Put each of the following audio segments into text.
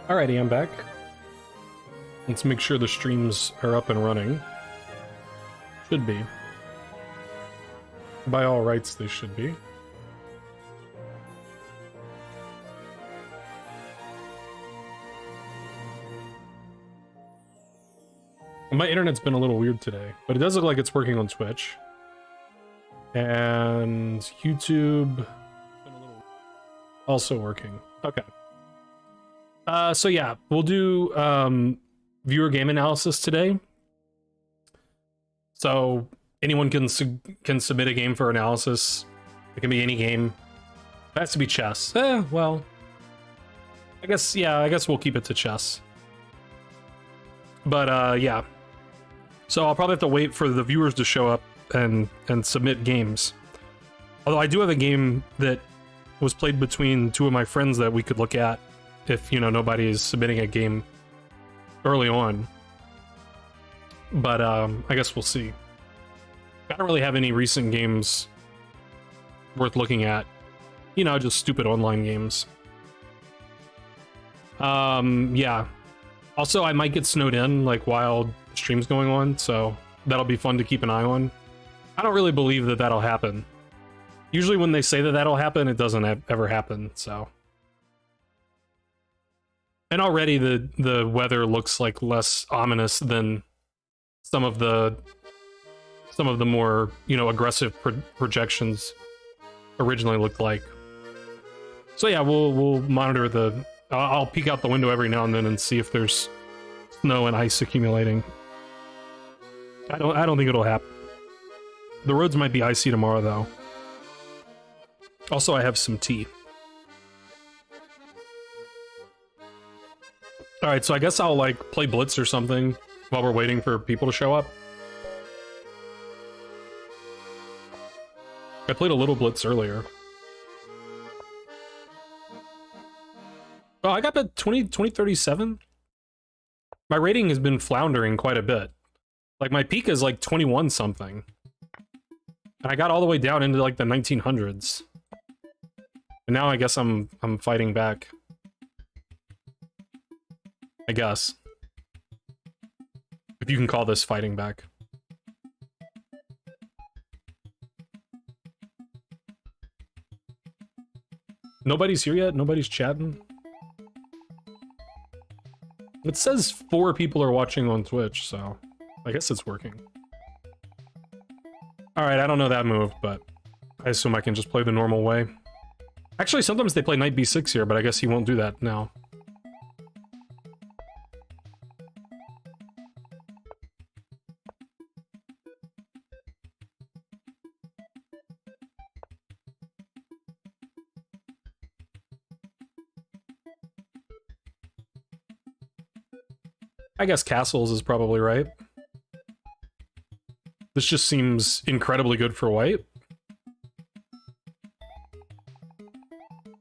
Alrighty, I'm back. Let's make sure the streams are up and running. Should be. By all rights, they should be. My internet's been a little weird today, but it does look like it's working on Twitch. And YouTube also working. Okay. So yeah, we'll do viewer game analysis today. So anyone can submit a game for analysis. It can be any game. It has to be chess. Well, I guess we'll keep it to chess. But yeah. So I'll probably have to wait for the viewers to show up and submit games. Although I do have a game that was played between two of my friends that we could look at if, you know, nobody is submitting a game early on. But I guess we'll see. I don't really have any recent games worth looking at. You know, just stupid online games. Yeah. Also, I might get snowed in, like, while the stream's going on, so that'll be fun to keep an eye on. I don't really believe that that'll happen. Usually when they say that that'll happen, it doesn't ever happen, so... And already the weather looks like less ominous than some of the more, you know, aggressive projections originally looked like. So yeah, we'll monitor the... I'll peek out the window every now and then and see if there's snow and ice accumulating. I don't think it'll happen. The roads might be icy tomorrow though. Also, I have some tea. Alright, so I guess I'll, like, play Blitz or something while we're waiting for people to show up. I played a little Blitz earlier. Oh, I got to 2037? My rating has been floundering quite a bit. Like, my peak is, like, 21 something. And I got all the way down into, like, the 1900s. And now I guess I'm fighting back. I guess. If you can call this fighting back. Nobody's here yet? Nobody's chatting? It says 4 people are watching on Twitch, so I guess it's working. Alright, I don't know that move, but I assume I can just play the normal way. Actually, sometimes they play knight b6 here, but I guess he won't do that now. I guess castles is probably right. This just seems incredibly good for white.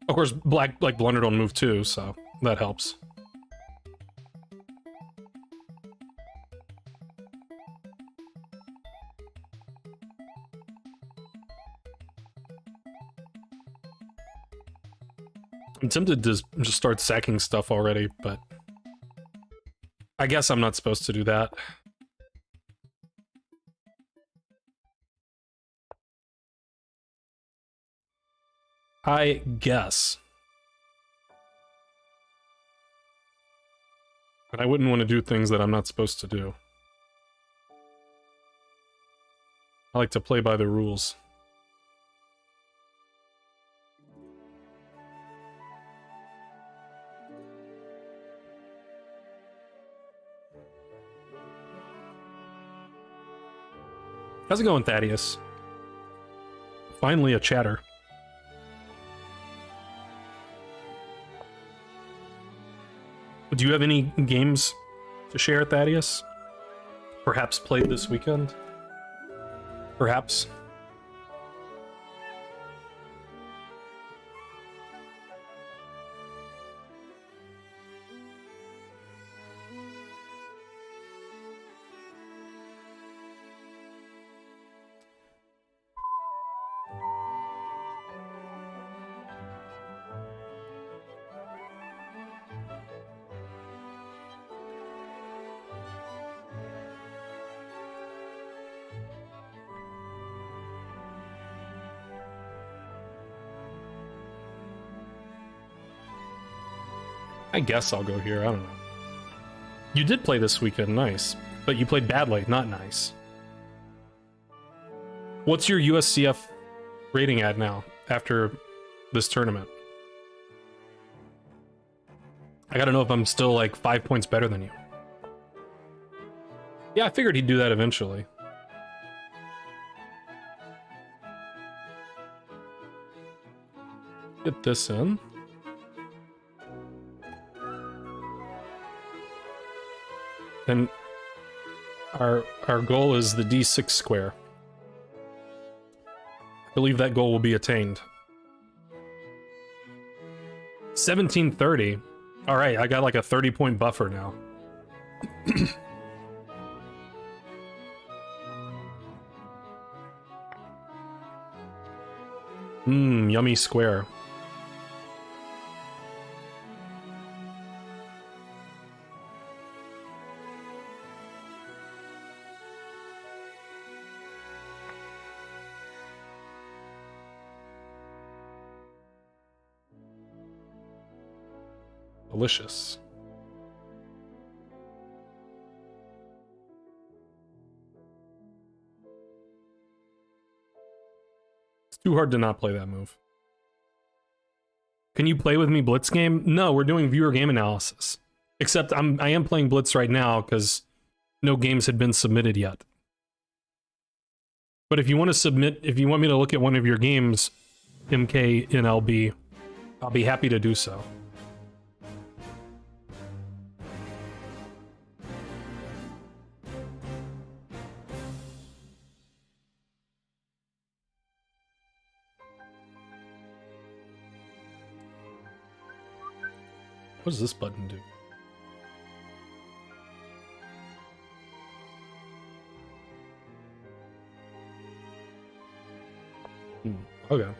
Of course, black, like, blundered on move 2, so that helps. I'm tempted to just start sacking stuff already, but... I guess I'm not supposed to do that. I guess. But I wouldn't want to do things that I'm not supposed to do. I like to play by the rules. How's it going, Thaddeus? Finally a chatter. Do you have any games to share, Thaddeus? Perhaps played this weekend? Perhaps? I guess I'll go here. I don't know. You did play this weekend, nice. But you played badly, not nice. What's your USCF rating at now, after this tournament? I gotta know if I'm still like 5 points better than you. Yeah, I figured he'd do that eventually. Get this in. And our goal is the D6 square. I believe that goal will be attained. 1730. All right, I got like a 30-point buffer now. Yummy square. Delicious. It's too hard to not play that move. Can you play with me Blitz game? No, we're doing viewer game analysis. Except I am playing Blitz right now because no games had been submitted yet. But if you want to submit, if you want me to look at one of your games, MKNLB, I'll be happy to do so. What does this button do? Okay.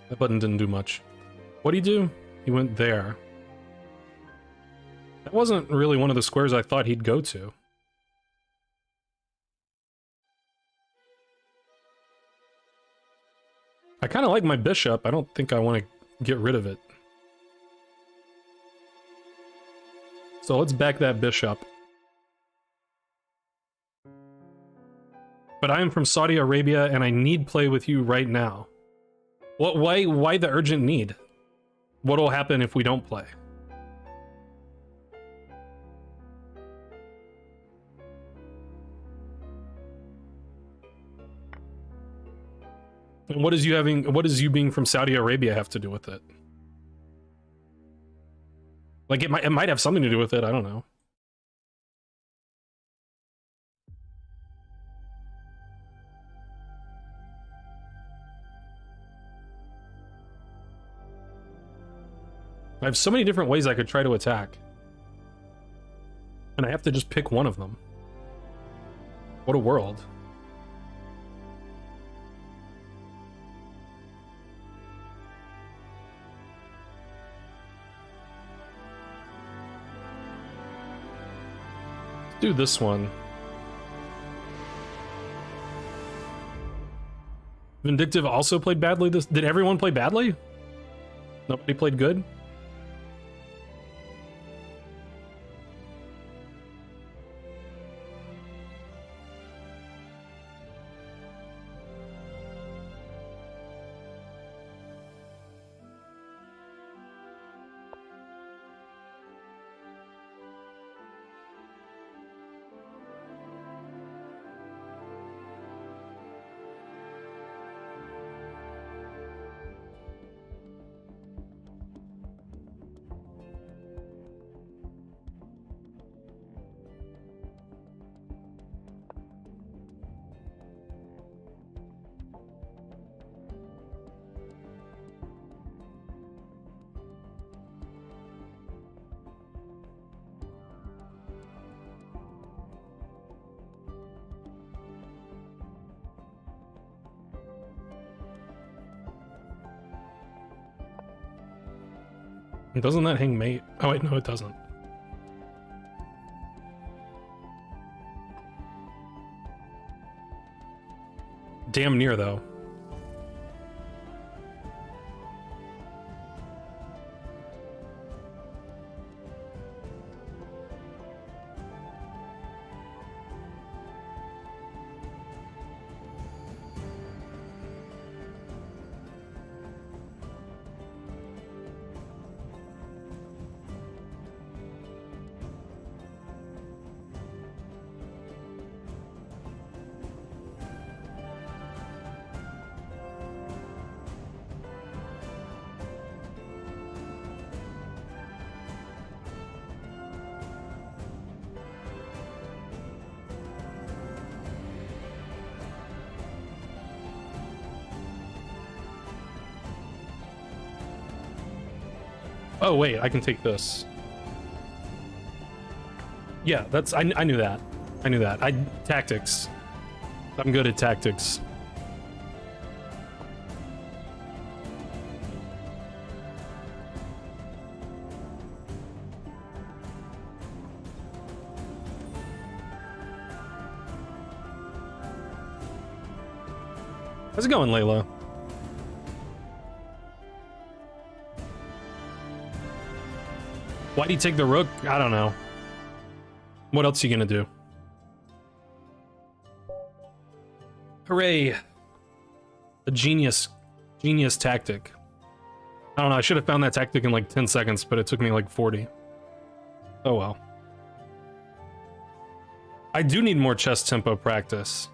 That button didn't do much. What'd he do? He went there. That wasn't really one of the squares I thought he'd go to. I kind of like my bishop. I don't think I want to get rid of it. So let's back that bishop. But I am from Saudi Arabia and I need play with you right now. What? Why the urgent need? What will happen if we don't play? And what does you being from Saudi Arabia have to do with it? Like it might have something to do with it, I don't know. I have so many different ways I could try to attack. And I have to just pick one of them. What a world. Do this one. Vindictive also played badly this. Did everyone play badly? Nobody played good? Doesn't that hang mate? Oh wait, no it doesn't. Damn near though. Oh, wait, I can take this. Yeah, that's... I knew that. I knew that. Tactics. I'm good at tactics. How's it going, Layla? Why'd he take the rook? I don't know. What else are you gonna do? Hooray! A genius tactic. I don't know, I should have found that tactic in like 10 seconds, but it took me like 40. Oh well. I do need more chess tempo practice.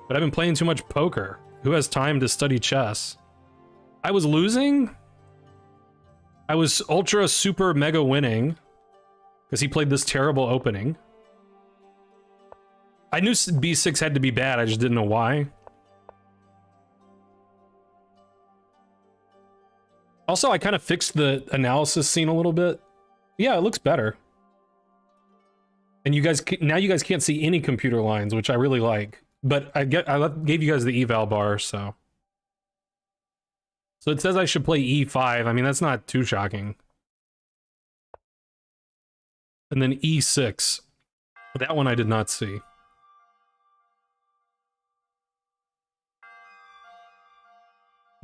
But I've been playing too much poker. Who has time to study chess? I was losing? I was ultra super mega winning. Because he played this terrible opening. I knew b6 had to be bad, I just didn't know why. Also, I kind of fixed the analysis scene a little bit. Yeah, it looks better. And you guys, now you guys can't see any computer lines, which I really like. But I gave you guys the eval bar, so. So it says I should play e5. I mean, that's not too shocking. And then e6. That one I did not see.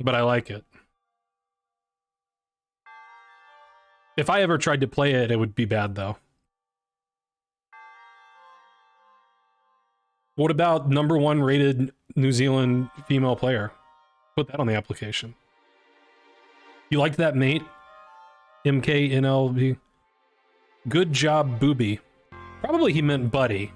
But I like it. If I ever tried to play it, it would be bad, though. What about #1 rated New Zealand female player? Put that on the application. You liked that, mate? MKNLV. Good job, booby. Probably he meant buddy.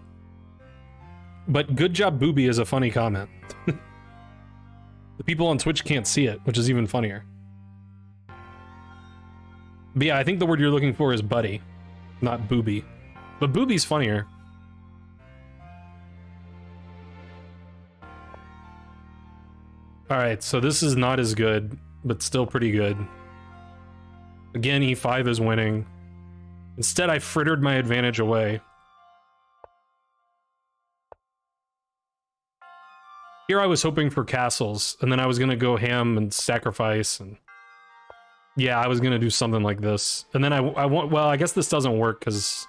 But good job, booby is a funny comment. The people on Twitch can't see it, which is even funnier. But yeah, I think the word you're looking for is buddy, not booby. But booby's funnier. Alright, so this is not as good, but still pretty good. Again, e5 is winning. Instead, I frittered my advantage away. Here I was hoping for castles, and then I was gonna go ham and sacrifice, and... yeah, I was gonna do something like this. And then I want... well, I guess this doesn't work, because...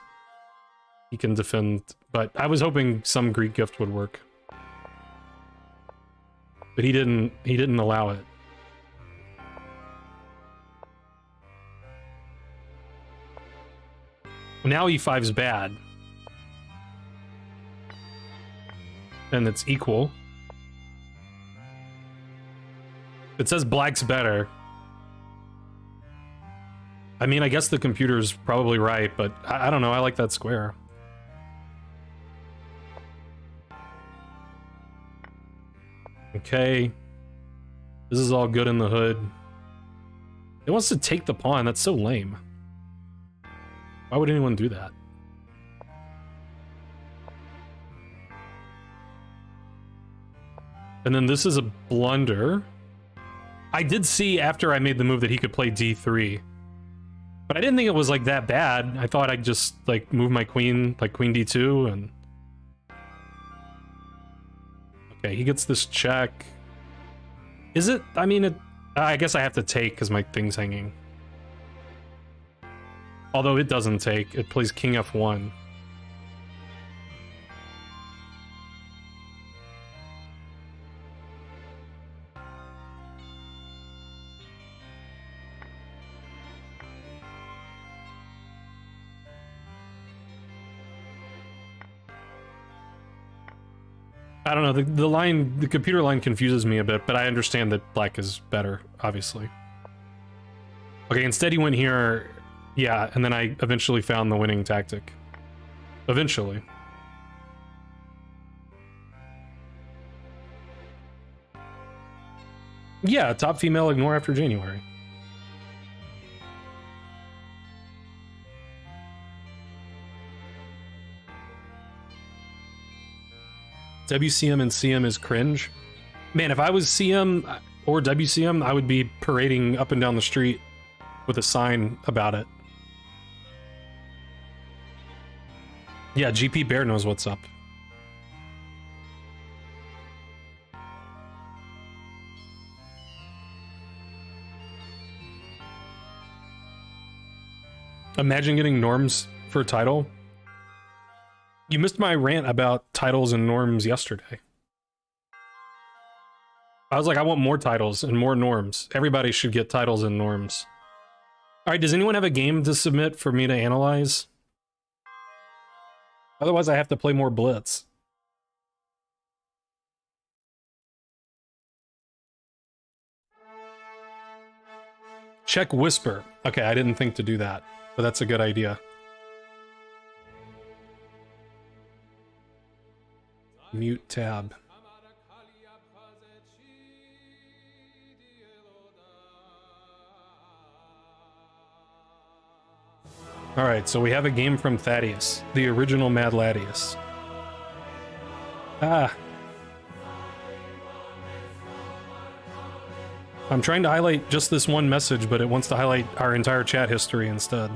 he can defend, but I was hoping some Greek gift would work. But he didn't allow it. Now e5's bad. And it's equal. It says black's better. I mean, I guess the computer's probably right, but I don't know, I like that square. Okay. This is all good in the hood. It wants to take the pawn, that's so lame. Why would anyone do that? And then this is a blunder. I did see after I made the move that he could play d3. But I didn't think it was like that bad. I thought I'd just like move my queen, like queen d2 and... okay, he gets this check. Is it? I mean, I guess I have to take because my thing's hanging. Although it doesn't take, it plays king f1. I don't know, the computer line confuses me a bit, but I understand that black is better, obviously. Okay, instead he went here, yeah, and then I eventually found the winning tactic. Eventually. Yeah, top female ignore after January. WCM and CM is cringe. Man, if I was CM or WCM, I would be parading up and down the street with a sign about it. Yeah, GP Bear knows what's up. Imagine getting norms for a title. You missed my rant about titles and norms yesterday. I was like, I want more titles and more norms. Everybody should get titles and norms. All right, does anyone have a game to submit for me to analyze? Otherwise, I have to play more Blitz. Check Whisper. Okay, I didn't think to do that, but that's a good idea. Mute tab. Alright, so we have a game from Thaddeus, the original Mad Ladius. Ah. I'm trying to highlight just this one message, but it wants to highlight our entire chat history instead.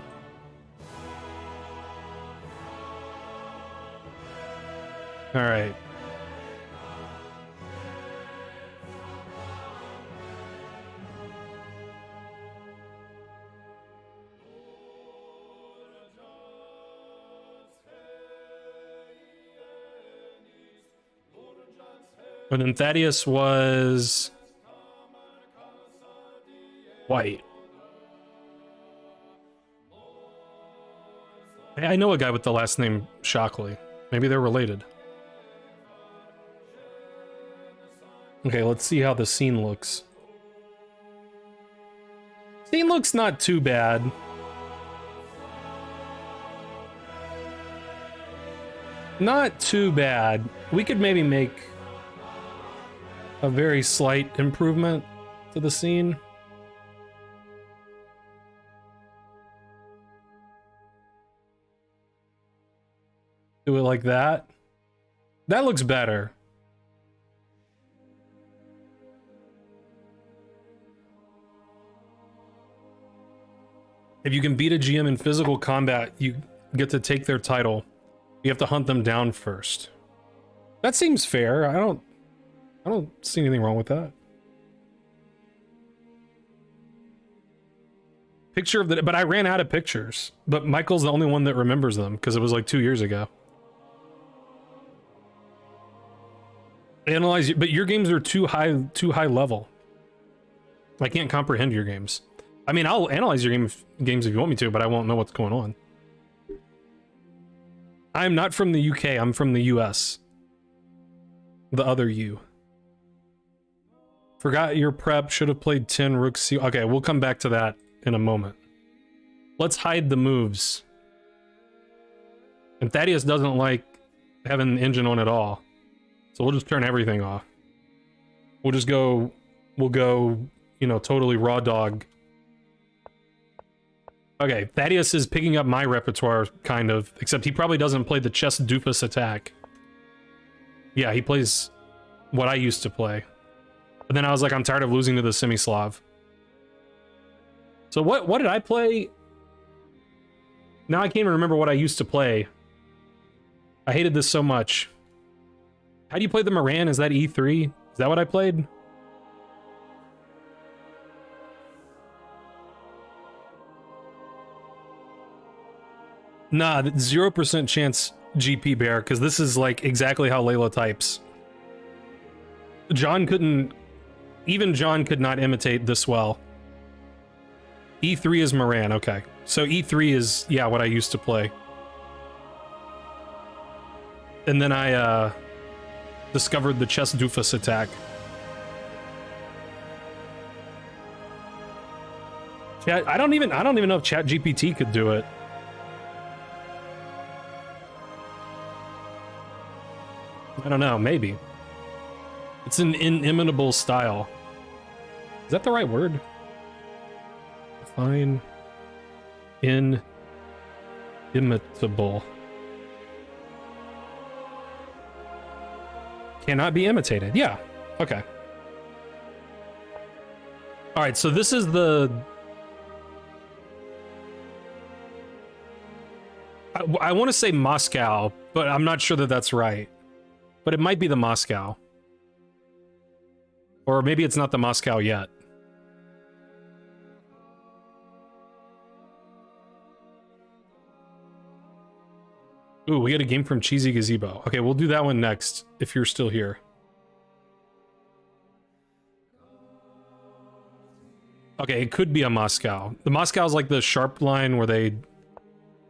Alright. And then Thaddeus was white. I know a guy with the last name Shockley. Maybe they're related. Okay, let's see how the scene looks. Scene looks not too bad. Not too bad. We could maybe make a very slight improvement to the scene. Do it like that. That looks better. If you can beat a GM in physical combat, you get to take their title. You have to hunt them down first. That seems fair. I don't see anything wrong with that. Picture of the... But I ran out of pictures. But Michael's the only one that remembers them, because it was like 2 years ago. Analyze... But your games are too high level. I can't comprehend your games. I mean, I'll analyze your games if you want me to, but I won't know what's going on. I'm not from the UK, I'm from the US. The other you. Forgot your prep, should have played 10 Rook C. Okay, we'll come back to that in a moment. Let's hide the moves. And Thaddeus doesn't like having the engine on at all. So we'll just turn everything off. We'll just go, you know, totally raw dog. Okay, Thaddeus is picking up my repertoire, kind of, except he probably doesn't play the chest doofus attack. Yeah, he plays what I used to play. But then I was like, I'm tired of losing to the Semi-Slav. So what did I play? Now I can't even remember what I used to play. I hated this so much. How do you play the Moran? Is that E3? Is that what I played? Nah, 0% chance GP Bear, because this is like exactly how Layla types. John couldn't... Even John could not imitate this well. E3 is Moran, okay. So E3 is, yeah, what I used to play. And then I discovered the chest doofus attack. Chat, I don't even know if ChatGPT could do it. I don't know, maybe. It's an inimitable style. Is that the right word? Fine. Inimitable. Cannot be imitated. Yeah. Okay. All right, so this is the I want to say Moscow, but I'm not sure that that's right. But it might be the Moscow. Or maybe it's not the Moscow yet. Ooh, we get a game from Cheesy Gazebo. Okay, we'll do that one next, if you're still here. Okay, it could be a Moscow. The Moscow is like the sharp line where they...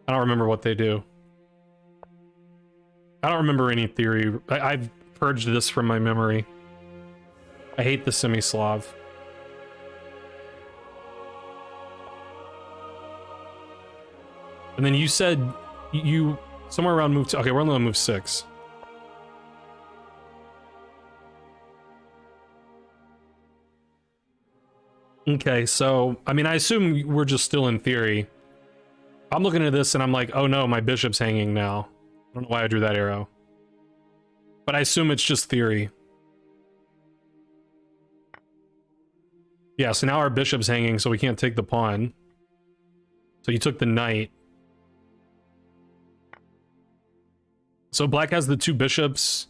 I don't remember what they do. I don't remember any theory. I've purged this from my memory. I hate the semi-Slav. And then you said you... Somewhere around move 2. Okay, we're only on move 6. Okay, so, I mean, I assume we're just still in theory. I'm looking at this and I'm like, oh no, my bishop's hanging now. I don't know why I drew that arrow. But I assume it's just theory. Yeah, so now our bishop's hanging, so we can't take the pawn. So you took the knight. So black has the 2 bishops,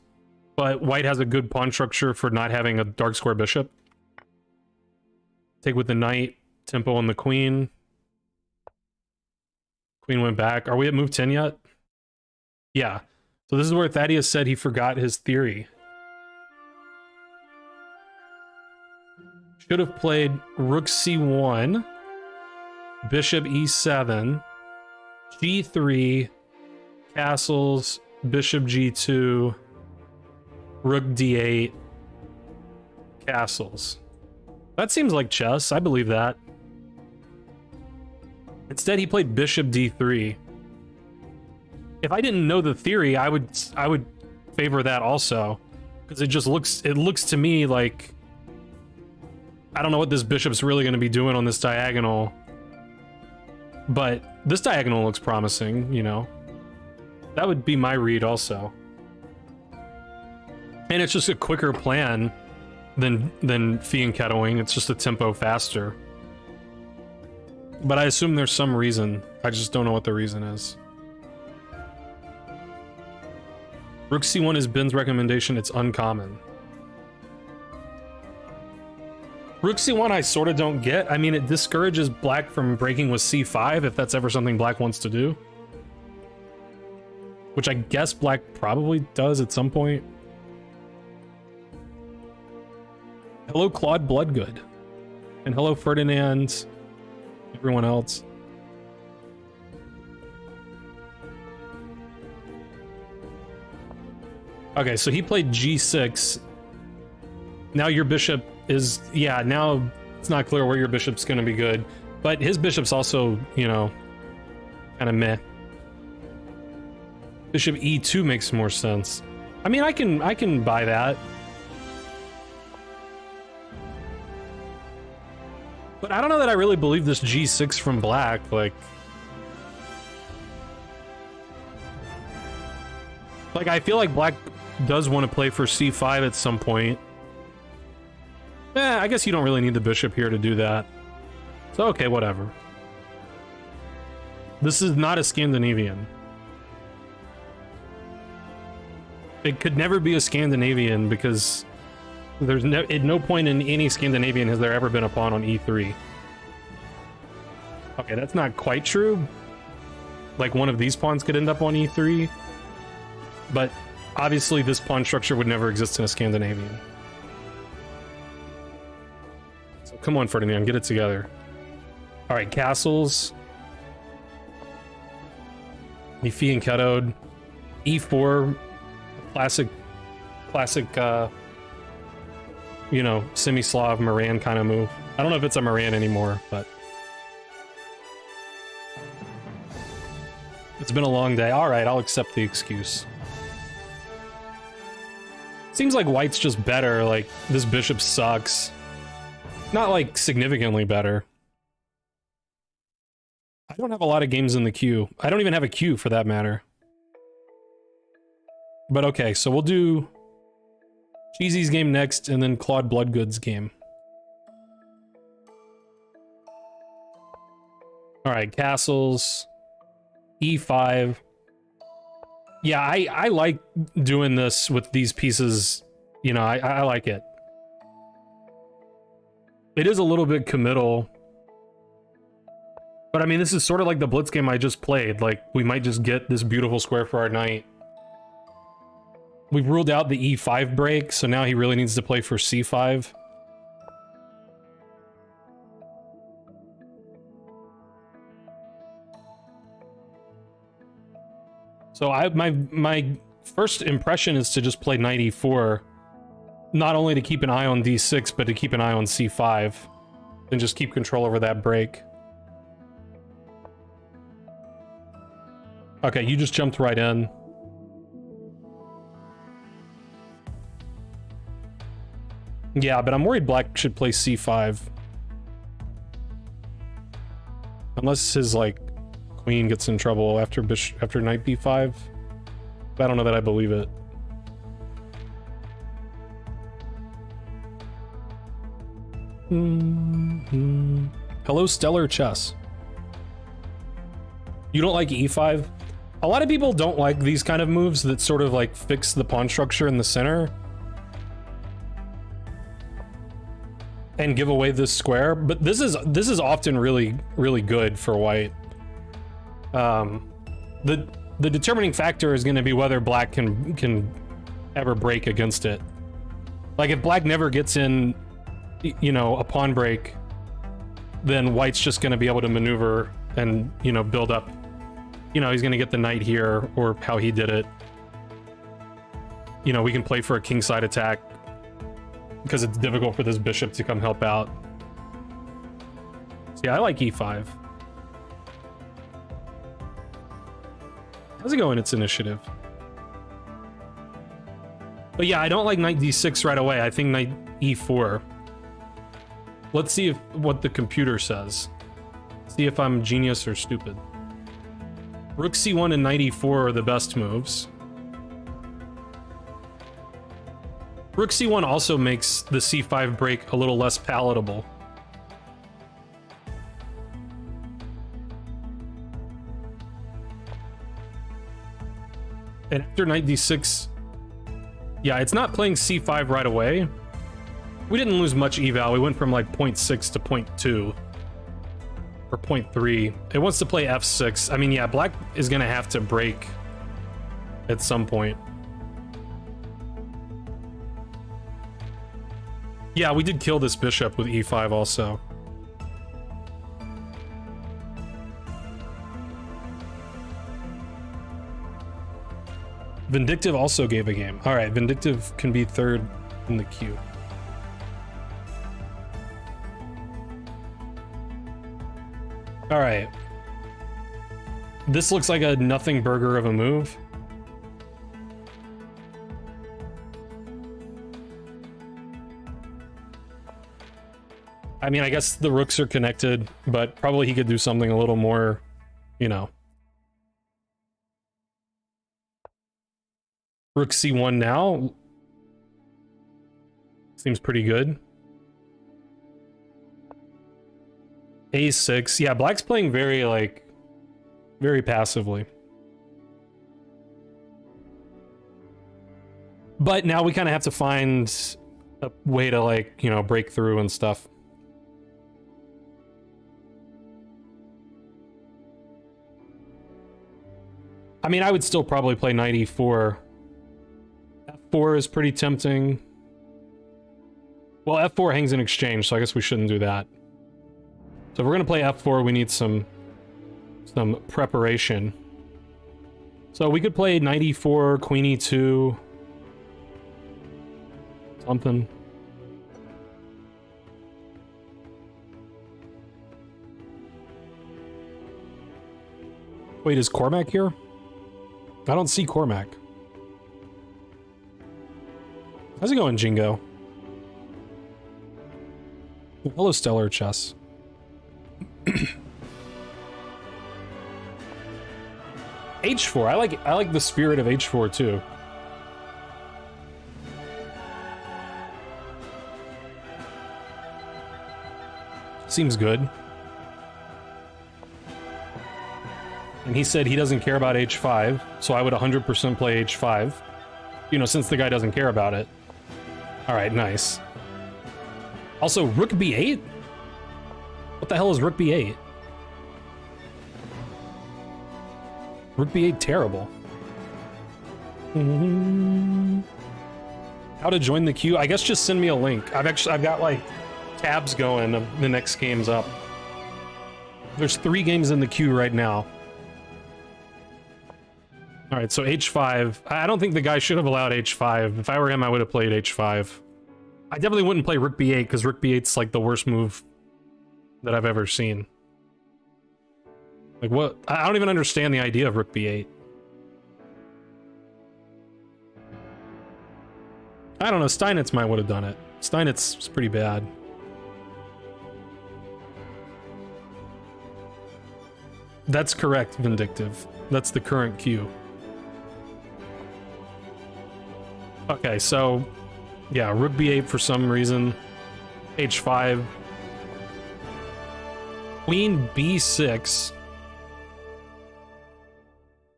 but white has a good pawn structure for not having a dark square bishop. Take with the knight, tempo on the queen. Queen went back. Are we at move 10 yet? Yeah. So this is where Thaddeus said he forgot his theory. Should have played rook c1, bishop e7, g3, castles, bishop g2, rook d8, castles. That seems like chess. I believe that. Instead, he played bishop d3. If I didn't know the theory, I would favor that also, because it looks to me like I don't know what this bishop's really going to be doing on this diagonal, but this diagonal looks promising, you know. That would be my read also. And it's just a quicker plan than fianchettoing. It's just a tempo faster. But I assume there's some reason. I just don't know what the reason is. Rook c1 is Ben's recommendation. It's uncommon. Rook c1 I sort of don't get. I mean, it discourages black from breaking with c5 if that's ever something black wants to do. Which I guess black probably does at some point. Hello, Claude Bloodgood. And hello, Ferdinand. Everyone else. Okay, so he played g6. Now your bishop is... Yeah, now it's not clear where your bishop's going to be good. But his bishop's also, you know, kind of meh. Bishop e2 makes more sense. I mean, I can buy that. But I don't know that I really believe this g6 from black, like... Like, I feel like black does want to play for c5 at some point. I guess you don't really need the bishop here to do that. So, okay, whatever. This is not a Scandinavian. It could never be a Scandinavian because there's at no point in any Scandinavian has there ever been a pawn on e3. Okay, that's not quite true. Like, one of these pawns could end up on e3. But obviously this pawn structure would never exist in a Scandinavian. So come on, Ferdinand, get it together. All right, castles. He fianchettoed. e4, classic, you know, semi-Slav Moran kind of move. I don't know if it's a Moran anymore, but it's been a long day. All right, I'll accept the excuse. Seems like white's just better. Like, this bishop sucks. Not like significantly better. I don't have a lot of games in the queue. I don't even have a queue for that matter. But okay, so we'll do Cheesy's game next, and then Claude Bloodgood's game. Alright, castles. e5. Yeah, I like doing this with these pieces. You know, I like it. It is a little bit committal. But I mean, this is sort of like the Blitz game I just played. Like, we might just get this beautiful square for our knight. We've ruled out the E5 break, so now he really needs to play for C5. So my first impression is to just play knight E4, not only to keep an eye on D6, but to keep an eye on C5, and just keep control over that break. Okay, you just jumped right in. Yeah, but I'm worried black should play C5. Unless his, like, queen gets in trouble after knight B5. But I don't know that I believe it. Hello, Stellar Chess. You don't like E5? A lot of people don't like these kind of moves that sort of like fix the pawn structure in the center and give away this square, but this is often really good for white. The determining factor is going to be whether black can ever break against it. Like, if black never gets in, you know, a pawn break, then white's just going to be able to maneuver and, you know, build up. You know, he's going to get the knight here, or how he did it. You know, we can play for a kingside attack because it's difficult for this bishop to come help out. So yeah, I like E5. How's it going, its initiative? But yeah, I don't like knight D6 right away. I think knight E4. Let's see what the computer says. See if I'm genius or stupid. Rook C1 and knight E4 are the best moves. Rook C1 also makes the C5 break a little less palatable. And after knight D6, yeah, it's not playing C5 right away. We didn't lose much eval. We went from like 0.6 to 0.2. Or 0.3. It wants to play F6. I mean, yeah, black is gonna have to break at some point. Yeah, we did kill this bishop with E5 also. Vindictive also gave a game. All right, Vindictive can be third in the queue. All right. This looks like a nothing burger of a move. I mean, I guess the rooks are connected, but probably he could do something a little more, you know. Rook C1 now. Seems pretty good. A6. Yeah, black's playing very, like, very passively. But now we kind of have to find a way to, like, you know, break through and stuff. I mean, I would still probably play knight E4. F4 is pretty tempting. Well, F4 hangs in exchange, so I guess we shouldn't do that. So if we're gonna play F4, we need some preparation. So we could play knight E4, queen E2, something. Wait, is Cormac here? I don't see Cormac. How's it going, Jingo? Hello, Stellar Chess. H4. I like the spirit of H4 too. Seems good. And he said he doesn't care about h5, so I would 100% play h5. You know, since the guy doesn't care about it. Alright, nice. Also, rook b8? What the hell is rook b8? Rook b8 terrible. How to join the queue? I guess just send me a link. I've got like tabs going of the next game's up. There's 3 games in the queue right now. All right, so h5. I don't think the guy should have allowed h5. If I were him, I would have played h5. I definitely wouldn't play rook b8 because rook b8's like the worst move that I've ever seen. Like what? I don't even understand the idea of rook b8. I don't know, Steinitz might would have done it. Steinitz is pretty bad. That's correct, Vindictive. That's the current queue. Okay, so yeah, rook b8 for some reason. h5. Queen b6.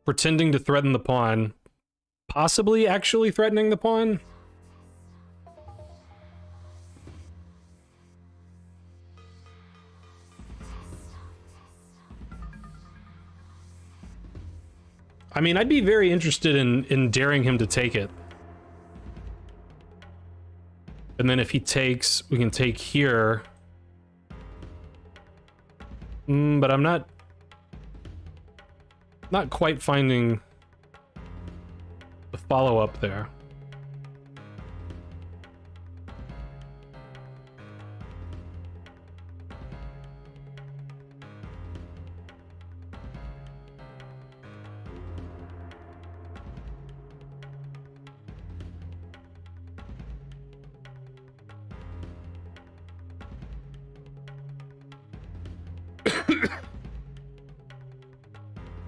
Pretending to threaten the pawn. Possibly actually threatening the pawn? I mean, I'd be very interested in daring him to take it. And then if he takes, we can take here. But I'm not quite finding the follow-up there.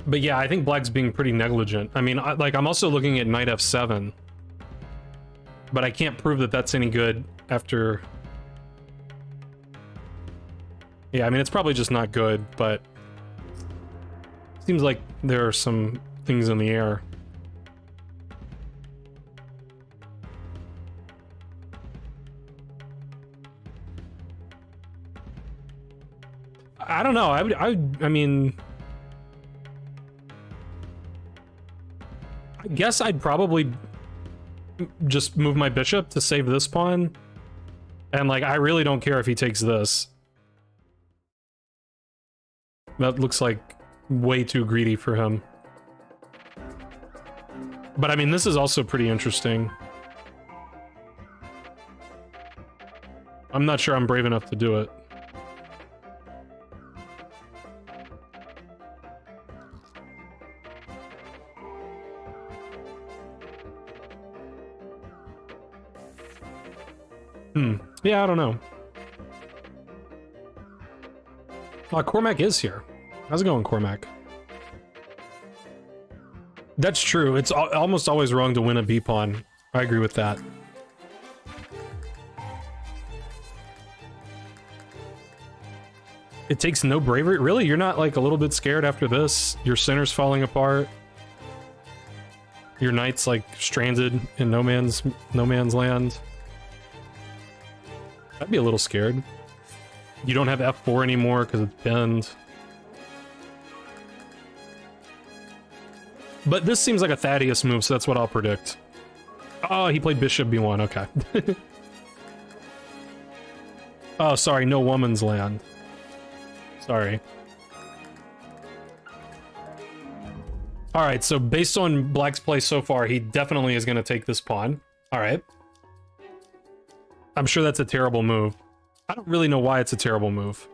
But yeah, I think black's being pretty negligent. I mean, I'm also looking at knight f7. But I can't prove that that's any good after... Yeah, I mean, it's probably just not good, but... Seems like there are some things in the air. I don't know, I mean... I guess I'd probably just move my bishop to save this pawn. And, like, I really don't care if he takes this. That looks like way too greedy for him. But, I mean, this is also pretty interesting. I'm not sure I'm brave enough to do it. Yeah, I don't know. Cormac is here. How's it going, Cormac? That's true. It's almost always wrong to win a b-pawn. I agree with that. It takes no bravery? Really? You're not, like, a little bit scared after this? Your center's falling apart? Your knight's, like, stranded in no man's land? I'd be a little scared. You don't have f4 anymore because it's bend. But this seems like a Thaddeus move, so that's what I'll predict. Oh, he played bishop b1, okay. Oh, sorry, no woman's land. Sorry. Alright, so based on black's play so far, he definitely is going to take this pawn. Alright. I'm sure that's a terrible move. I don't really know why it's a terrible move.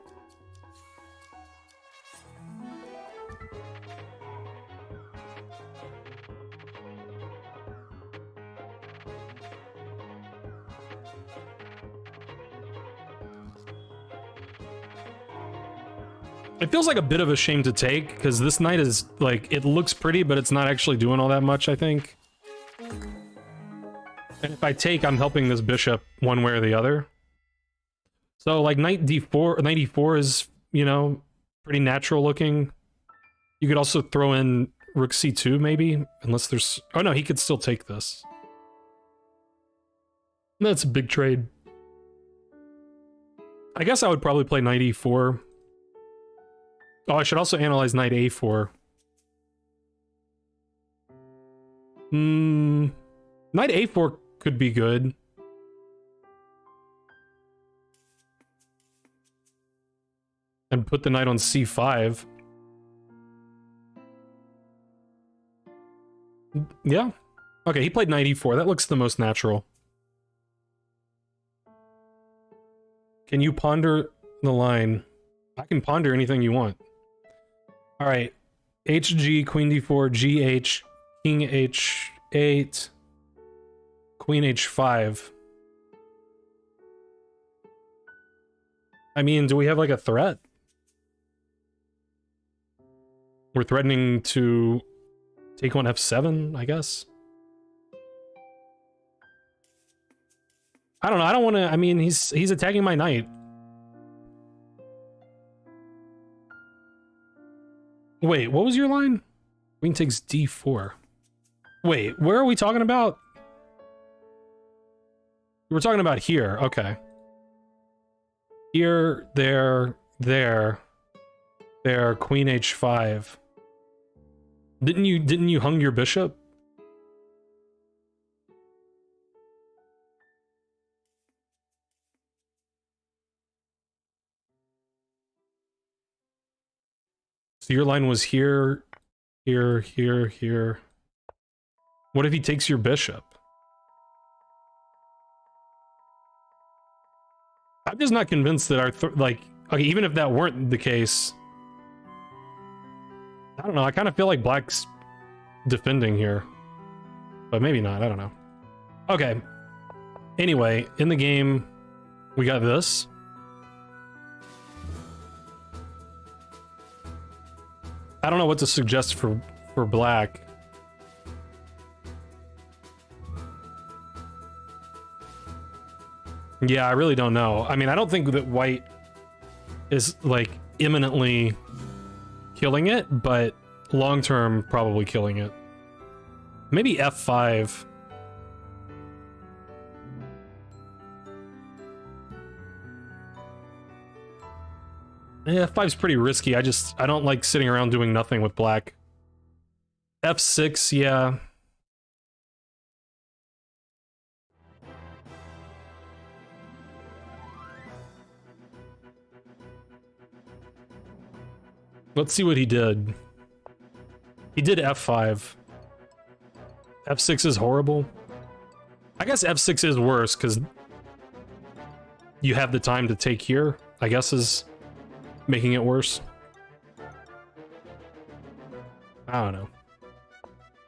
It feels like a bit of a shame to take, because this knight is, like, it looks pretty, but it's not actually doing all that much, I think. And if I take, I'm helping this bishop one way or the other. So, like, knight d4, knight e4 is, you know, pretty natural looking. You could also throw in rook c2 maybe, unless there's... Oh no, he could still take this. That's a big trade. I guess I would probably play knight e4. Oh, I should also analyze knight a4. Knight a4 could be good. And put the knight on c5. Yeah. Okay, he played knight e4. That looks the most natural. Can you ponder the line? I can ponder anything you want. All right. HG, queen d4, GH, king h8, queen h5. I mean, do we have like a threat? We're threatening to take on f7, I guess. I don't know. I don't want to... I mean, he's attacking my knight. Wait, what was your line? Queen takes d4. Wait, where are we talking about? We're talking about here. Okay. Here, there, queen h5. Didn't you hung your bishop? So your line was here, here, here, here. What if he takes your bishop? I'm just not convinced that our like, okay, even if that weren't the case, I don't know. I kind of feel like black's defending here, but maybe not. I don't know. Okay. Anyway, in the game, we got this. I don't know what to suggest for black. Yeah, I really don't know. I mean, I don't think that white is like imminently killing it, but long term probably killing it. Maybe f5. Yeah, f5's pretty risky. I don't like sitting around doing nothing with black. f6, yeah. Let's see what he did. He did f5. f6 is horrible. I guess f6 is worse because you have the time to take here, I guess is making it worse. I don't know.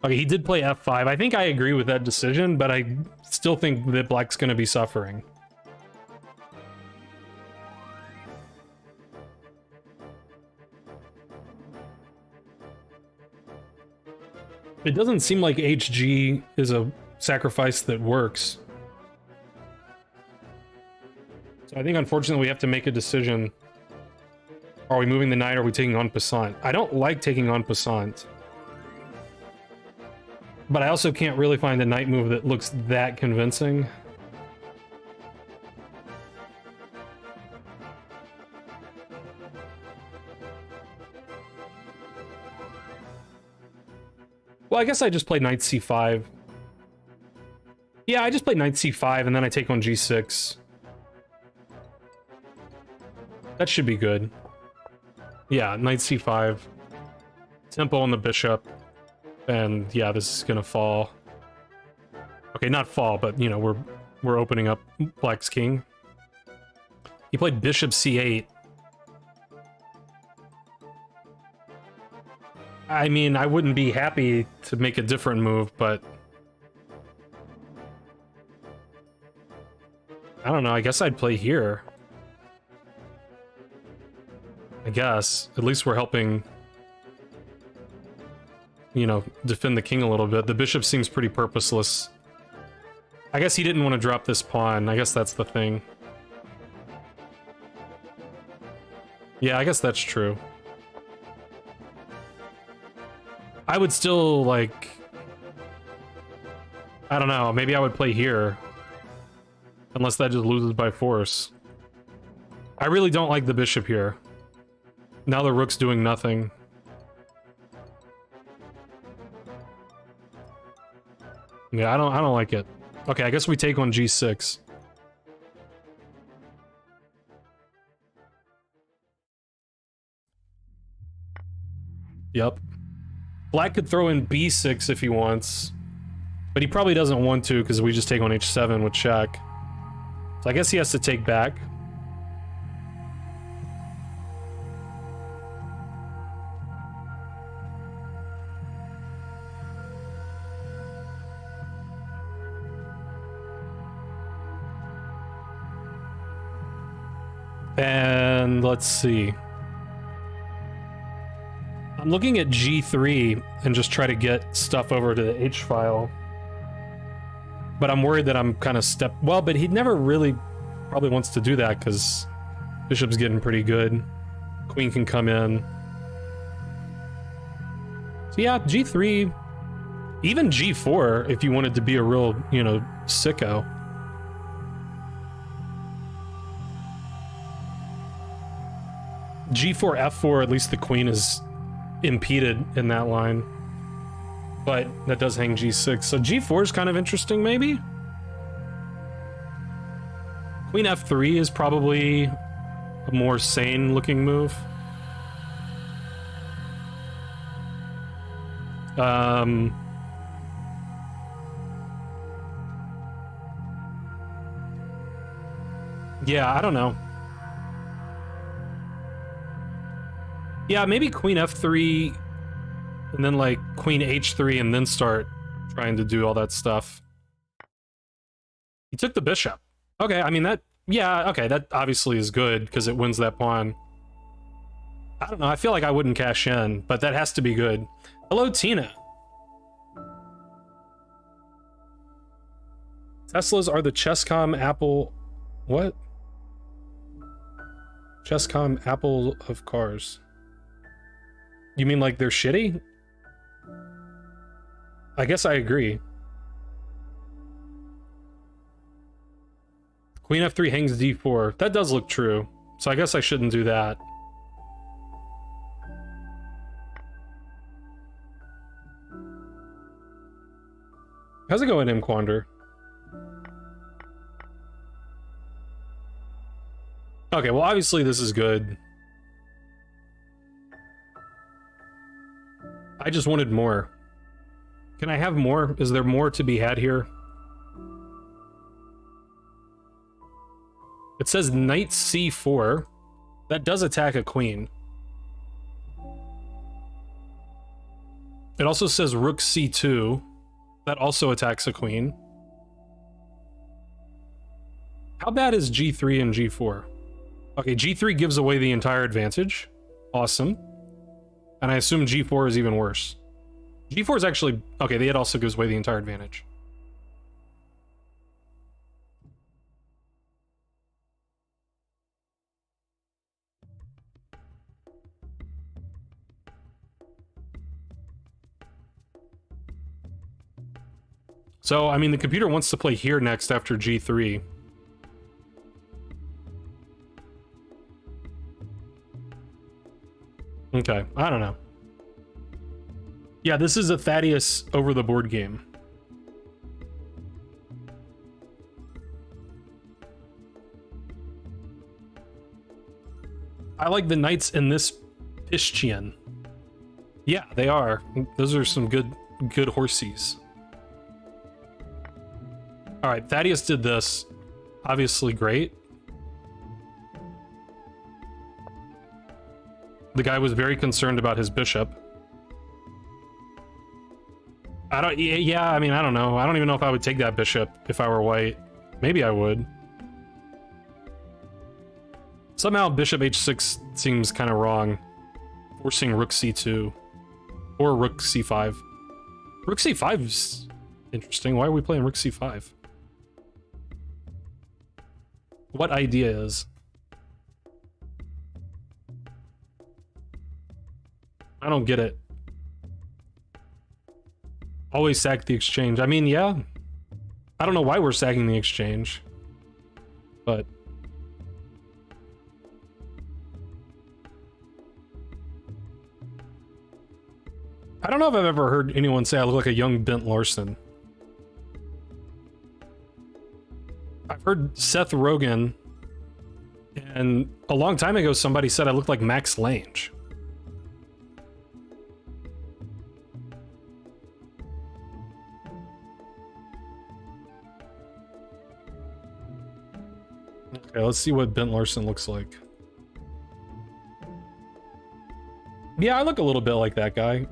Okay, he did play f5. I think I agree with that decision, but I still think that black's going to be suffering. It doesn't seem like HG is a sacrifice that works. So I think, unfortunately, we have to make a decision. Are we moving the knight or are we taking en passant? I don't like taking en passant. But I also can't really find a knight move that looks that convincing. Well, I guess I just played knight c5. Yeah, I just played knight c5 and then I take on g6. That should be good. Yeah, knight c5. Tempo on the bishop. And yeah, this is gonna fall. Okay, not fall, but you know, we're opening up black's king. He played bishop c8. I mean, I wouldn't be happy to make a different move, but I don't know, I guess I'd play here. I guess. At least we're helping, you know, defend the king a little bit. The bishop seems pretty purposeless. I guess he didn't want to drop this pawn. I guess that's the thing. Yeah, I guess that's true. I would still, like... I don't know, maybe I would play here. Unless that just loses by force. I really don't like the bishop here. Now the rook's doing nothing. Yeah, I don't like it. Okay, I guess we take on g6. Yep. Black could throw in b6 if he wants. But he probably doesn't want to because we just take on h7 with check. So I guess he has to take back. And let's see. I'm looking at g3 and just try to get stuff over to the h file. But I'm worried that I'm kind of well, but he never really probably wants to do that because bishop's getting pretty good. Queen can come in. So yeah, g3, even g4 if you wanted to be a real, you know, sicko. g4, f4, at least the queen is impeded in that line. But that does hang g6, so g4 is kind of interesting, maybe? Queen f3 is probably a more sane-looking move. Yeah, I don't know. Yeah, maybe queen f3... and then, like, queen h3 and then start trying to do all that stuff. He took the bishop. Okay, I mean, that... yeah, okay, that obviously is good, because it wins that pawn. I don't know, I feel like I wouldn't cash in, but that has to be good. Hello, Tina. Teslas are the Chesscom Apple... what? Chesscom Apple of cars. You mean like they're shitty? I guess I agree. Queen f3 hangs d4. That does look true. So I guess I shouldn't do that. How's it going, Mquander? Okay, well obviously this is good. I just wanted more. Can I have more? Is there more to be had here? It says knight c4. That does attack a queen. It also says rook c2. That also attacks a queen. How bad is g3 and g4? Okay, g3 gives away the entire advantage. Awesome. And I assume g4 is even worse. g4 is actually... okay, it also gives away the entire advantage. So, I mean, the computer wants to play here next after g3. Okay, I don't know. Yeah, this is a Thaddeus over the board game. I like the knights in this Pishchian. Yeah, they are. Those are some good horsies. All right, Thaddeus did this. Obviously great. The guy was very concerned about his bishop. Yeah, I mean, I don't know. I don't even know if I would take that bishop if I were white. Maybe I would. Somehow bishop h6 seems kind of wrong. Forcing rook c2. Or rook c5. Rook c5 is interesting. Why are we playing rook c5? What idea is? I don't get it. Always sack the exchange. I mean, yeah. I don't know why we're sacking the exchange, but I don't know if I've ever heard anyone say I look like a young Bent Larson. I've heard Seth Rogen, and a long time ago somebody said I looked like Max Lange. Okay, let's see what Bent Larson looks like. Yeah, I look a little bit like that guy.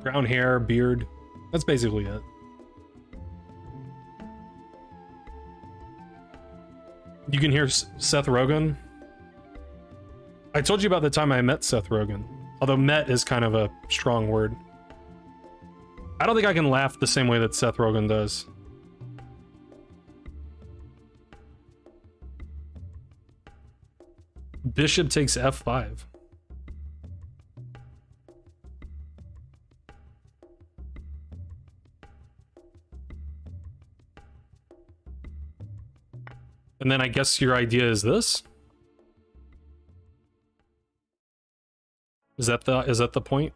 Brown hair, beard. That's basically it. You can hear Seth Rogen. I told you about the time I met Seth Rogen. Although met is kind of a strong word. I don't think I can laugh the same way that Seth Rogen does. Bishop takes f5. And then I guess your idea is this? Is that the point?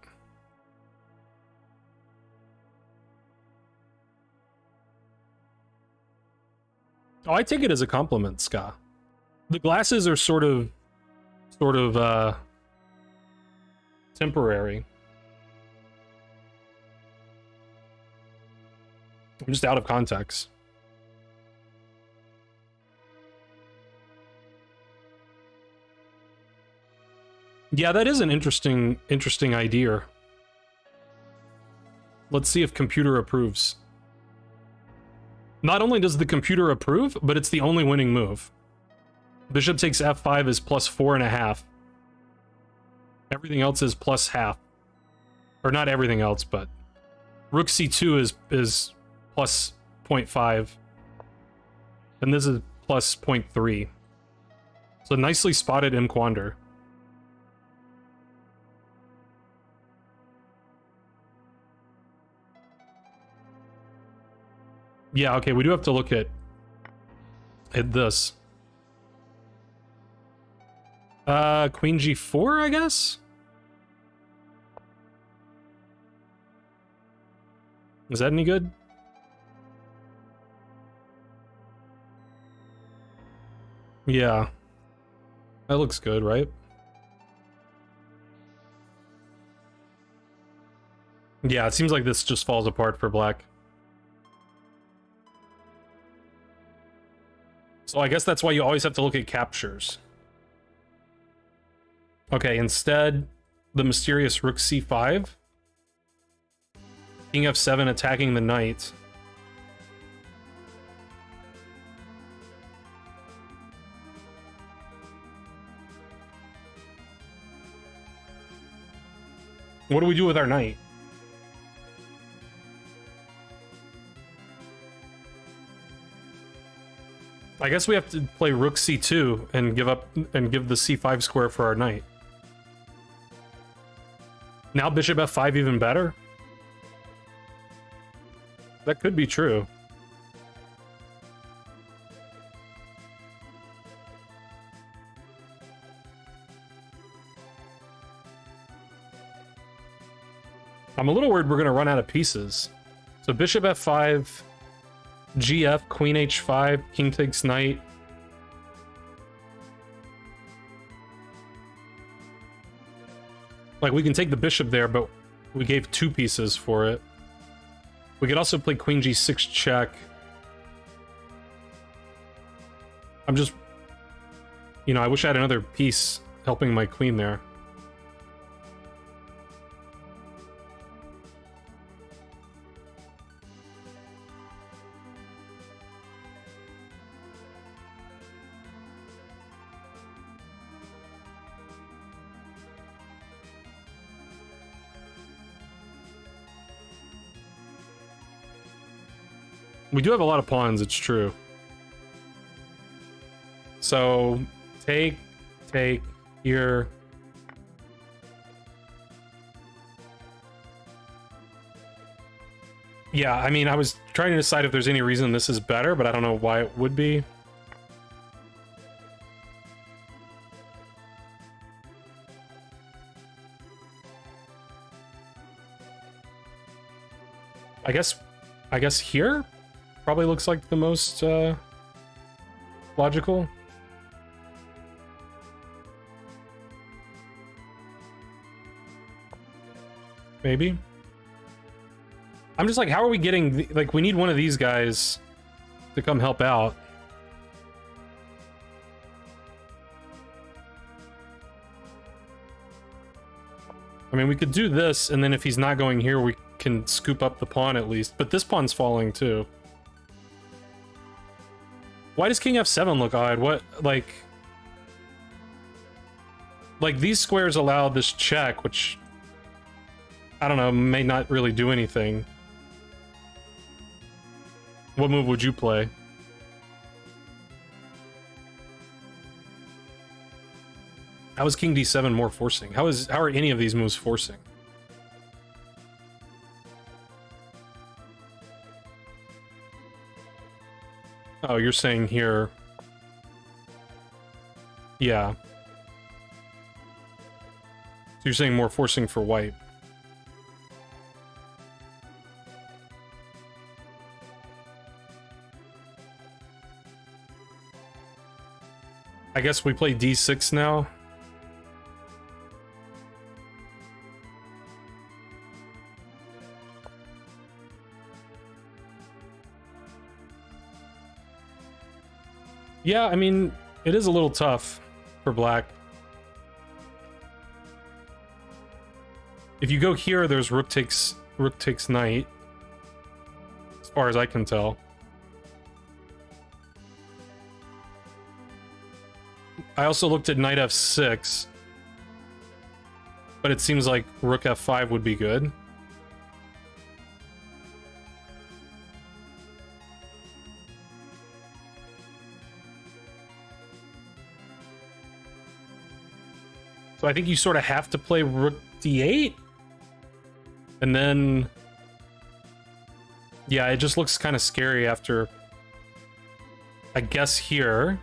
Oh, I take it as a compliment, Ska. The glasses are sort of temporary. I'm just out of context. Yeah, that is an interesting idea. Let's see if computer approves. Not only does the computer approve, but it's the only winning move. Bishop takes f5 is plus 4.5. Everything else is plus half. Or not everything else, but rook c2 is plus 0.5. And this is plus 0.3. So nicely spotted Mquander. Yeah, okay, we do have to look at this. Queen g4, I guess? Is that any good? Yeah. That looks good, right? Yeah, it seems like this just falls apart for black. So I guess that's why you always have to look at captures. Okay, instead, the mysterious rook c5. King f7 attacking the knight. What do we do with our knight? I guess we have to play rook c2 and give the c5 square for our knight. Now bishop f5 even better? That could be true. I'm a little worried we're going to run out of pieces. So bishop f5, gf, queen h5, king takes knight. Like, we can take the bishop there, but we gave 2 pieces for it. We could also play queen g6 check. I'm just... You know, I wish I had another piece helping my queen there. We do have a lot of pawns, it's true. So, take, here. Yeah, I mean, I was trying to decide if there's any reason this is better, but I don't know why it would be. I guess here probably looks like the most logical. Maybe. I'm just like, how are we getting, like, we need one of these guys to come help out. I mean, we could do this, and then if he's not going here, we can scoop up the pawn at least. But this pawn's falling, too. Why does king f7 look odd? What, like... Like, these squares allow this check, which... I don't know, may not really do anything. What move would you play? How is king d7 more forcing? How are any of these moves forcing? Oh, you're saying here. Yeah. So you're saying more forcing for white. I guess we play d6 now. Yeah, I mean, it is a little tough for black. If you go here, there's rook takes knight, as far as I can tell. I also looked at knight f6, but it seems like rook f5 would be good. So I think you sort of have to play rook d8. And then... yeah, it just looks kind of scary after... I guess here...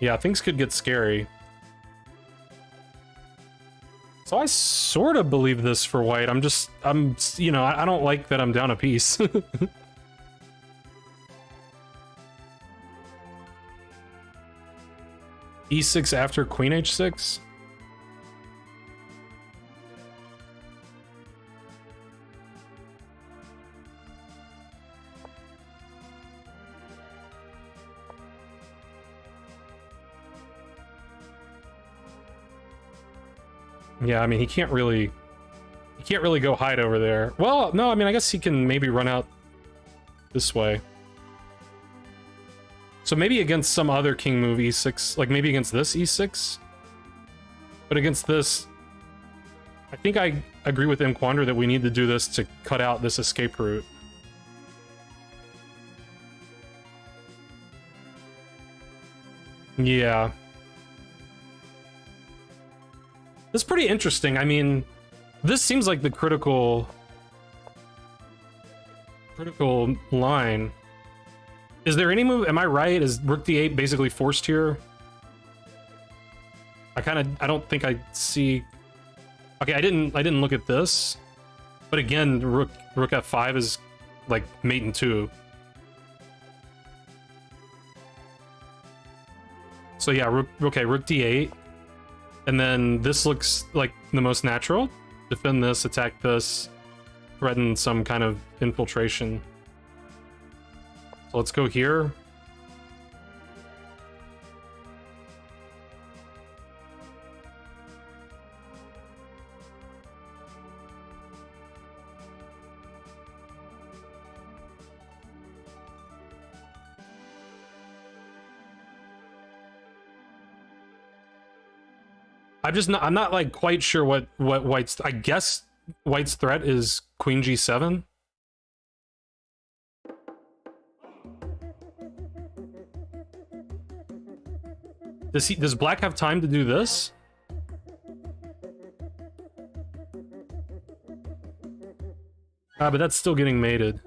yeah, things could get scary. So I sort of believe this for white. You know, I don't like that I'm down a piece. e6 after queen h6? Yeah, I mean, he can't really go hide over there. Well, no, I mean, I guess he can maybe run out this way. So maybe against some other king move e6, like maybe against this e6. But against this, I think I agree with Mquander that we need to do this to cut out this escape route. Yeah. That's pretty interesting. I mean, this seems like the critical line. Is there any move? Am I right? Is rook d8 basically forced here? I don't think I see. Okay, I didn't look at this, but again, rook f5 is like mate in 2. So yeah, rook d8, and then this looks like the most natural. Defend this, attack this, threaten some kind of infiltration. So let's go here. I'm not like quite sure what white's, I guess white's threat is queen g7. Does black have time to do this? Ah, but that's still getting mated.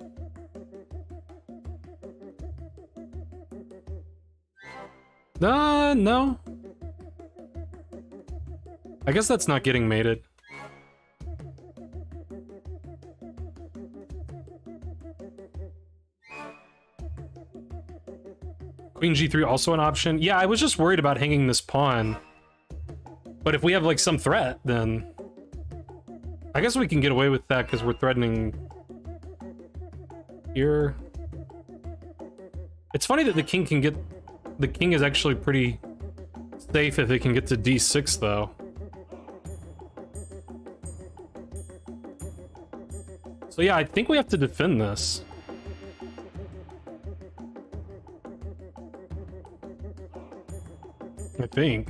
No. I guess that's not getting mated. Queen G3 also an option. Yeah, I was just worried about hanging this pawn. But if we have like some threat, then I guess we can get away with that because we're threatening here. It's funny that the king can get... The king is actually pretty safe if it can get to D6 though. So yeah, I think we have to defend this. I think.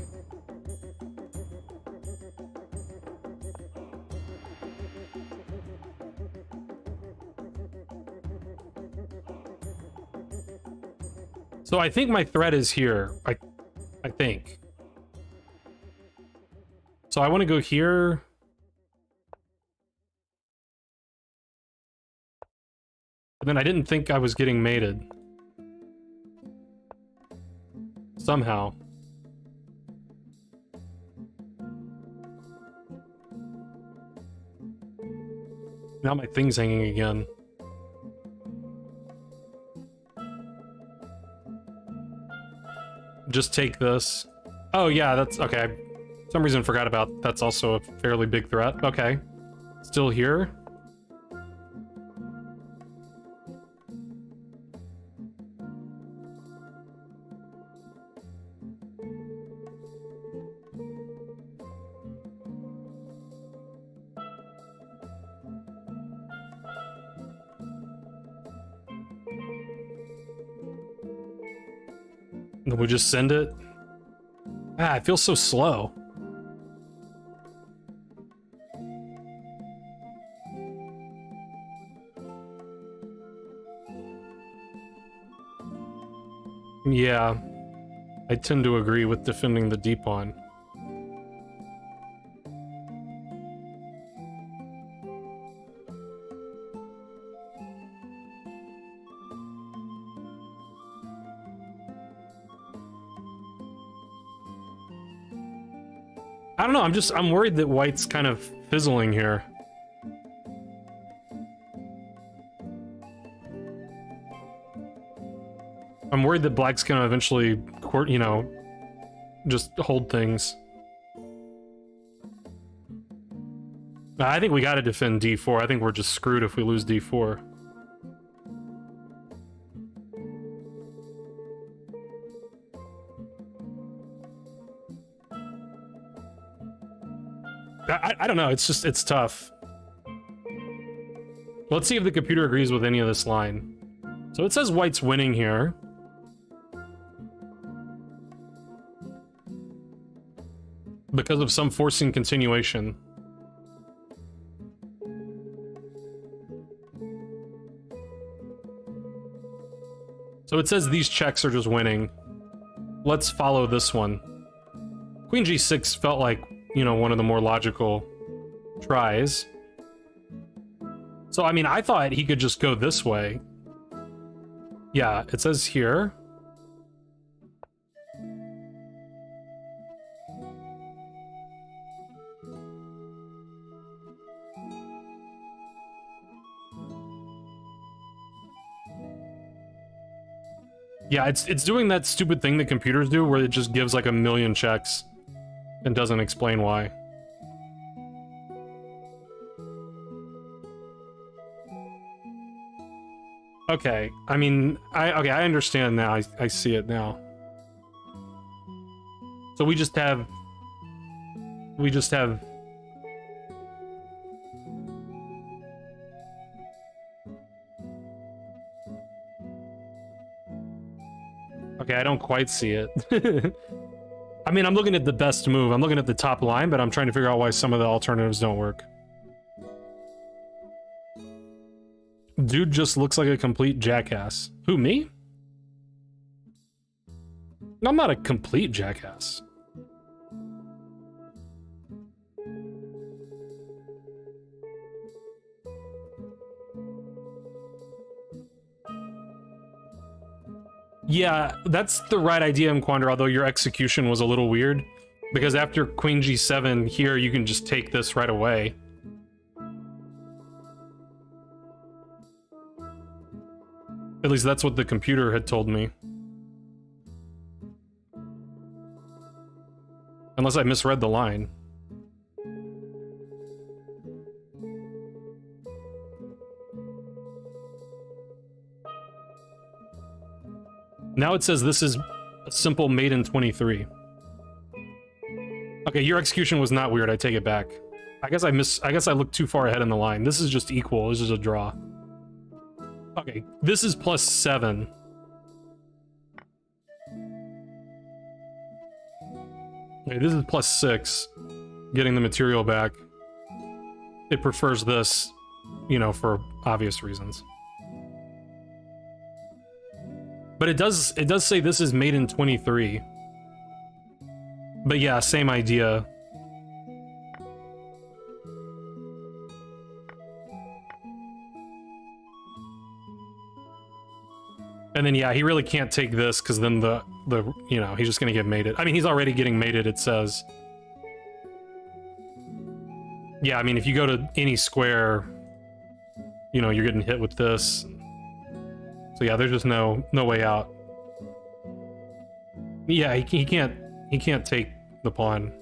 So I think my threat is here. I think. So I want to go here. And then I didn't think I was getting mated. Somehow. Now my thing's hanging again. Just take this. Oh yeah, that's okay. For some reason forgot about that's also a fairly big threat. Okay. Still here. Then we just send it. Ah, it feels so slow. Yeah, I tend to agree with defending the d-pawn. I don't know, I'm worried that white's kind of fizzling here. I'm worried that black's gonna eventually, you know, just hold things. I think we gotta defend d4. I think we're just screwed if we lose d4. I don't know, it's tough. Let's see if the computer agrees with any of this line. So it says white's winning here. Because of some forcing continuation. So it says these checks are just winning. Let's follow this one. Queen G6 felt like, you know, one of the more logical tries. So, I mean, I thought he could just go this way. Yeah, it says here. Yeah, it's doing that stupid thing that computers do where it just gives like a million checks and doesn't explain why. Okay, I mean, I understand now. I see it now. So we just have Okay, I don't quite see it. I mean, I'm looking at the best move. I'm looking at the top line, but I'm trying to figure out why some of the alternatives don't work. Dude just looks like a complete jackass. Who, me? I'm not a complete jackass. Yeah, that's the right idea, Mquander, although your execution was a little weird. Because after queen g7, here you can just take this right away. At least that's what the computer had told me. Unless I misread the line. Now it says this is a simple mate in 23. Okay, your execution was not weird, I take it back. I guess I looked too far ahead in the line. This is just equal, this is a draw. Okay, this is +7. Okay, this is +6. Getting the material back. It prefers this, you know, for obvious reasons. But it does say this is made in 23. But yeah, same idea. And then yeah, he really can't take this because then the you know, he's just gonna get mated. I mean, he's already getting mated, it says. Yeah, I mean, if you go to any square, you know, you're getting hit with this. So yeah, there's just no way out. Yeah, he can't take the pawn.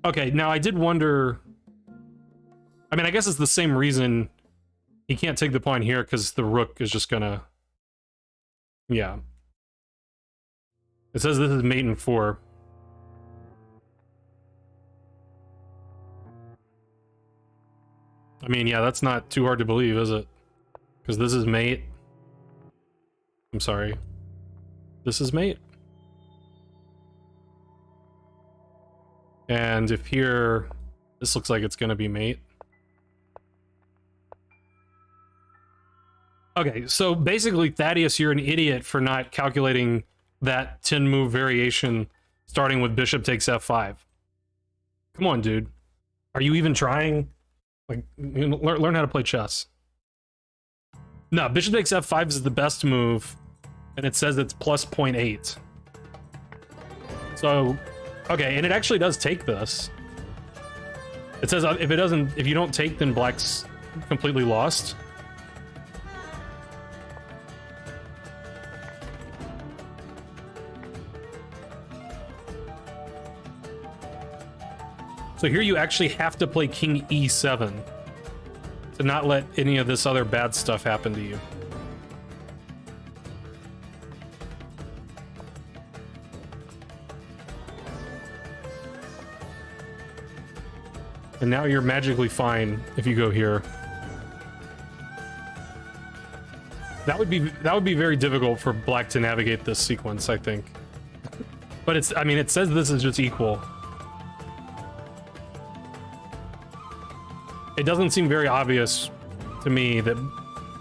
Okay, now I did wonder. I mean, I guess it's the same reason he can't take the pawn here, because the rook is just gonna. Yeah. It says this is mate in 4. I mean, yeah, that's not too hard to believe, is it? Because this is mate. I'm sorry. This is mate. And if here, this looks like it's gonna be mate. Okay, so basically, Thaddeus, you're an idiot for not calculating that 10-move variation starting with bishop takes f5. Come on, dude. Are you even trying? Like, you know, learn how to play chess. No, bishop takes f5 is the best move, and it says it's plus 0.8. So, okay, and it actually does take this. It says if you don't take, then black's completely lost. So here you actually have to play king e7 to not let any of this other bad stuff happen to you. And now you're magically fine if you go here. That would be very difficult for black to navigate this sequence, I think. But it's, I mean, it says this is just equal. It doesn't seem very obvious to me that,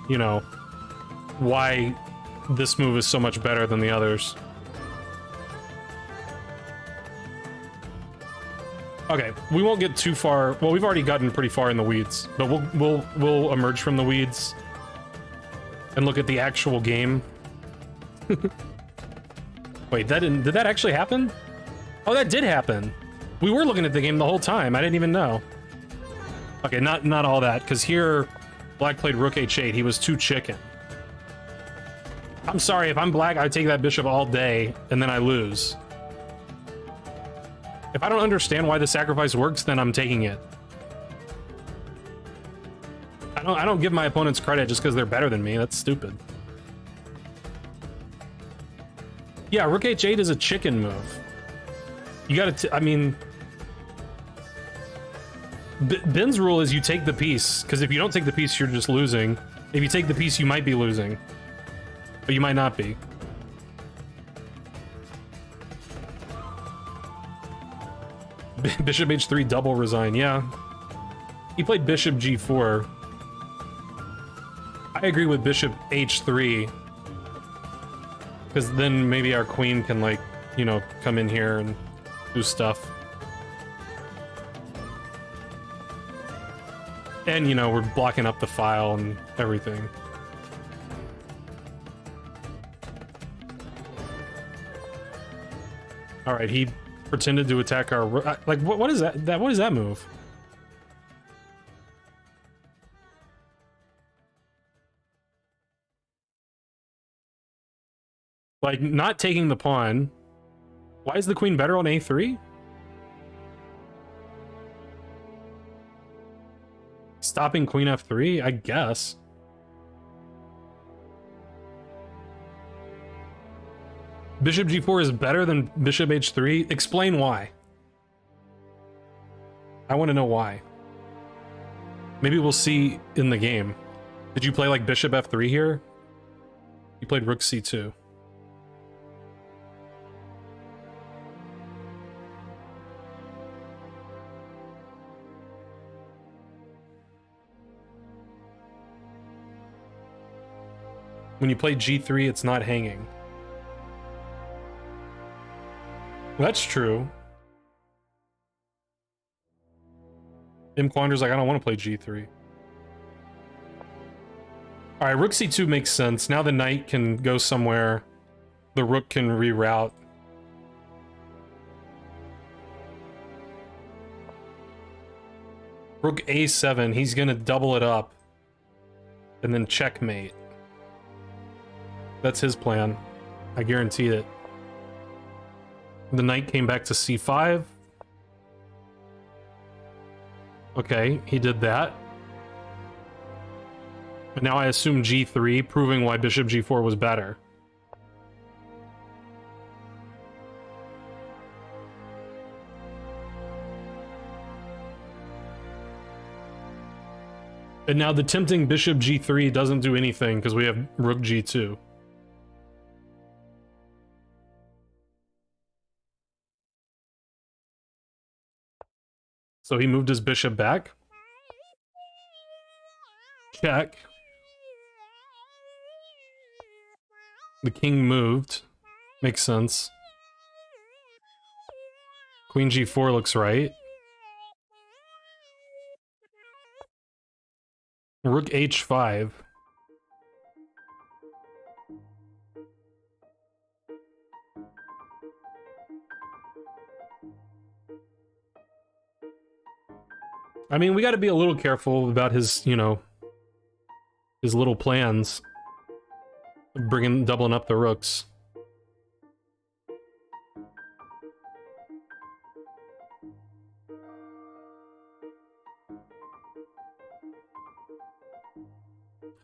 you know, why this move is so much better than the others. Okay, we won't get too far. Well, we've already gotten pretty far in the weeds, but we'll emerge from the weeds and look at the actual game. Wait, did that actually happen? Oh, that did happen. We were looking at the game the whole time. I didn't even know. Okay, not all that, because here black played rook h8. He was too chicken. I'm sorry, if I'm black, I take that bishop all day and then I lose. If I don't understand why the sacrifice works, then I'm taking it. I don't give my opponents credit just because they're better than me. That's stupid. Yeah, rook h8 is a chicken move. You gotta, I mean... Ben's rule is you take the piece, because if you don't take the piece, you're just losing. If you take the piece, you might be losing. But you might not be. Bishop h3 double resign, yeah. He played bishop g4. I agree with bishop h3. Because then maybe our queen can, like, you know, come in here and do stuff. And, you know, we're blocking up the file and everything. All right, he pretended to attack our like what is that? What is that move? Like not taking the pawn. Why is the queen better on a3? Stopping queen f3, I guess. Bishop g4 is better than bishop h3. Explain why. I want to know why. Maybe we'll see in the game. Did you play like bishop f3 here? You played rook c2. When you play g3, it's not hanging. That's true. M Quander's like, I don't want to play g3. All right, rook c2 makes sense. Now the knight can go somewhere. The rook can reroute. Rook a7, he's gonna double it up. And then checkmate. That's his plan. I guarantee it. The knight came back to c5. Okay, he did that. And now I assume g3, proving why bishop g4 was better. And now the tempting bishop g3 doesn't do anything because we have rook g2. So he moved his bishop back. Check. The king moved. Makes sense. Queen g4 looks right. Rook h5. I mean, we got to be a little careful about his, you know, his little plans. Doubling up the rooks.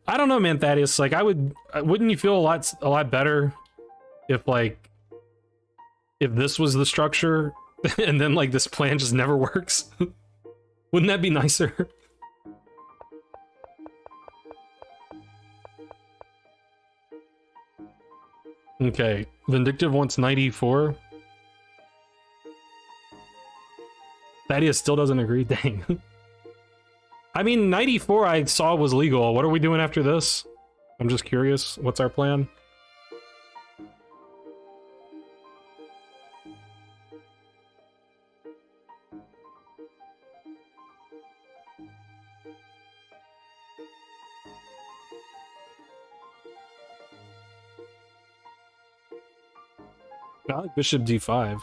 I don't know, man, Thaddeus. Like, wouldn't you feel a lot better if, like, if this was the structure and then, like, this plan just never works? Wouldn't that be nicer? Okay, Vindictive wants knight e4. Thaddeus still doesn't agree, dang. I mean, knight e4 I saw was legal. What are we doing after this? I'm just curious. What's our plan? I like bishop d5.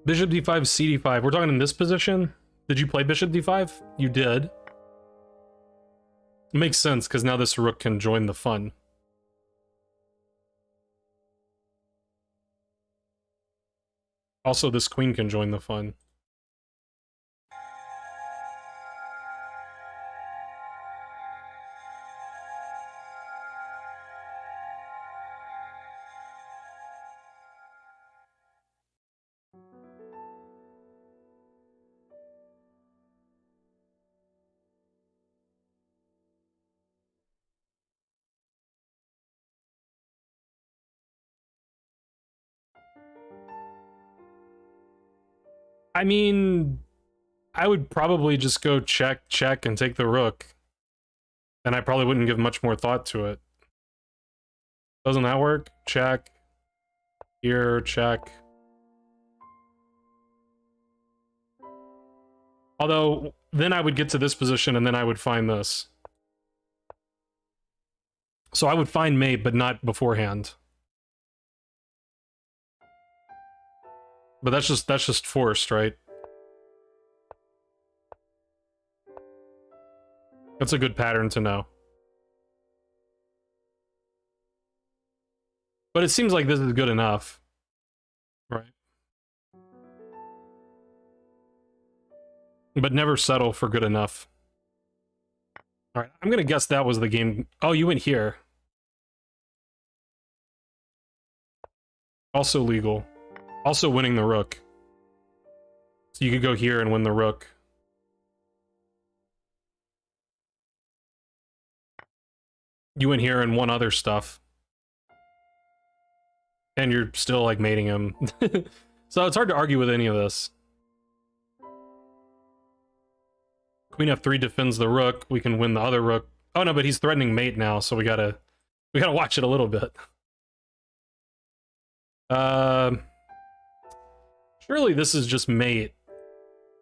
Bishop d5, cd5. We're talking in this position? Did you play bishop d5? You did. It makes sense, because now this rook can join the fun. Also, this queen can join the fun. I mean, I would probably just go check, check, and take the rook. And I probably wouldn't give much more thought to it. Doesn't that work? Check. Here, check. Although, then I would get to this position and then I would find this. So I would find mate, but not beforehand. But that's just forced, right? That's a good pattern to know. But it seems like this is good enough. Right. But never settle for good enough. Alright, I'm gonna guess that was the game. Oh, you went here. Also legal. Also winning the rook. So you could go here and win the rook. You went here and won other stuff. And you're still, like, mating him. So it's hard to argue with any of this. Queen f3 defends the rook. We can win the other rook. Oh no, but he's threatening mate now, so we gotta watch it a little bit. Surely this is just mate,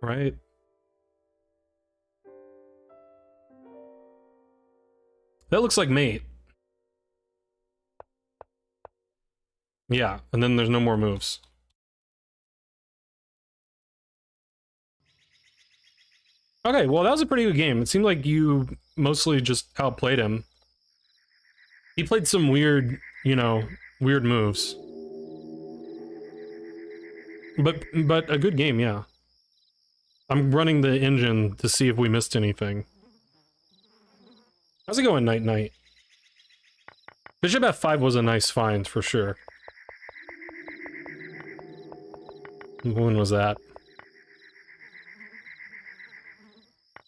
right? That looks like mate. Yeah, and then there's no more moves. Okay, well, that was a pretty good game. It seemed like you mostly just outplayed him. He played some weird, you know, weird moves. But a good game, yeah. I'm running the engine to see if we missed anything. How's it going, Night Night? Bishop f5 was a nice find, for sure. When was that?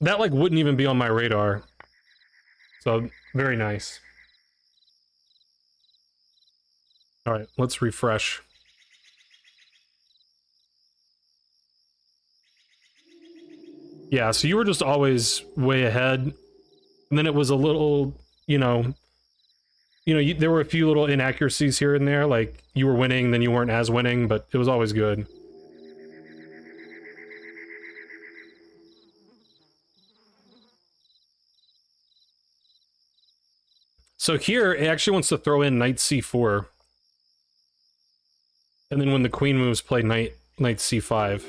That, like, wouldn't even be on my radar. So, very nice. Alright, let's refresh. Yeah, so you were just always way ahead. And then it was a little, you know, there were a few little inaccuracies here and there, like, you were winning, then you weren't as winning, but it was always good. So here, it actually wants to throw in knight c4. And then when the queen moves, play knight c5.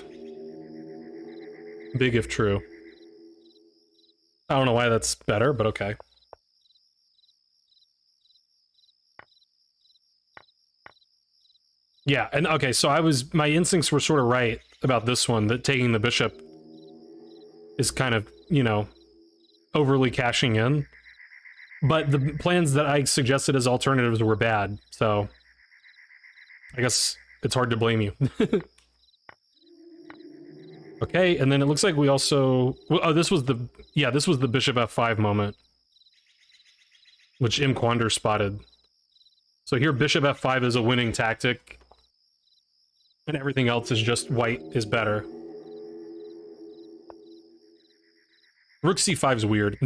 Big if true. I don't know why that's better, but okay. Yeah, and okay, so my instincts were sort of right about this one, that taking the bishop is kind of, you know, overly cashing in. But the plans that I suggested as alternatives were bad, so I guess it's hard to blame you. Okay, and then it looks like we also... Oh, this was the... Yeah, this was the bishop f5 moment. Which Imquander spotted. So here, bishop f5 is a winning tactic. And everything else is just white is better. Rook c5 is weird.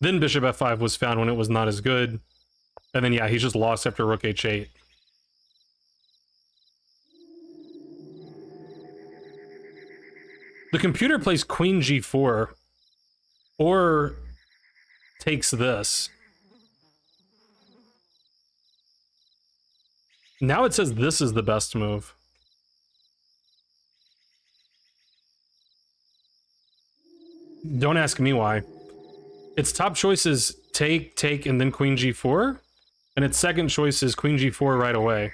Then bishop f5 was found when it was not as good. And then, yeah, he just lost after rook h8. The computer plays queen g4. Or takes this. Now it says this is the best move. Don't ask me why. Its top choice is take, and then queen g4. And its second choice is queen g4 right away.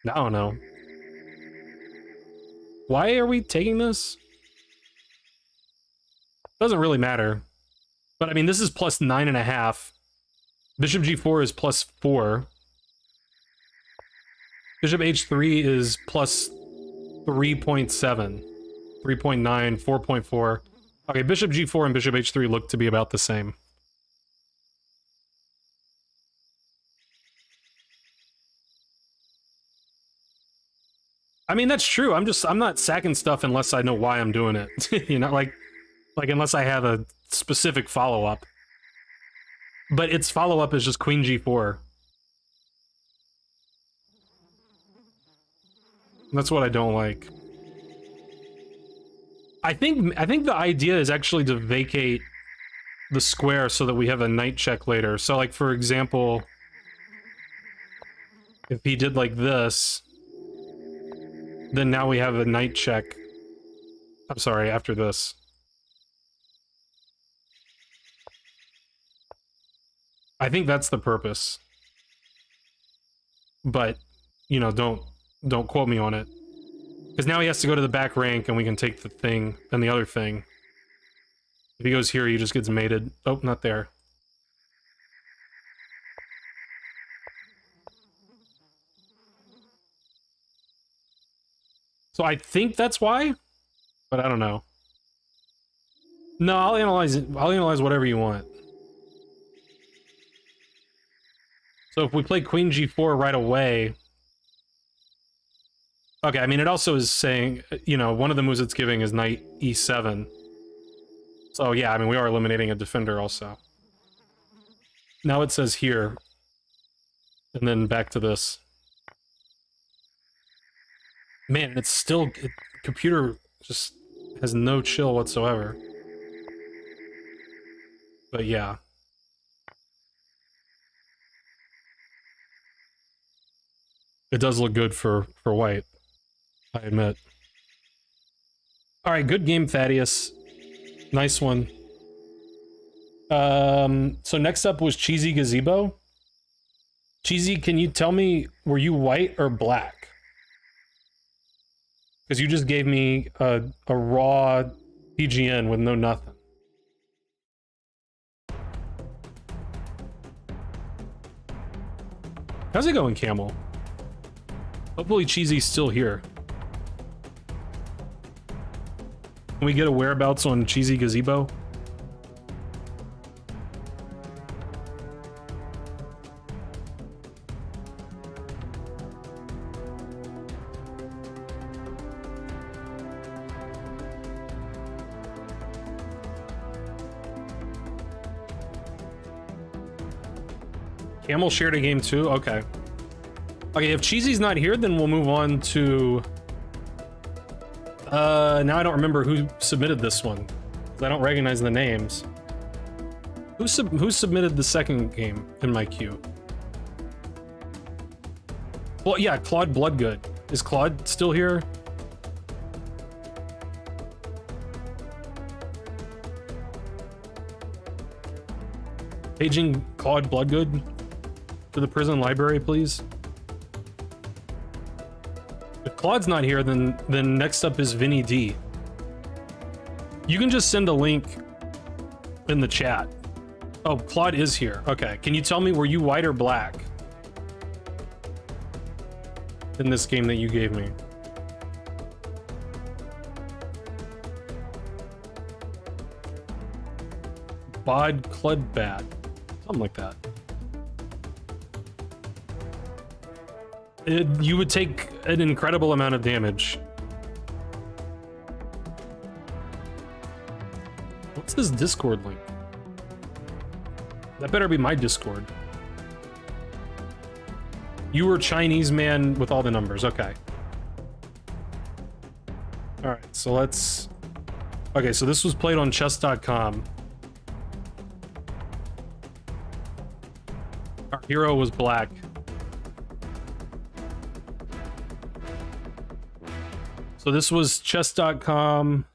I don't know. Why are we taking this? Doesn't really matter. But I mean, this is plus 9.5. Bishop g4 is plus 4. Bishop h3 is plus 3.7. 3.9, 4.4. Okay, bishop g4 and bishop h3 look to be about the same. I mean, that's true. I'm not sacking stuff unless I know why I'm doing it. You know, like unless I have a specific follow-up. But its follow-up is just queen g4. That's what I don't like. I think the idea is actually to vacate the square so that we have a night check later. So like, for example, if he did like this, then now we have a night check. I'm sorry, after this. I think that's the purpose. But, you know, don't quote me on it. Because now he has to go to the back rank and we can take the thing and the other thing. If he goes here, he just gets mated. Oh, not there. So I think that's why, but I don't know. No, I'll analyze it. I'll analyze whatever you want. So if we play Queen G4 right away... Okay, I mean, it also is saying, you know, one of the moves it's giving is Knight E7. So yeah, I mean, we are eliminating a defender also. Now it says here. And then back to this. Man, it's still... computer just has no chill whatsoever. But yeah. It does look good for white, I admit. Alright, good game, Thaddeus. Nice one. So next up was Cheesy Gazebo. Cheesy, can you tell me, were you white or black? Because you just gave me a raw PGN with no nothing. How's it going, Camel? Hopefully Cheesy's still here. Can we get a whereabouts on Cheesy Gazebo? Camel shared a game too? Okay. Okay, if Cheesy's not here, then we'll move on to... now I don't remember who submitted this one. I don't recognize the names. Who submitted the second game in my queue? Well, yeah, Claude Bloodgood. Is Claude still here? Paging Claude Bloodgood to the prison library, please. If Claude's not here, then next up is Vinny D. You can just send a link in the chat. Oh, Claude is here. Okay, can you tell me, were you white or black in this game that you gave me? Bod Cludbat. Something like that. You would take an incredible amount of damage. What's this Discord link? That better be my Discord. You were Chinese man with all the numbers. Okay. Alright, so let's... Okay, so this was played on chess.com. Our hero was black. So this was chess.com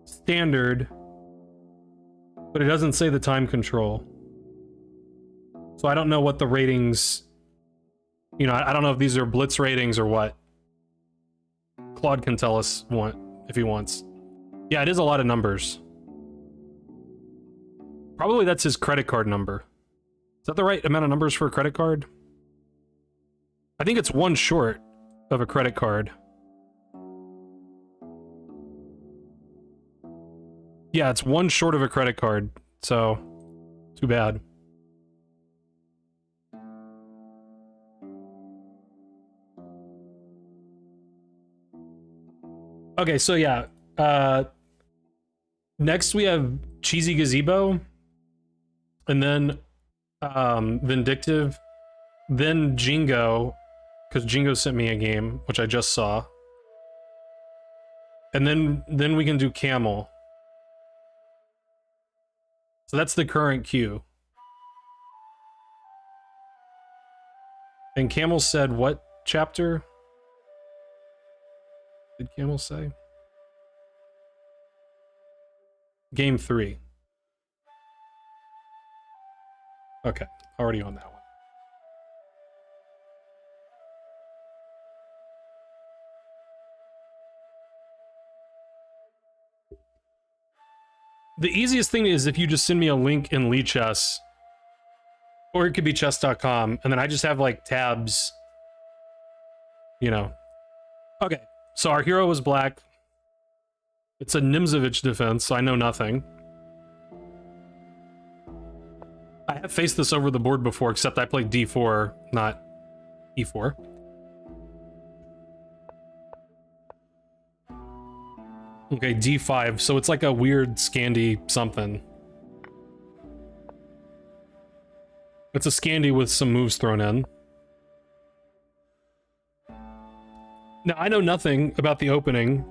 standard, but it doesn't say the time control. So I don't know what the ratings, you know, I don't know if these are blitz ratings or what. Claude can tell us if he wants. Yeah, it is a lot of numbers. Probably that's his credit card number. Is that the right amount of numbers for a credit card? I think it's one short of a credit card. Yeah, it's one short of a credit card, so too bad. Okay, so yeah, next we have Cheesy Gazebo, and then Vindictive then Jingo, because Jingo sent me a game, which I just saw. And then we can do Camel. So that's the current queue. And Camel said what chapter? Did Camel say? Game 3. Okay, already on that one. The easiest thing is if you just send me a link in Lichess, or it could be chess.com, and then I just have like tabs, you know. Okay, so our hero is black. It's a Nimzovich defense, so I know nothing. I have faced this over the board before, except I played d4, not e4. Okay, d5, so it's like a weird Scandi something. It's a Scandi with some moves thrown in. Now, I know nothing about the opening,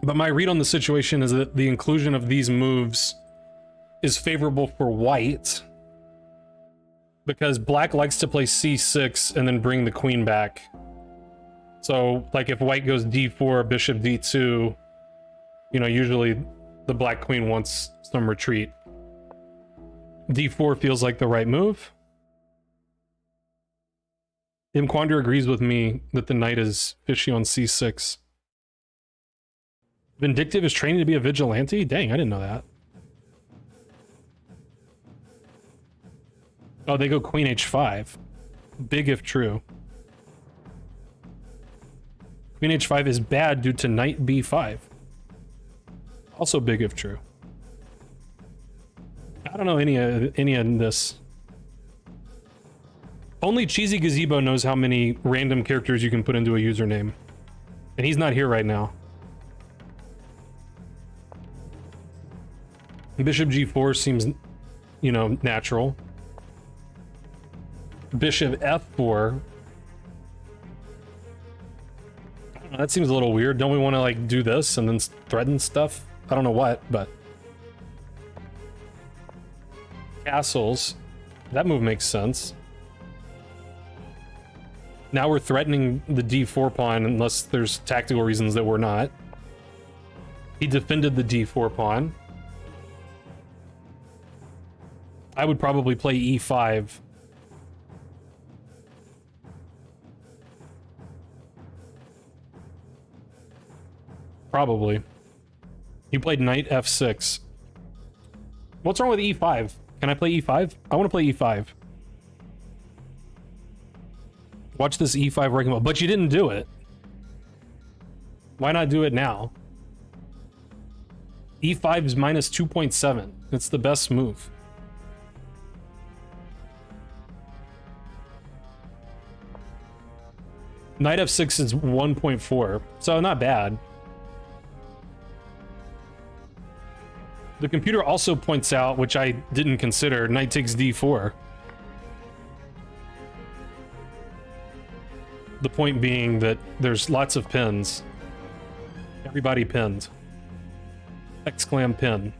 but my read on the situation is that the inclusion of these moves is favorable for white, because black likes to play c6 and then bring the queen back. So, like, if white goes d4, bishop d2, you know, usually the black queen wants some retreat. d4 feels like the right move. Imquander agrees with me that the knight is fishy on c6. Vindictive is training to be a vigilante? Dang, I didn't know that. Oh, they go queen h5. Big if true. Queen h5 is bad due to knight b5. Also big if true. I don't know any of this. Only Cheesy Gazebo knows how many random characters you can put into a username. And he's not here right now. Bishop g4 seems, you know, natural. Bishop f4. I don't know, that seems a little weird. Don't we want to, like, do this and then threaten stuff? I don't know what, but... Castles. That move makes sense. Now we're threatening the d4 pawn unless there's tactical reasons that we're not. He defended the d4 pawn. I would probably play e5. Probably. He played knight f6. What's wrong with e5? Can I play e5? I want to play e5. Watch this e5 working well. But you didn't do it. Why not do it now? e5 is minus 2.7. It's the best move. Knight f6 is 1.4. So not bad. The computer also points out, which I didn't consider, knight takes d4. The point being that there's lots of pins. Everybody pinned. Exclam pin.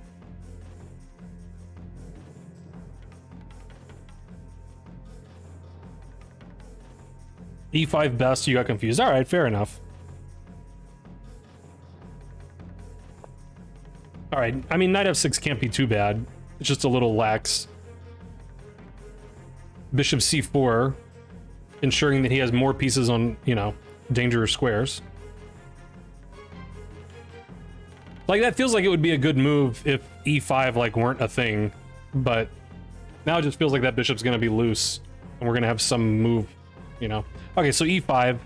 e5 best, you got confused. All right, fair enough. All right, I mean, knight f6 can't be too bad. It's just a little lax. Bishop c4, ensuring that he has more pieces on, you know, dangerous squares. Like, that feels like it would be a good move if e5, like, weren't a thing. But now it just feels like that bishop's gonna be loose, and we're gonna have some move, you know. Okay, so e5.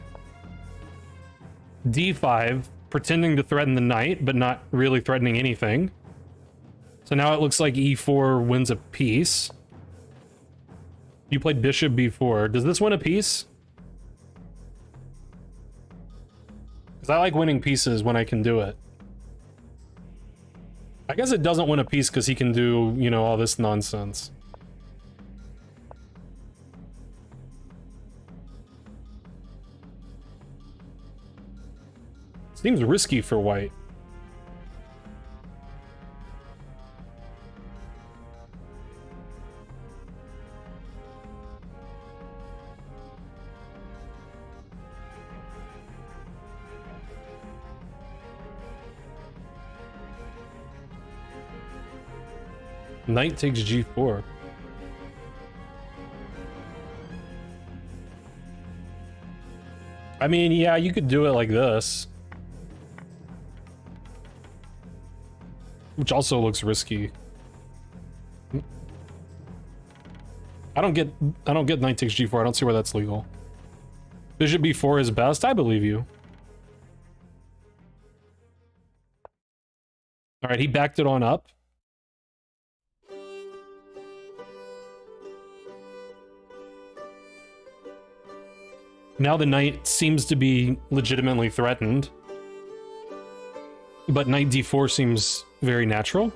d5. Pretending to threaten the knight, but not really threatening anything. So now it looks like e4 wins a piece. You played bishop b4. Does this win a piece? Because I like winning pieces when I can do it. I guess it doesn't win a piece because he can do, you know, all this nonsense. Seems risky for white. Knight takes g4. I mean, yeah, you could do it like this. Which also looks risky. I don't get knight takes g4. I don't see where that's legal. Bishop b4 is best. I believe you. All right, he backed it on up. Now the knight seems to be legitimately threatened. But knight d4 seems very natural.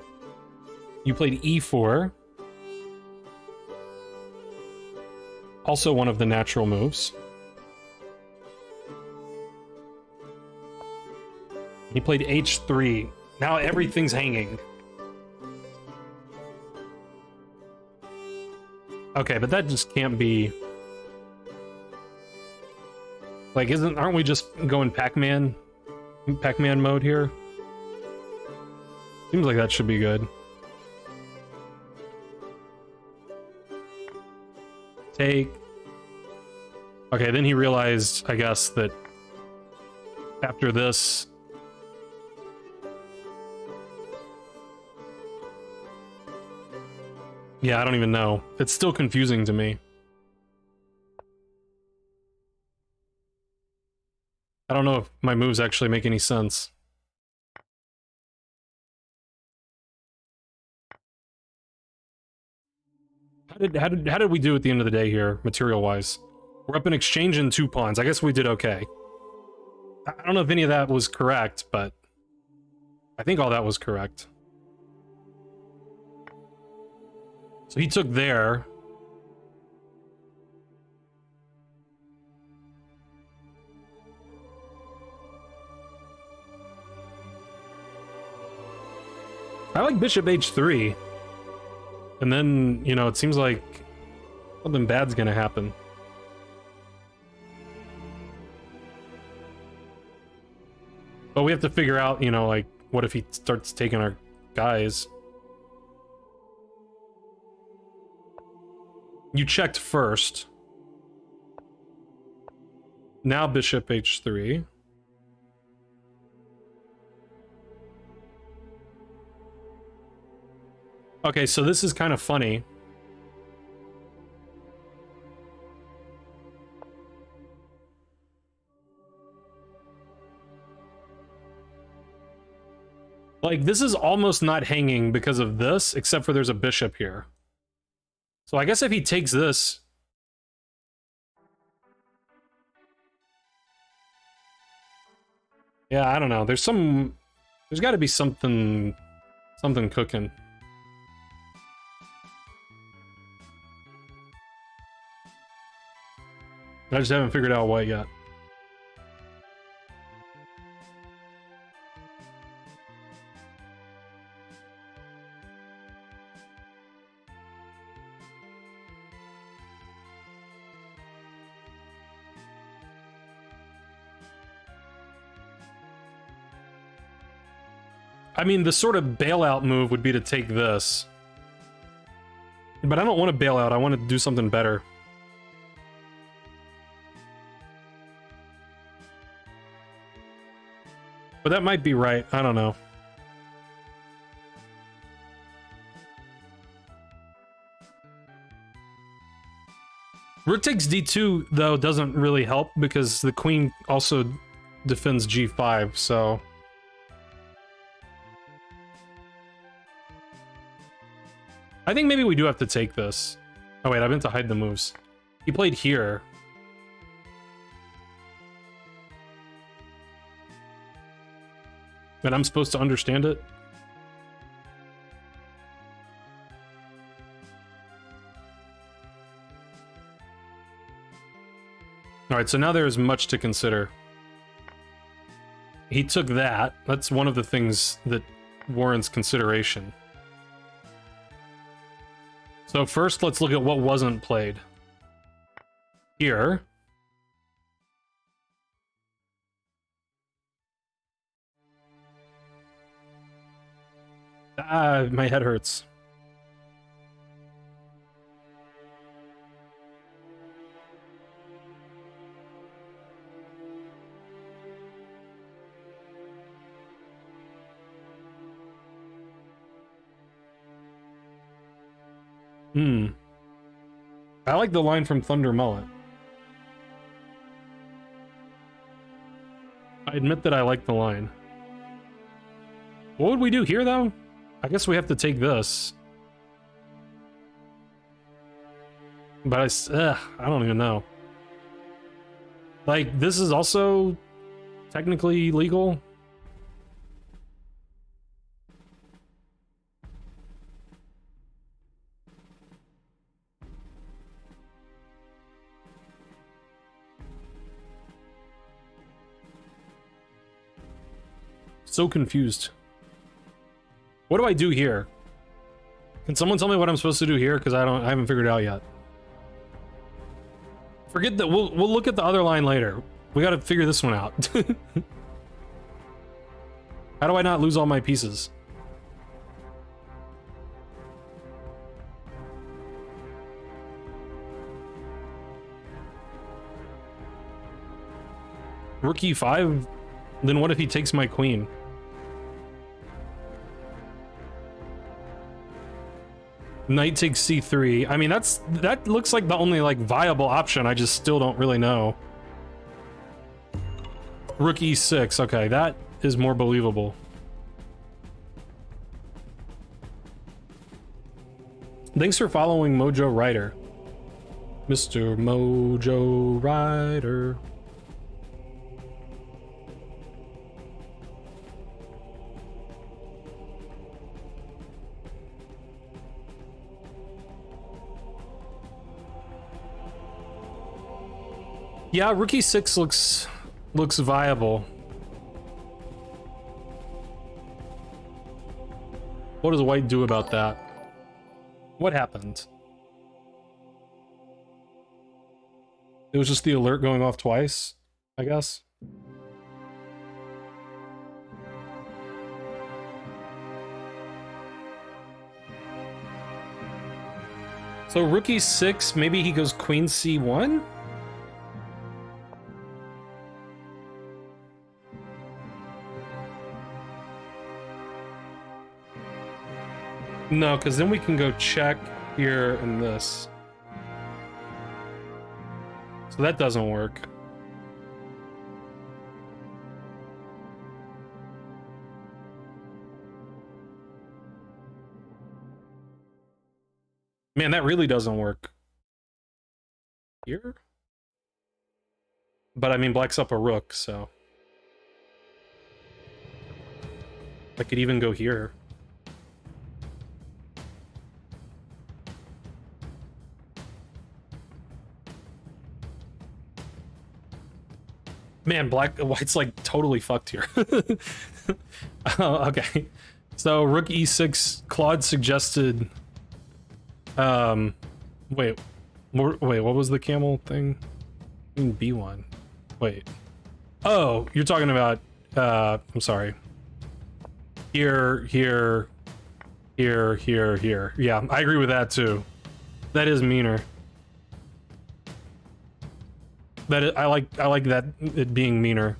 You played e4. Also one of the natural moves. He played h3. Now everything's hanging. Okay, but that just can't be... Like, aren't we just going Pac-Man mode here? Seems like that should be good. Take. Okay, then he realized, I guess, that after this... Yeah, I don't even know. It's still confusing to me. I don't know if my moves actually make any sense. How did we do at the end of the day here, material-wise? We're up in exchange in 2 pawns. I guess we did okay. I don't know if any of that was correct, but I think all that was correct. So he took there. I like bishop h3. And then, you know, it seems like something bad's gonna happen. But we have to figure out, you know, like, what if he starts taking our guys? You checked first. Now bishop h3. Okay, so this is kind of funny. Like, this is almost not hanging because of this, except for there's a bishop here. So I guess if he takes this... Yeah, I don't know. There's got to be something cooking. I just haven't figured out what yet. I mean, the sort of bailout move would be to take this. But I don't want to bail out, I want to do something better. But that might be right, I don't know. Rook takes d2, though, doesn't really help because the queen also defends g5, so... I think maybe we do have to take this. Oh wait, I meant to hide the moves. He played here. And I'm supposed to understand it? Alright, so now there's much to consider. he took that. That's one of the things that warrants consideration. So first, let's look at what wasn't played. Here. Ah, my head hurts. I like the line from Thunder Mullet. I admit that I like the line. What would we do here, though? I guess we have to take this. But I don't even know. Like, this is also technically legal. So confused. What do I do here? Can someone tell me what I'm supposed to do here? Because I haven't figured it out yet. Forget that. We'll look at the other line later. We got to figure this one out. How do I not lose all my pieces? Rook e5? Then what if he takes my queen? Knight takes c3. I mean, that looks like the only like viable option. I just still don't really know. Rook e6. Okay, that is more believable. Thanks for following Mojo Rider. Mr. Mojo Rider. Yeah, Rook e6 looks viable. What does white do about that? What happened? It was just the alert going off twice, I guess. So Rook e6, maybe he goes queen c1? No, because then we can go check here and this. So that doesn't work. Man, that really doesn't work. Here? But I mean, black's up a rook, so... I could even go here. Man, white's like totally fucked here. Okay. So Rook e6, Claude suggested... wait, what was the camel thing? B1. Wait. Oh, you're talking about, I'm sorry. Here. Yeah, I agree with that too. That is meaner. I like that it being meaner.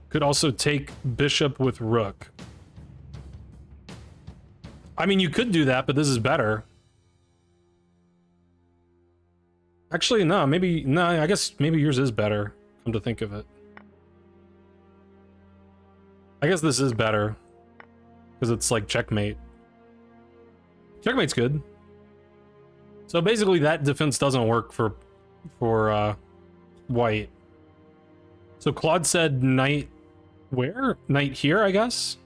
Could also take bishop with rook. I mean, you could do that, but this is better. Actually, no, I guess maybe yours is better, come to think of it. I guess this is better. Because it's like checkmate. Checkmate's good. So basically that defense doesn't work for white. So Claude said knight where? Knight here, I guess?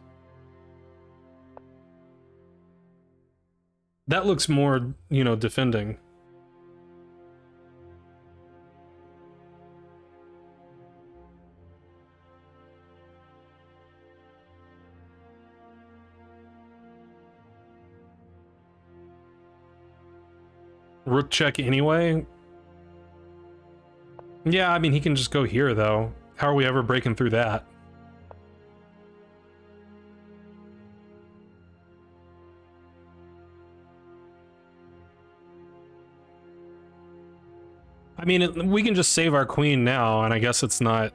That looks more, you know, defending. Rook check anyway? Yeah, I mean, he can just go here, though. How are we ever breaking through that? I mean, we can just save our queen now, and I guess it's not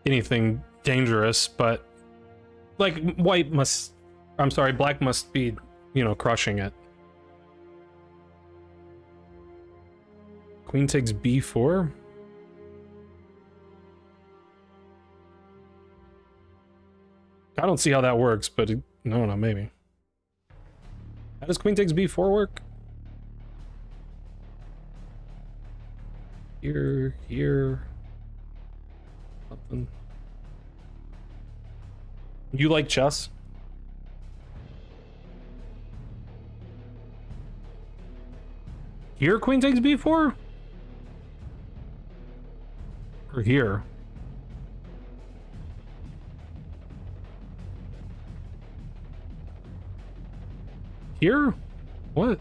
anything dangerous, but... Like, white must... I'm sorry, black must be, you know, crushing it. Queen takes b4? I don't see how that works, but no, maybe. How does queen takes b4 work? Here. Something. You like chess? Here, queen takes b4? Or here? Here? What?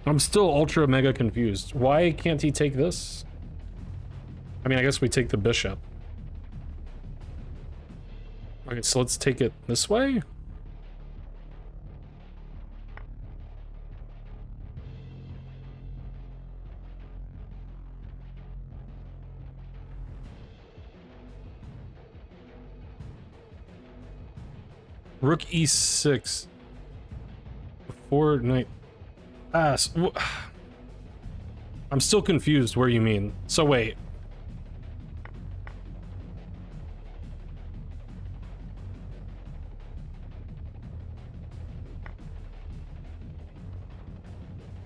I'm still ultra mega confused. Why can't he take this? I mean, I guess we take the bishop. Okay, so let's take it this way? Rook e6. Before knight. I'm still confused where you mean. So wait.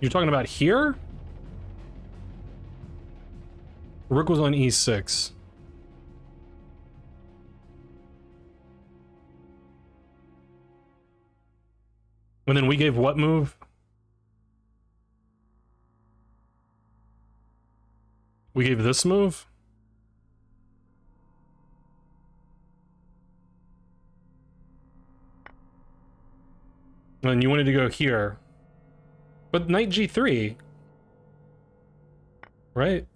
You're talking about here? Rook was on e6. And then we gave what move? We gave this move? And you wanted to go here. But knight g3. Right?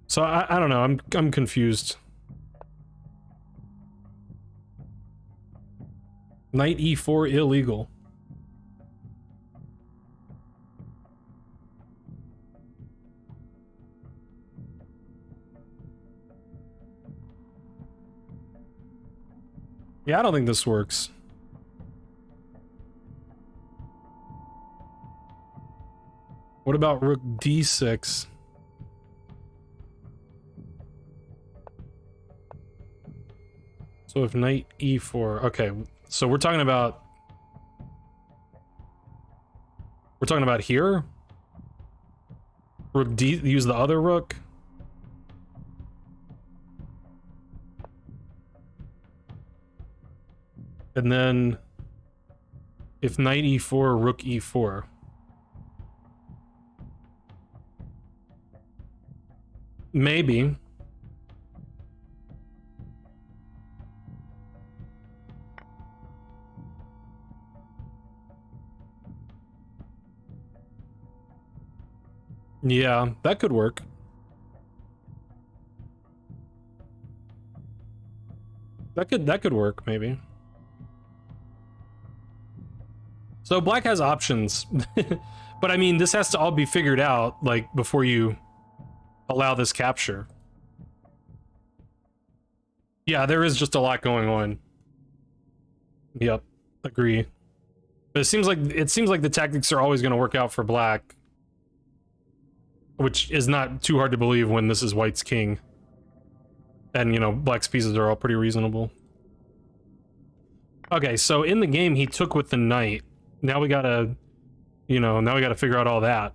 So I don't know, I'm confused. Knight e4 illegal. Yeah, I don't think this works. What about rook d6? So if knight e4, okay, so we're talking about here? Rook d, use the other rook? And then if knight e4, rook e4. Maybe. Yeah, that could work. That could work, maybe. So black has options. But I mean, this has to all be figured out, like, before you allow this capture. Yeah, there is just a lot going on. Yep, agree. But it seems like the tactics are always going to work out for black. Which is not too hard to believe when this is white's king. And, you know, black's pieces are all pretty reasonable. Okay, so in the game he took with the knight. Now we gotta, you know, now we gotta figure out all that.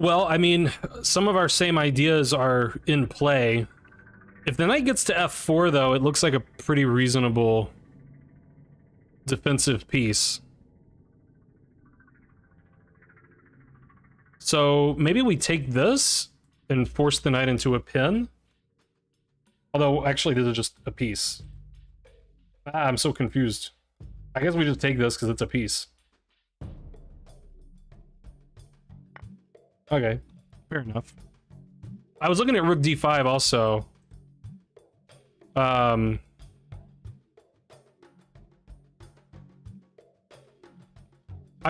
Well, I mean, some of our same ideas are in play. If the knight gets to f4, though, it looks like a pretty reasonable defensive piece. So maybe we take this and force the knight into a pin. Although, actually, this is just a piece. Ah, I'm so confused. I guess we just take this because it's a piece. Okay, fair enough. I was looking at rook d5 also. I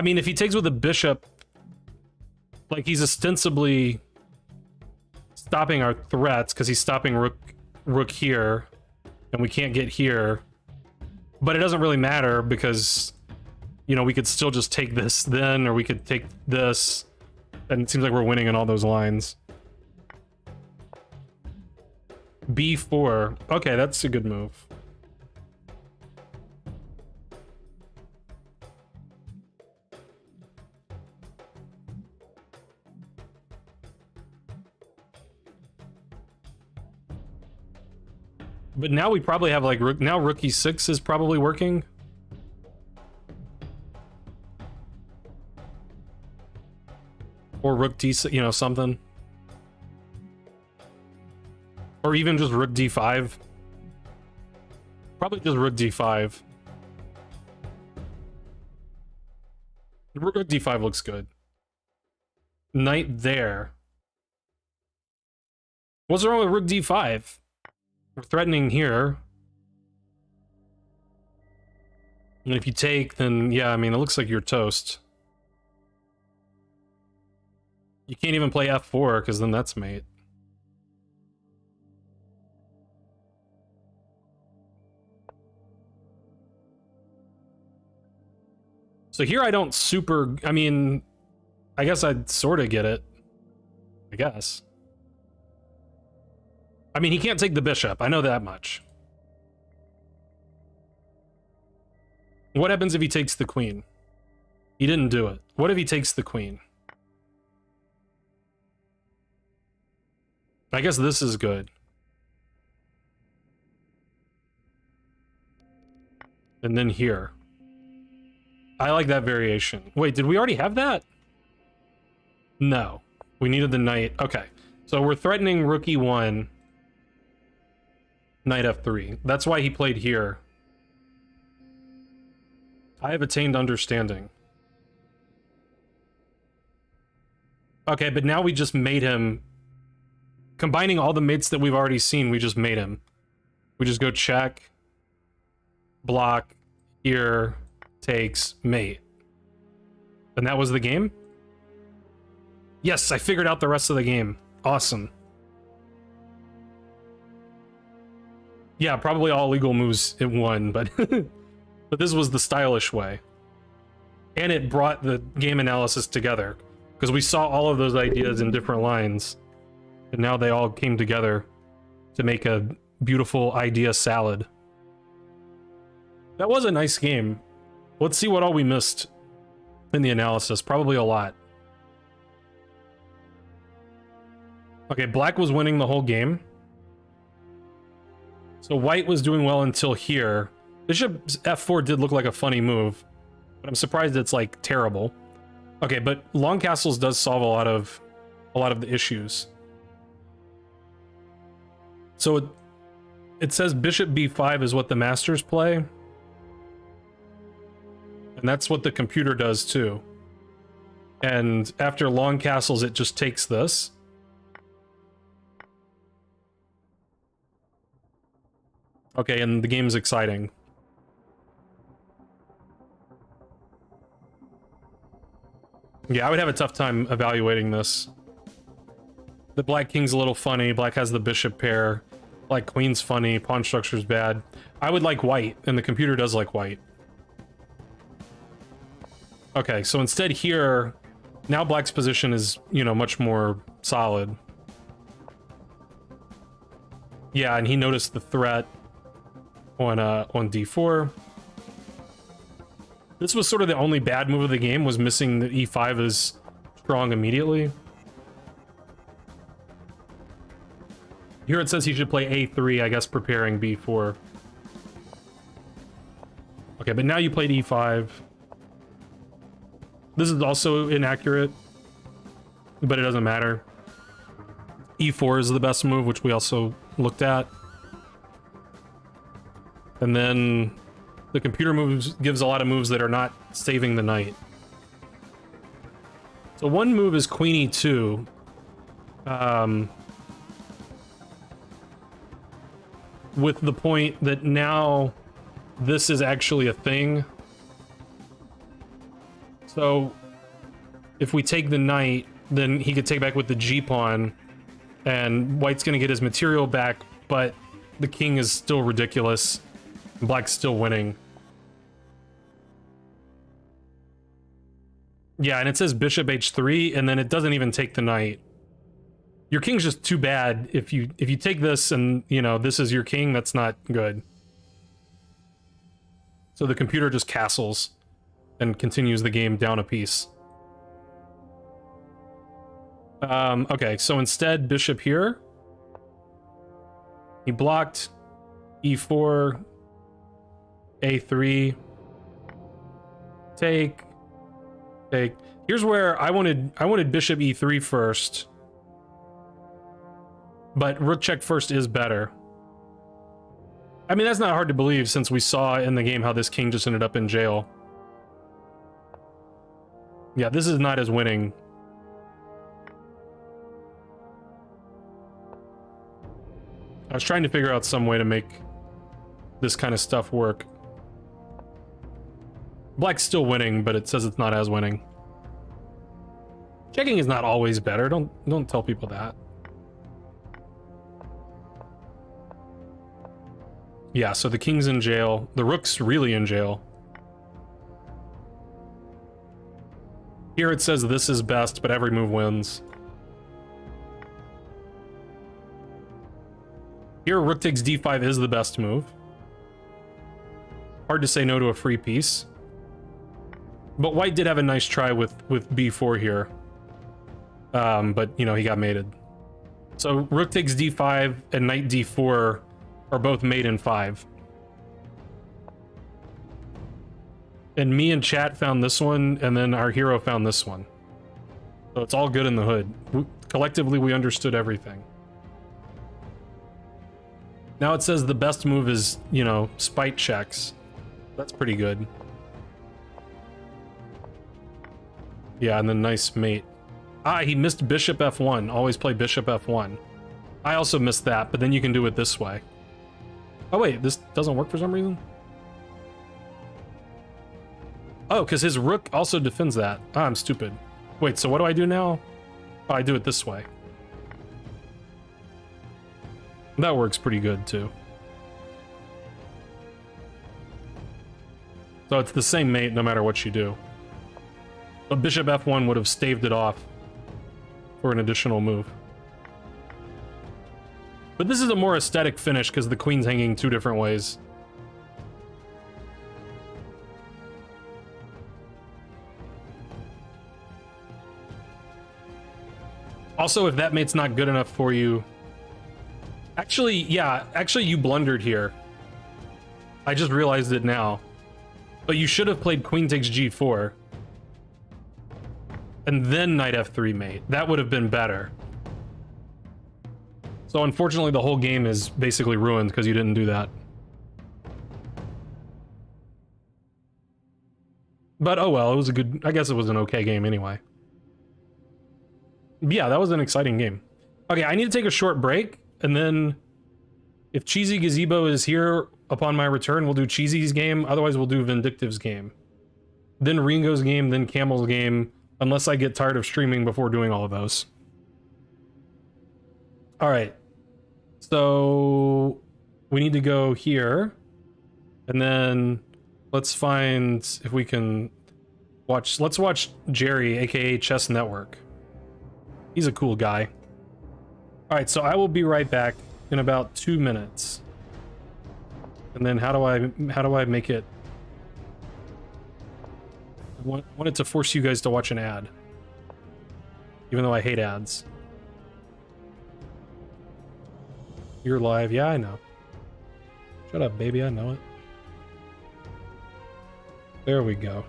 mean, if he takes with a bishop, like he's ostensibly stopping our threats because he's stopping rook here, and we can't get here. But it doesn't really matter because, you know, we could still just take this then, or we could take this. And it seems like we're winning in all those lines. B4. Okay, that's a good move. But now we probably have like now rook e6 is probably working. Or rook d6, you know, something. Or even just rook d5. Probably just rook d5. Rook d5 looks good. Knight there. What's wrong with rook d5? We're threatening here. And if you take, then yeah, I mean, it looks like you're toast. You can't even play f4 because then that's mate. So here I don't super, I mean, I guess I'd sort of get it. I guess. I mean, he can't take the bishop. I know that much. What happens if he takes the queen? He didn't do it. What if he takes the queen? I guess this is good. And then here. I like that variation. Wait, did we already have that? No. We needed the knight. Okay. So we're threatening rook e1. Knight f3. That's why he played here. I have attained understanding. Okay, but now we just made him. Combining all the mates that we've already seen, we just made him. We just go check, block, here, takes, mate. And that was the game? Yes, I figured out the rest of the game. Awesome. Yeah, probably all legal moves it won, but but this was the stylish way. And it brought the game analysis together, because we saw all of those ideas in different lines. And now they all came together to make a beautiful idea salad. That was a nice game. Let's see what all we missed in the analysis. Probably a lot. Okay, black was winning the whole game. So white was doing well until here. Bishop f4 did look like a funny move, but I'm surprised it's like terrible. Okay, but long castles does solve a lot of the issues. So it says bishop b5 is what the masters play. And that's what the computer does too. And after long castles, it just takes this. Okay, and the game's exciting. Yeah, I would have a tough time evaluating this. The black king's a little funny. Black has the bishop pair. Black queen's funny. Pawn structure's bad. I would like white, and the computer does like white. Okay, so instead here, now black's position is, you know, much more solid. Yeah, and he noticed the threat on d4. This was sort of the only bad move of the game, was missing the e5 as strong immediately. Here it says he should play a3, I guess preparing b4. Okay, but now you played e5. This is also inaccurate, but it doesn't matter. e4 is the best move, which we also looked at. And then the computer gives a lot of moves that are not saving the knight. So one move is queen e2. With the point that now this is actually a thing. So if we take the knight, then he could take back with the g-pawn, and white's gonna get his material back, but the king is still ridiculous. Black's still winning. Yeah, and it says bishop h3, and then it doesn't even take the knight. Your king's just too bad. If you take this and, you know, this is your king, that's not good. So the computer just castles and continues the game down a piece. Okay, so instead, bishop here. He blocked e4, a3, take. Here's where I wanted bishop e3 first, but rook check first is better. I mean, that's not hard to believe since we saw in the game how this king just ended up in jail. Yeah, this is not as winning. I was trying to figure out some way to make this kind of stuff work. Black's still winning, but it says it's not as winning. Checking is not always better. Don't tell people that. Yeah, so the king's in jail. The rook's really in jail. Here it says this is best, but every move wins. Here, rook takes d5 is the best move. Hard to say no to a free piece. But white did have a nice try with b4 here. But, you know, he got mated. So rook takes d5 and knight d4 are both mate in 5. And me and chat found this one, and then our hero found this one. So it's all good in the hood. Collectively, we understood everything. Now it says the best move is, you know, spite checks. That's pretty good. Yeah, and then nice mate. Ah, he missed bishop f1. Always play bishop f1. I also missed that, but then you can do it this way. Oh wait, this doesn't work for some reason? Oh, because his rook also defends that. Ah, I'm stupid. Wait, so what do I do now? Oh, I do it this way. That works pretty good, too. So it's the same mate no matter what you do. But bishop f1 would have staved it off for an additional move. But this is a more aesthetic finish because the queen's hanging 2 different ways. Also, if that mate's not good enough for you... Actually, yeah, actually you blundered here. I just realized it now. But you should have played queen takes g4. And then knight f3 mate. That would have been better. So unfortunately the whole game is basically ruined because you didn't do that. But oh well, it was a good... I guess it was an okay game anyway. Yeah, that was an exciting game. Okay, I need to take a short break, and then if Cheesy Gazebo is here upon my return, we'll do Cheesy's game. Otherwise, we'll do Vindictive's game. Then Ringo's game, then Camel's game, unless I get tired of streaming before doing all of those. All right. So we need to go here, and then let's find if we can watch. Let's watch Jerry, aka Chess Network. He's a cool guy. All right, so I will be right back in about 2 minutes. And then how do I make it? I wanted to force you guys to watch an ad, even though I hate ads. You're live, yeah, I know. Shut up, baby, I know it. There we go.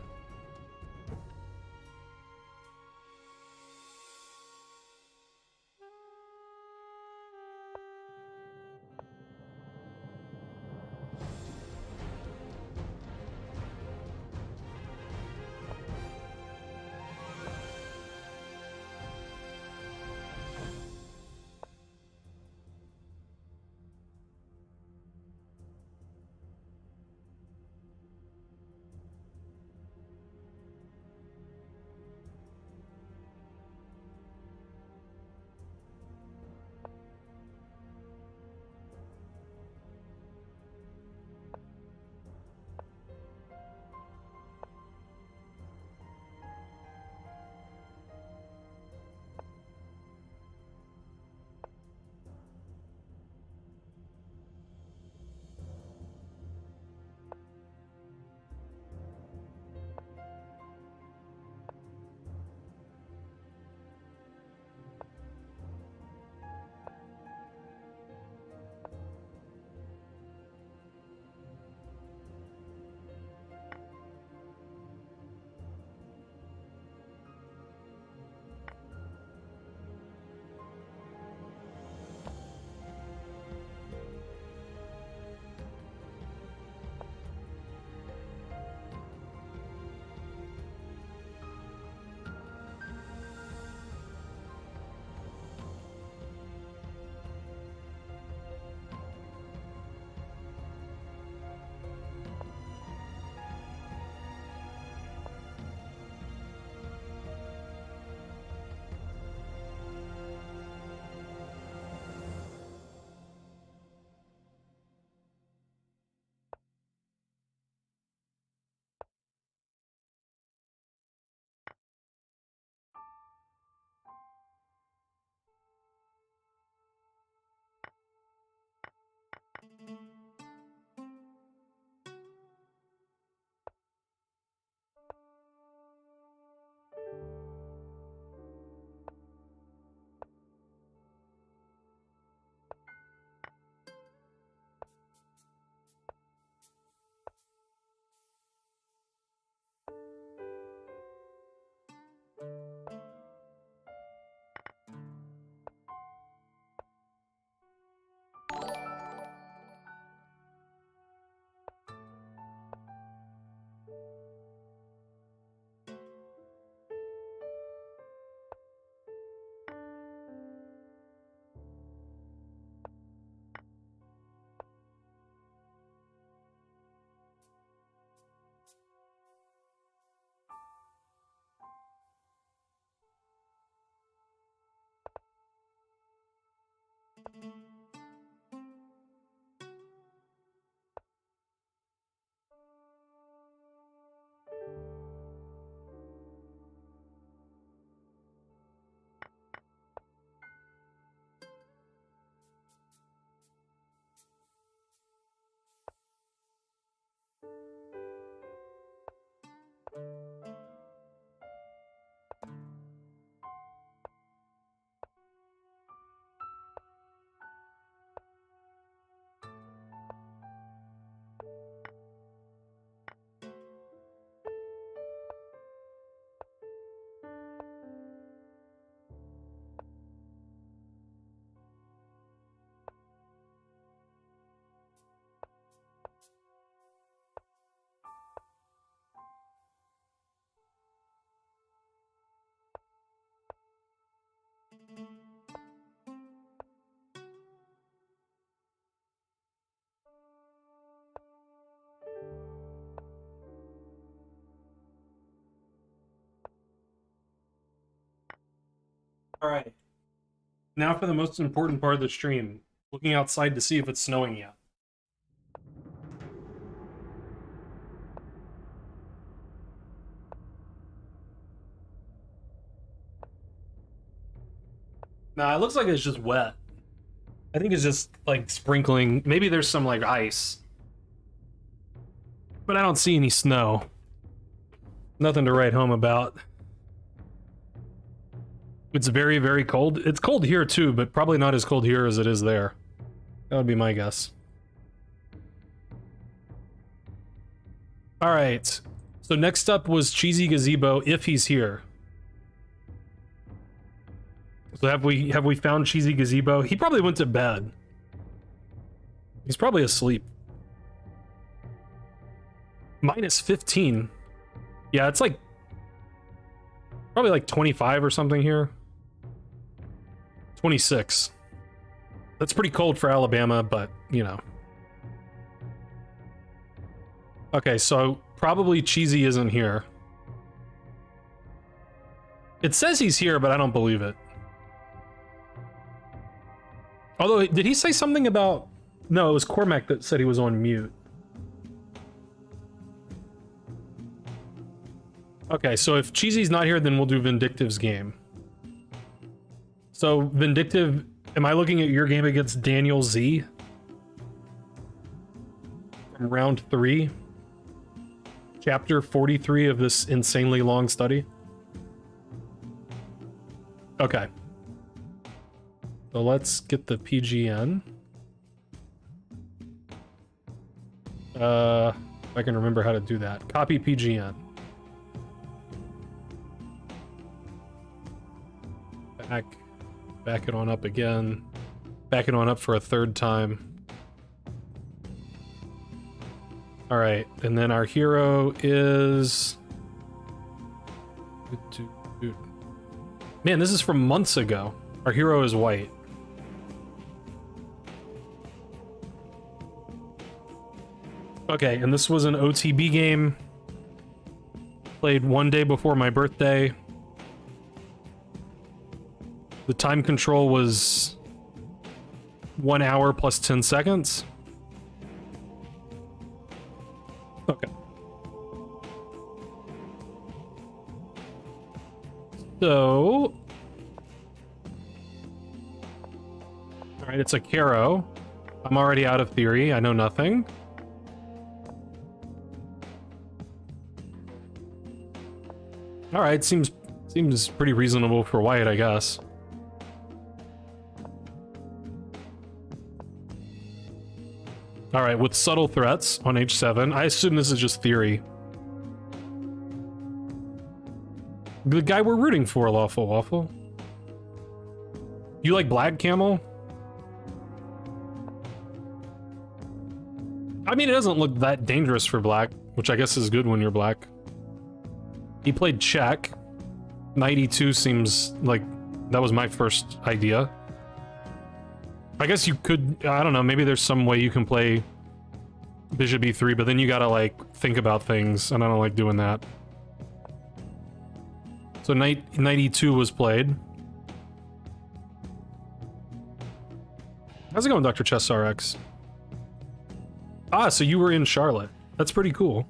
All right. Now for the most important part of the stream. Looking outside to see if it's snowing yet. Nah, it looks like it's just wet. I think it's just like sprinkling. Maybe there's some like ice. But I don't see any snow. Nothing to write home about. It's very, very cold. It's cold here too, but probably not as cold here as it is there. That would be my guess. All right. So next up was Cheesy Gazebo, if he's here. So have we found Cheesy Gazebo? He probably went to bed. He's probably asleep. Minus 15. Yeah, it's like probably like 25 or something here. 26. That's pretty cold for Alabama, but you know. Okay, so probably Cheesy isn't here. It says he's here, but I don't believe it. Although, did he say something about... No, it was Cormac that said he was on mute. Okay, so if Cheesy's not here, then we'll do Vindictive's game. So, Vindictive, am I looking at your game against Daniel Z? From round 3? Chapter 43 of this insanely long study? Okay. So let's get the PGN. If I can remember how to do that. Copy PGN. Back it on up again. Back it on up for a third time. Alright, and then our hero is... Man, this is from months ago. Our hero is white. Okay, and this was an OTB game. Played one day before my birthday. The time control was 1 hour plus 10 seconds. Okay. So... Alright, it's a Caro. I'm already out of theory. I know nothing. Alright, seems pretty reasonable for white, I guess. Alright, with subtle threats on H7. I assume this is just theory. The guy we're rooting for, Lawful Waffle. You like black, Camel? I mean, it doesn't look that dangerous for black, which I guess is good when you're black. He played check. Knight e2 seems like that was my first idea. I guess you could, I don't know, maybe there's some way you can play bishop e3, but then you gotta, like, think about things, and I don't like doing that. So knight e2 was played. How's it going, Dr. Chess RX? Ah, so you were in Charlotte. That's pretty cool.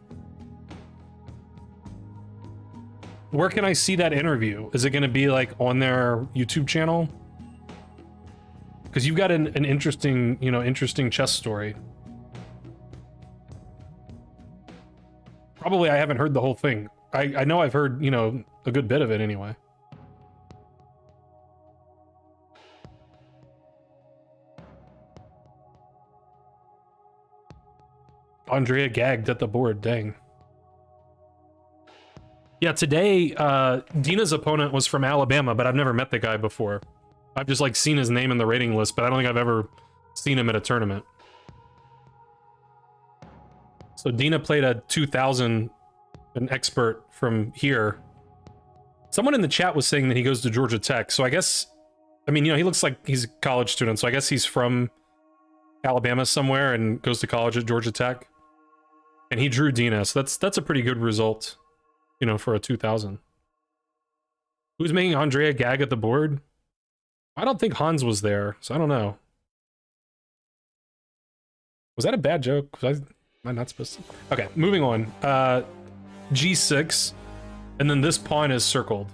Where can I see that interview? Is it going to be like on their YouTube channel? Because you've got an interesting, you know, interesting chess story. Probably I haven't heard the whole thing. I know I've heard, you know, a good bit of it anyway. Andrea gagged at the board, dang. Yeah, today, Dina's opponent was from Alabama, but I've never met the guy before. I've just, like, seen his name in the rating list, but I don't think I've ever seen him at a tournament. So Dina played a 2000, an expert from here. Someone in the chat was saying that he goes to Georgia Tech, so I guess... I mean, you know, he looks like he's a college student, so I guess he's from Alabama somewhere and goes to college at Georgia Tech. And he drew Dina, so that's a pretty good result. You know, for a 2000. Who's making Andrea gag at the board? I don't think Hans was there, so I don't know. Was that a bad joke? Am I not supposed to? Okay, moving on. G6, and then this pawn is circled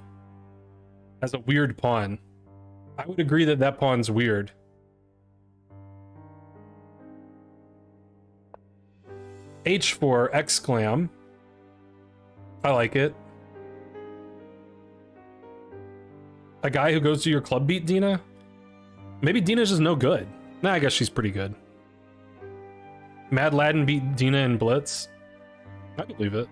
as a weird pawn. I would agree that that pawn's weird. H4, exclam. I like it. A guy who goes to your club beat Dina? Maybe Dina's just no good. Nah, I guess she's pretty good. Mad Laden beat Dina in Blitz. I believe it.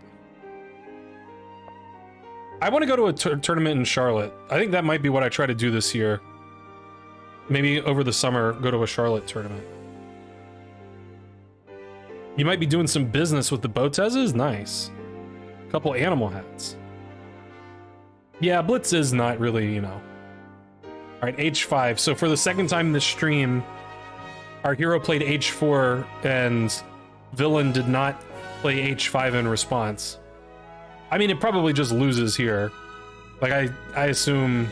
I want to go to a tournament in Charlotte. I think that might be what I try to do this year. Maybe over the summer, go to a Charlotte tournament. You might be doing some business with the Botezes? Nice. Couple animal hats. Yeah, Blitz is not really, you know. Alright, H5. So for the second time in this stream, our hero played H4 and villain did not play H5 in response. I mean, it probably just loses here. Like, I assume...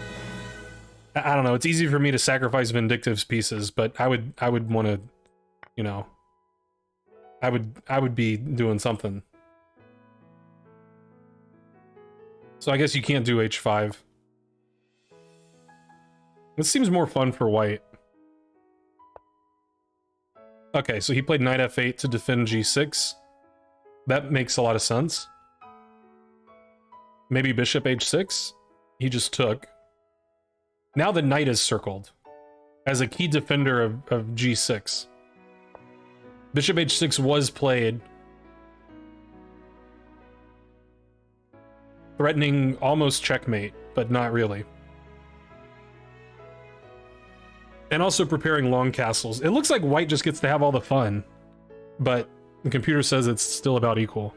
I don't know, it's easy for me to sacrifice Vindictive's pieces, but I would want to, you know... I would be doing something. So I guess you can't do H5. This seems more fun for white. Okay, so he played Knight F8 to defend G6. That makes a lot of sense. Maybe Bishop H6? He just took. Now the knight is circled as a key defender of G6. Bishop H6 was played, threatening almost checkmate, but not really. And also preparing long castles. It looks like white just gets to have all the fun, but the computer says it's still about equal.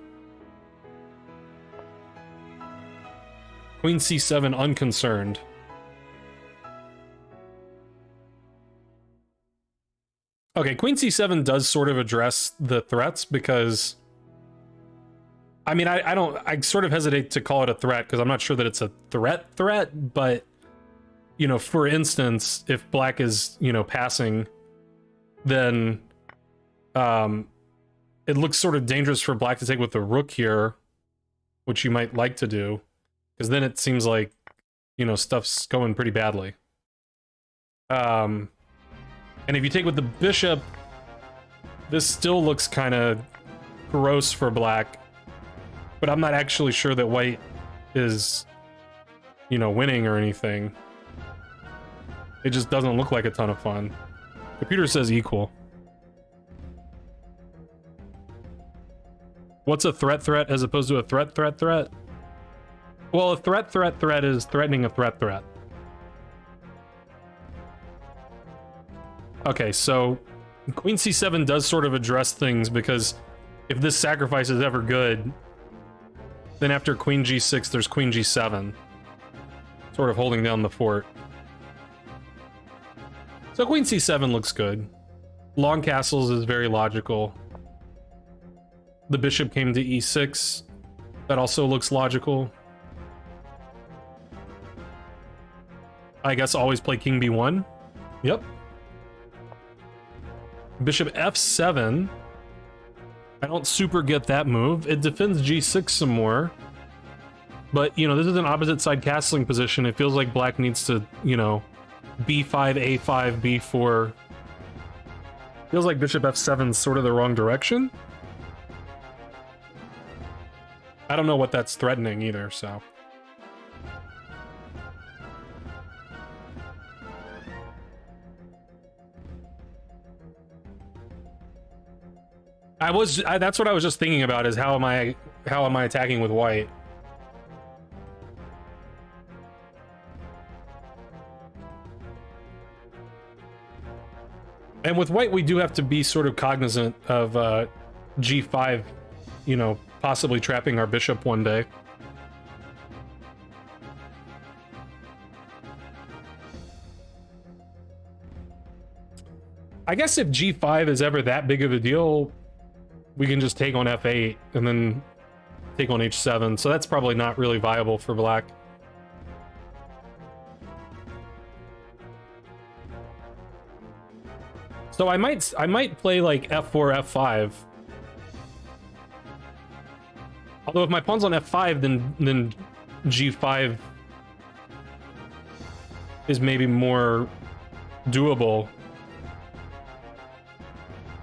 Queen C7 unconcerned. Okay, Queen C7 does sort of address the threats because... I mean, I sort of hesitate to call it a threat because I'm not sure that it's a threat, but, you know, for instance, if black is, you know, passing, then it looks sort of dangerous for black to take with the rook here, which you might like to do, because then it seems like, you know, stuff's going pretty badly. And if you take with the bishop, this still looks kind of gross for black. But I'm not actually sure that white is, you know, winning or anything. It just doesn't look like a ton of fun. Computer says equal. What's a threat as opposed to a threat? Well, a threat is threatening a threat. Okay, so Queen C7 does sort of address things because if this sacrifice is ever good, then after Queen G6, there's Queen G7. Sort of holding down the fort. So Queen C7 looks good. Long castles is very logical. The bishop came to E6. That also looks logical. I guess always play King B1. Yep. Bishop F7. I don't super get that move. It defends G6 some more. But, you know, this is an opposite side castling position. It feels like black needs to, you know, B5, A5, B4. Feels like Bishop F7 is sort of the wrong direction. I don't know what that's threatening either, so... that's what I was just thinking about, is how am I attacking with white? And with white, we do have to be sort of cognizant of G5, you know, possibly trapping our bishop one day. I guess if G5 is ever that big of a deal, we can just take on F8 and then take on H7, so that's probably not really viable for black. So I might play like f4, f5. Although if my pawn's on f5, then g5 is maybe more doable,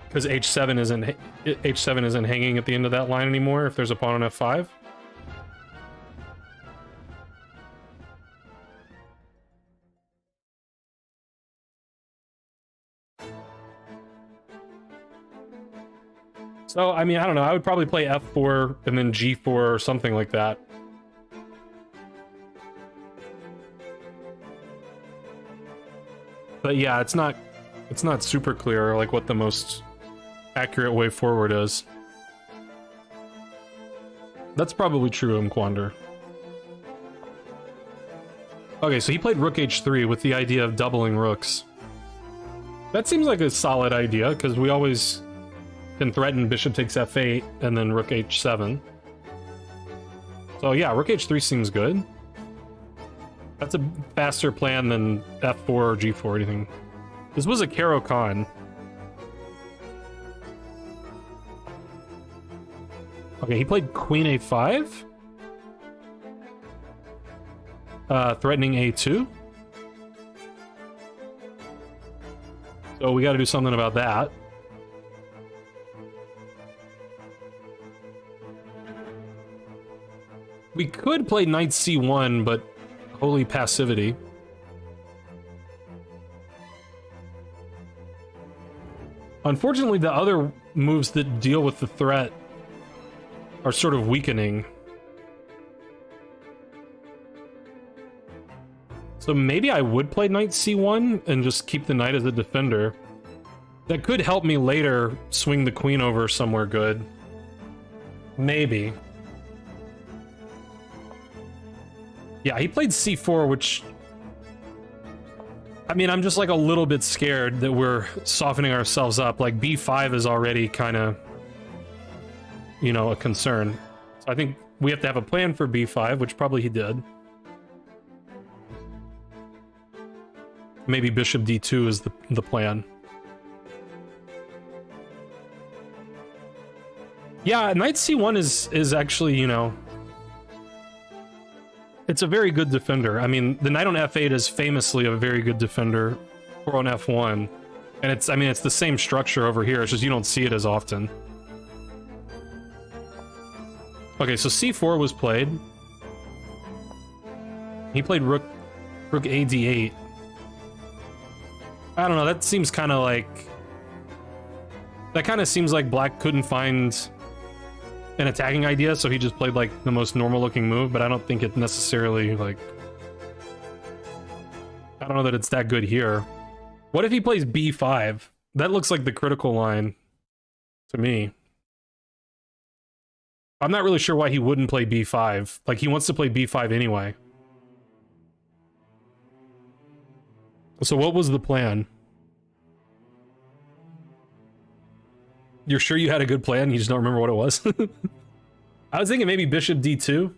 because h7 isn't hanging at the end of that line anymore if there's a pawn on f5. So, I mean, I don't know. I would probably play f4 and then g4 or something like that. But yeah, it's not super clear like what the most accurate way forward is. That's probably true, Mquander. Okay, so he played rook h3 with the idea of doubling rooks. That seems like a solid idea, because we always can threaten bishop takes f8 and then rook h7. So yeah, rook h3 seems good. That's a faster plan than f4 or g4 or anything. This was a Caro-Kann. Okay, he played queen a5. Threatening a2. So we gotta do something about that. We could play knight c1, but holy passivity. Unfortunately, the other moves that deal with the threat are sort of weakening. So maybe I would play knight c1 and just keep the knight as a defender. That could help me later swing the queen over somewhere good. Maybe. Yeah, he played c4, which... I mean, I'm just like a little bit scared that we're softening ourselves up. Like, b5 is already kind of, you know, a concern. So I think we have to have a plan for b5, which probably he did. Maybe bishop d2 is the plan. Yeah, knight c1 is actually, you know... It's a very good defender. I mean, the knight on f8 is famously a very good defender, or on f1. And it's, I mean, it's the same structure over here, it's just you don't see it as often. Okay, so c4 was played. He played rook a d8. I don't know, that seems kind of like... That kind of seems like black couldn't find an attacking idea, so he just played like the most normal looking move, but I don't think it necessarily like... I don't know that it's that good here. What if he plays b5? That looks like the critical line to me. I'm not really sure why he wouldn't play b5. Like, he wants to play b5 anyway. So what was the plan? You're sure you had a good plan? You just don't remember what it was? I was thinking maybe bishop d2.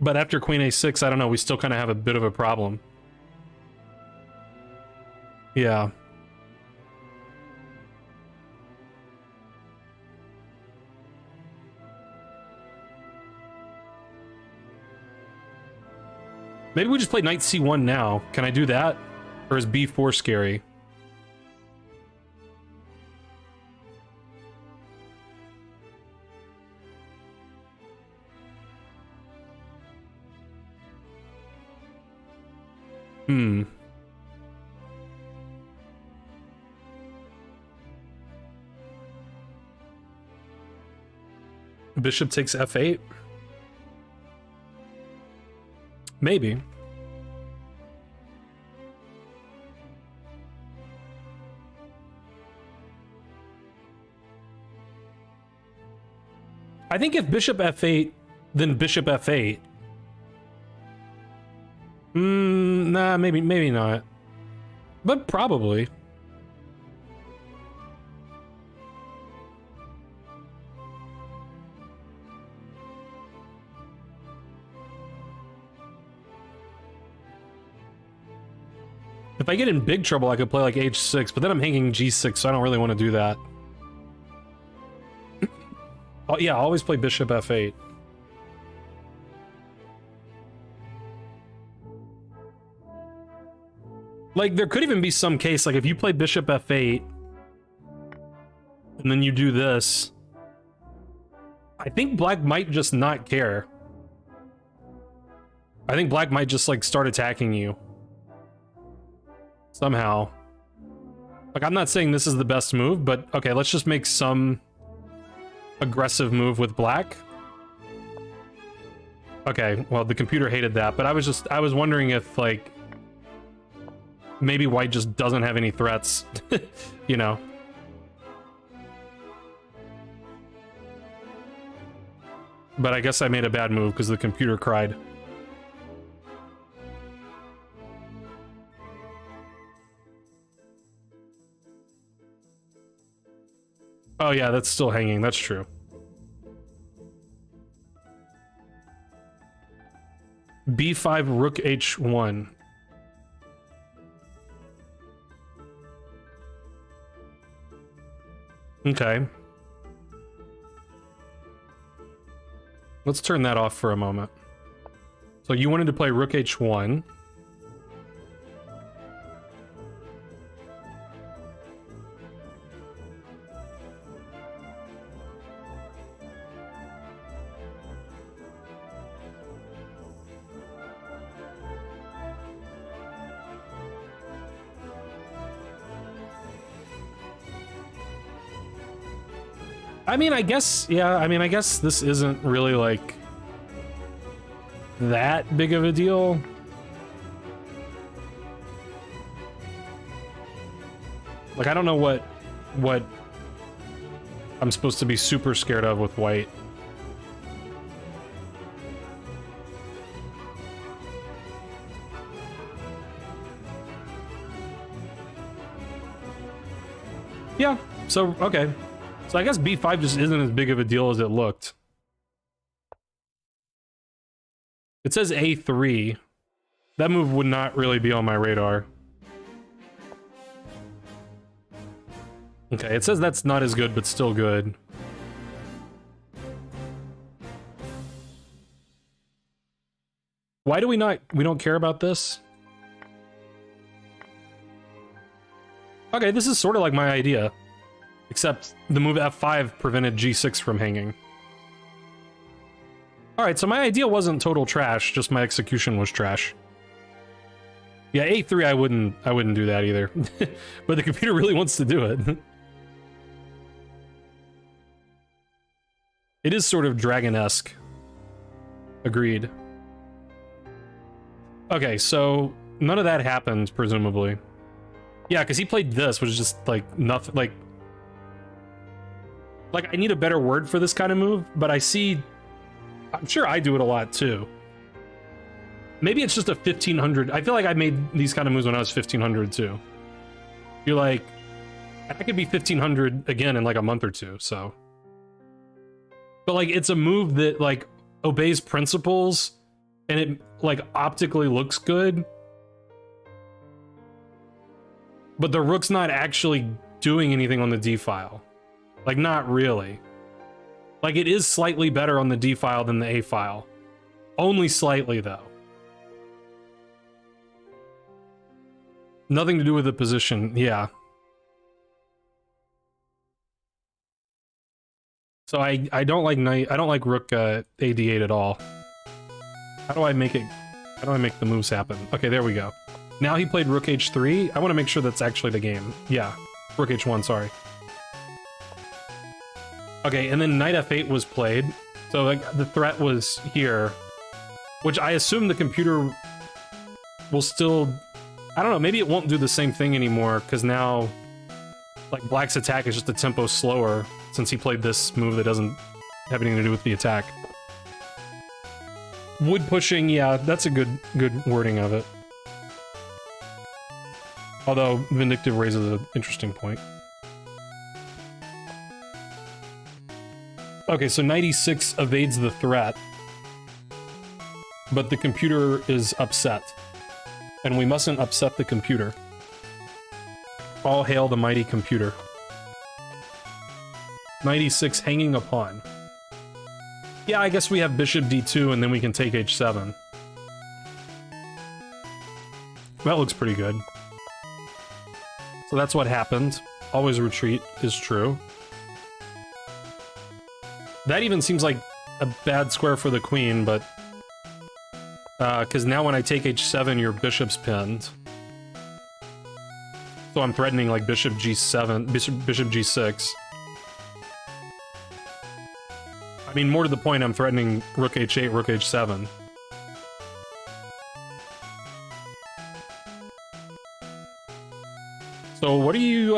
But after queen a6, I don't know, we still kind of have a bit of a problem. Yeah. Maybe we just play knight c1 now. Can I do that? Or is b4 scary? Bishop takes f8? Maybe. I think if bishop f8, then bishop f8. Nah, maybe not. But probably. If I get in big trouble, I could play like h6, but then I'm hanging g6, so I don't really want to do that. Oh, yeah, I always play bishop f8. Like, there could even be some case, like, if you play bishop f8, and then you do this, I think black might just not care. I think black might just, like, start attacking you. Somehow. Like, I'm not saying this is the best move, but, okay, let's just make some aggressive move with black. Okay, well, the computer hated that, but I was wondering if, like, maybe white just doesn't have any threats, you know? But I guess I made a bad move because the computer cried. Oh yeah, that's still hanging, that's true. B5, rook h1. Okay. Let's turn that off for a moment. So you wanted to play rook h1. I mean, I guess, yeah, I mean, I guess this isn't really, like, that big of a deal. Like, I don't know what I'm supposed to be super scared of with white. Yeah, so, okay. So I guess b5 just isn't as big of a deal as it looked. It says a3. That move would not really be on my radar. Okay, it says that's not as good, but still good. Why do we don't care about this? Okay, this is sort of like my idea. Except the move f5 prevented g6 from hanging. Alright, so my idea wasn't total trash, just my execution was trash. Yeah, a3 I wouldn't do that either. But the computer really wants to do it. It is sort of dragon-esque. Agreed. Okay, so none of that happened, presumably. Yeah, because he played this, which is just, like, nothing, like, I need a better word for this kind of move, but I'm sure I do it a lot too. Maybe it's just a 1500. I feel like I made these kind of moves when I was 1500 too. You're like, I could be 1500 again in like a month or two, so. But like, it's a move that like obeys principles and it like optically looks good. But the rook's not actually doing anything on the D file. Like, not really. Like, it is slightly better on the D file than the A file. Only slightly, though. Nothing to do with the position, yeah. So I don't like knight, I don't like rook AD8 at all. How do I make the moves happen? Okay, there we go. Now he played rook h3. I want to make sure that's actually the game. Yeah, rook h1, sorry. Okay, and then knight f8 was played. So like the threat was here, which I assume the computer will still, I don't know, maybe it won't do the same thing anymore because now like black's attack is just a tempo slower since he played this move that doesn't have anything to do with the attack. Wood pushing, yeah, that's a good wording of it. Although Vindictive raises an interesting point. Okay, so knight e6 evades the threat, but the computer is upset, and we mustn't upset the computer. All hail the mighty computer. 96 hanging a pawn. Yeah, I guess we have bishop d2 and then we can take h7. That looks pretty good. So that's what happened. Always retreat is true. That even seems like a bad square for the queen, but... because now when I take h7, your bishop's pinned. So I'm threatening like bishop g7, bishop g6. I mean, more to the point, I'm threatening rook h8, rook h7. So what are you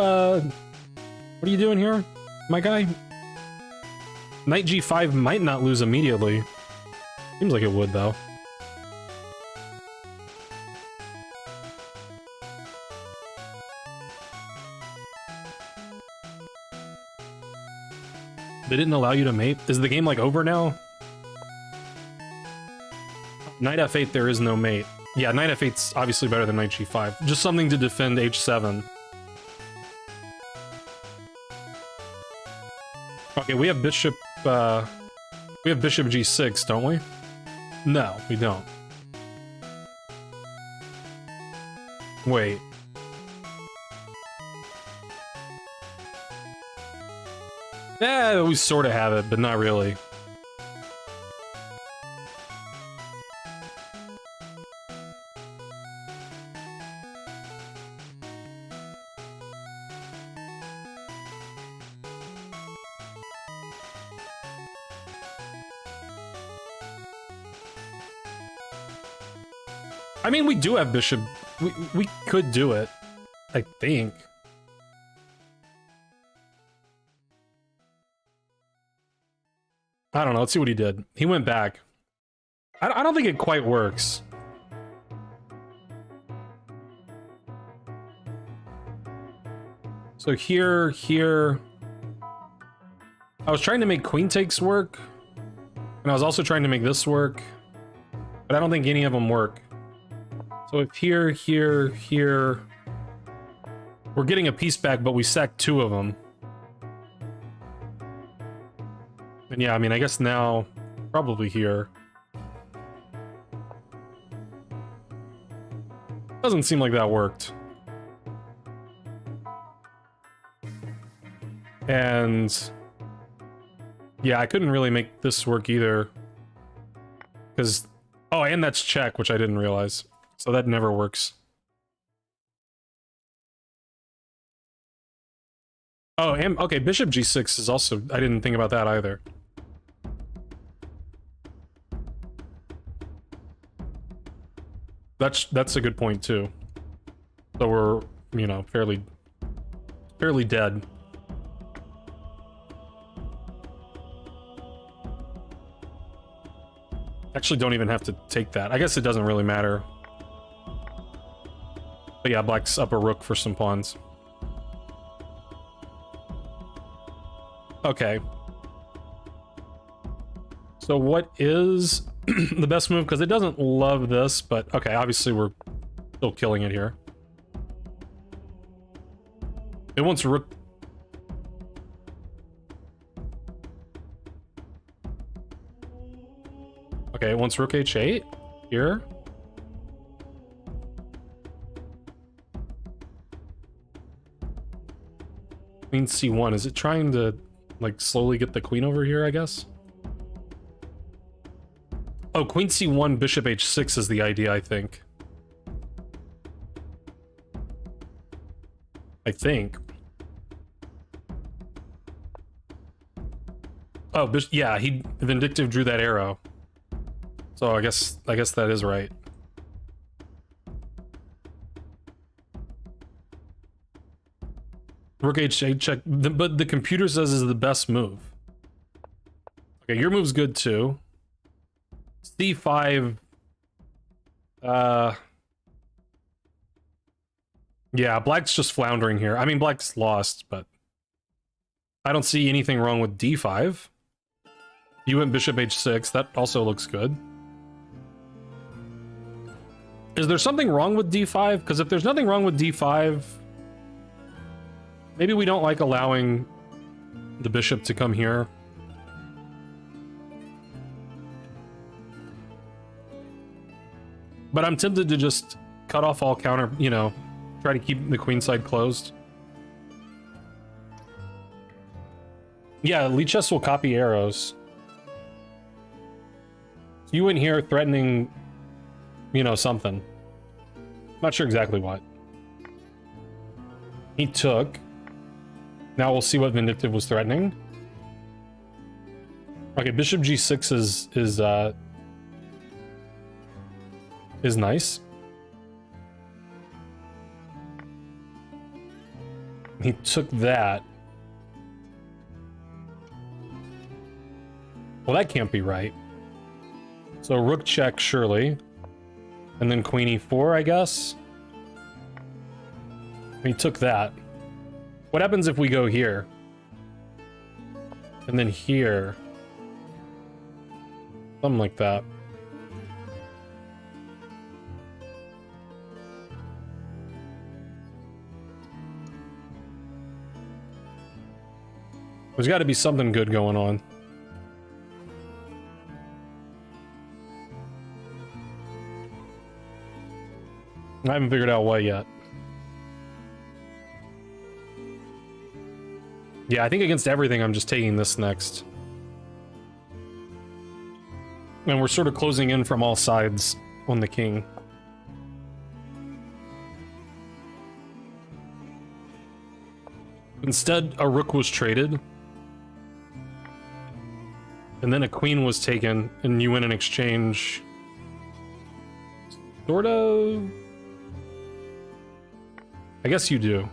doing here, my guy? Knight g5 might not lose immediately. Seems like it would, though. They didn't allow you to mate? Is the game, like, over now? Knight f8, there is no mate. Yeah, knight f8's obviously better than knight g5. Just something to defend h7. Okay, we have bishop g6, don't we? No, we don't. Wait. Yeah, we sort of have it, but not really. I mean, we do have bishop. We could do it, I think. I don't know. Let's see what he did. He went back. I don't think it quite works. So here. I was trying to make queen takes work. And I was also trying to make this work. But I don't think any of them work. So if here... We're getting a piece back, but we sacked two of them. And yeah, I mean, I guess now, probably here. Doesn't seem like that worked. And... yeah, I couldn't really make this work either. Because... oh, and that's check, which I didn't realize. So that never works. Oh, and okay, bishop g6 is also... I didn't think about that either. That's a good point too. So we're, you know, fairly dead. Actually don't even have to take that. I guess it doesn't really matter. But yeah, black's up a rook for some pawns. Okay. So what is the best move? Because it doesn't love this, but okay, obviously we're still killing it here. It wants rook... okay, it wants rook h8 here. Queen c1. Is it trying to, like, slowly get the queen over here, I guess? Oh, queen c1, bishop h6 is the idea, I think. Oh, yeah, he Vindictive drew that arrow. So I guess that is right. Rook h8 check, but the computer says is the best move. Okay, your move's good too. c5. Yeah, black's just floundering here. I mean, black's lost, but I don't see anything wrong with d5. You went bishop h6. That also looks good. Is there something wrong with d5? Because if there's nothing wrong with d5, Maybe we don't like allowing the bishop to come here. But I'm tempted to just cut off all counter, you know, try to keep the queen side closed. Yeah, Lichess will copy arrows. So you in here threatening, you know, something. Not sure exactly what. He took. Now we'll see what Vindictive was threatening. Okay, Bishop G6 is nice. He took that. Well, that can't be right. So rook check, surely. And then queen e4, I guess. He took that. What happens if we go here? And then here? Something like that. There's got to be something good going on. I haven't figured out what yet. Yeah, I think against everything, I'm just taking this next. And we're sort of closing in from all sides on the king. Instead, a rook was traded. And then a queen was taken, and you win an exchange. Sort of... I guess you do.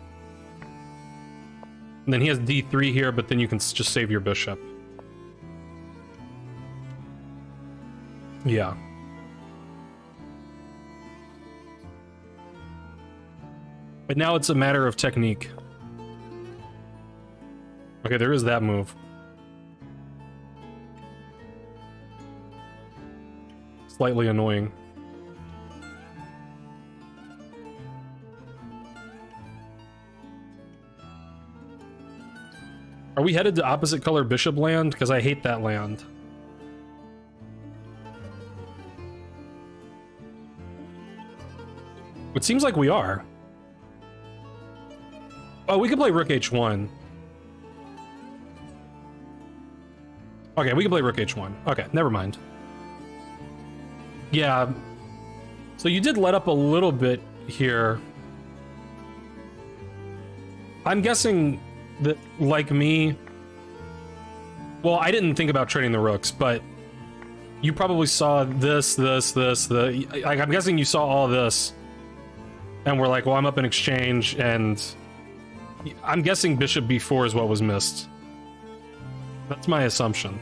And then he has d3 here, but then you can just save your bishop. Yeah. But now it's a matter of technique. Okay, there is that move. Slightly annoying. Are we headed to opposite color bishop land? Because I hate that land. It seems like we are. Oh, we can play rook h1. Okay, we can play rook h1. Okay, never mind. Yeah. So you did let up a little bit here. I'm guessing that, like me... Well, I didn't think about trading the rooks, but you probably saw this, I'm guessing you saw all this, and we're like, well, I'm up in exchange, and I'm guessing bishop b4 is what was missed. That's my assumption.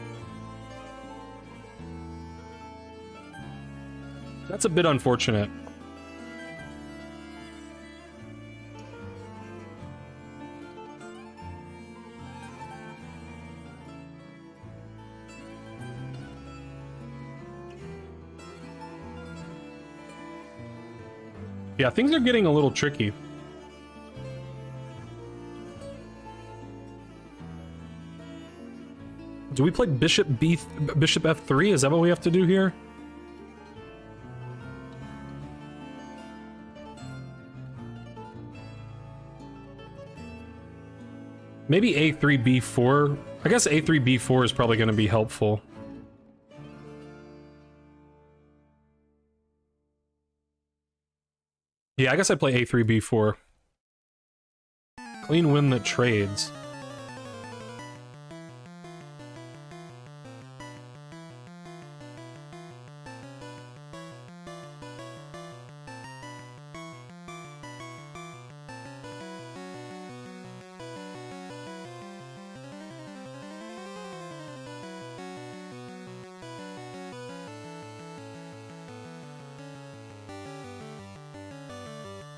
That's a bit unfortunate. Yeah, things are getting a little tricky. Do we play bishop f3? Is that what we have to do here? Maybe a3 b4. I guess a3 b4 is probably going to be helpful. Yeah, I guess I play a3 b4. Clean win that trades.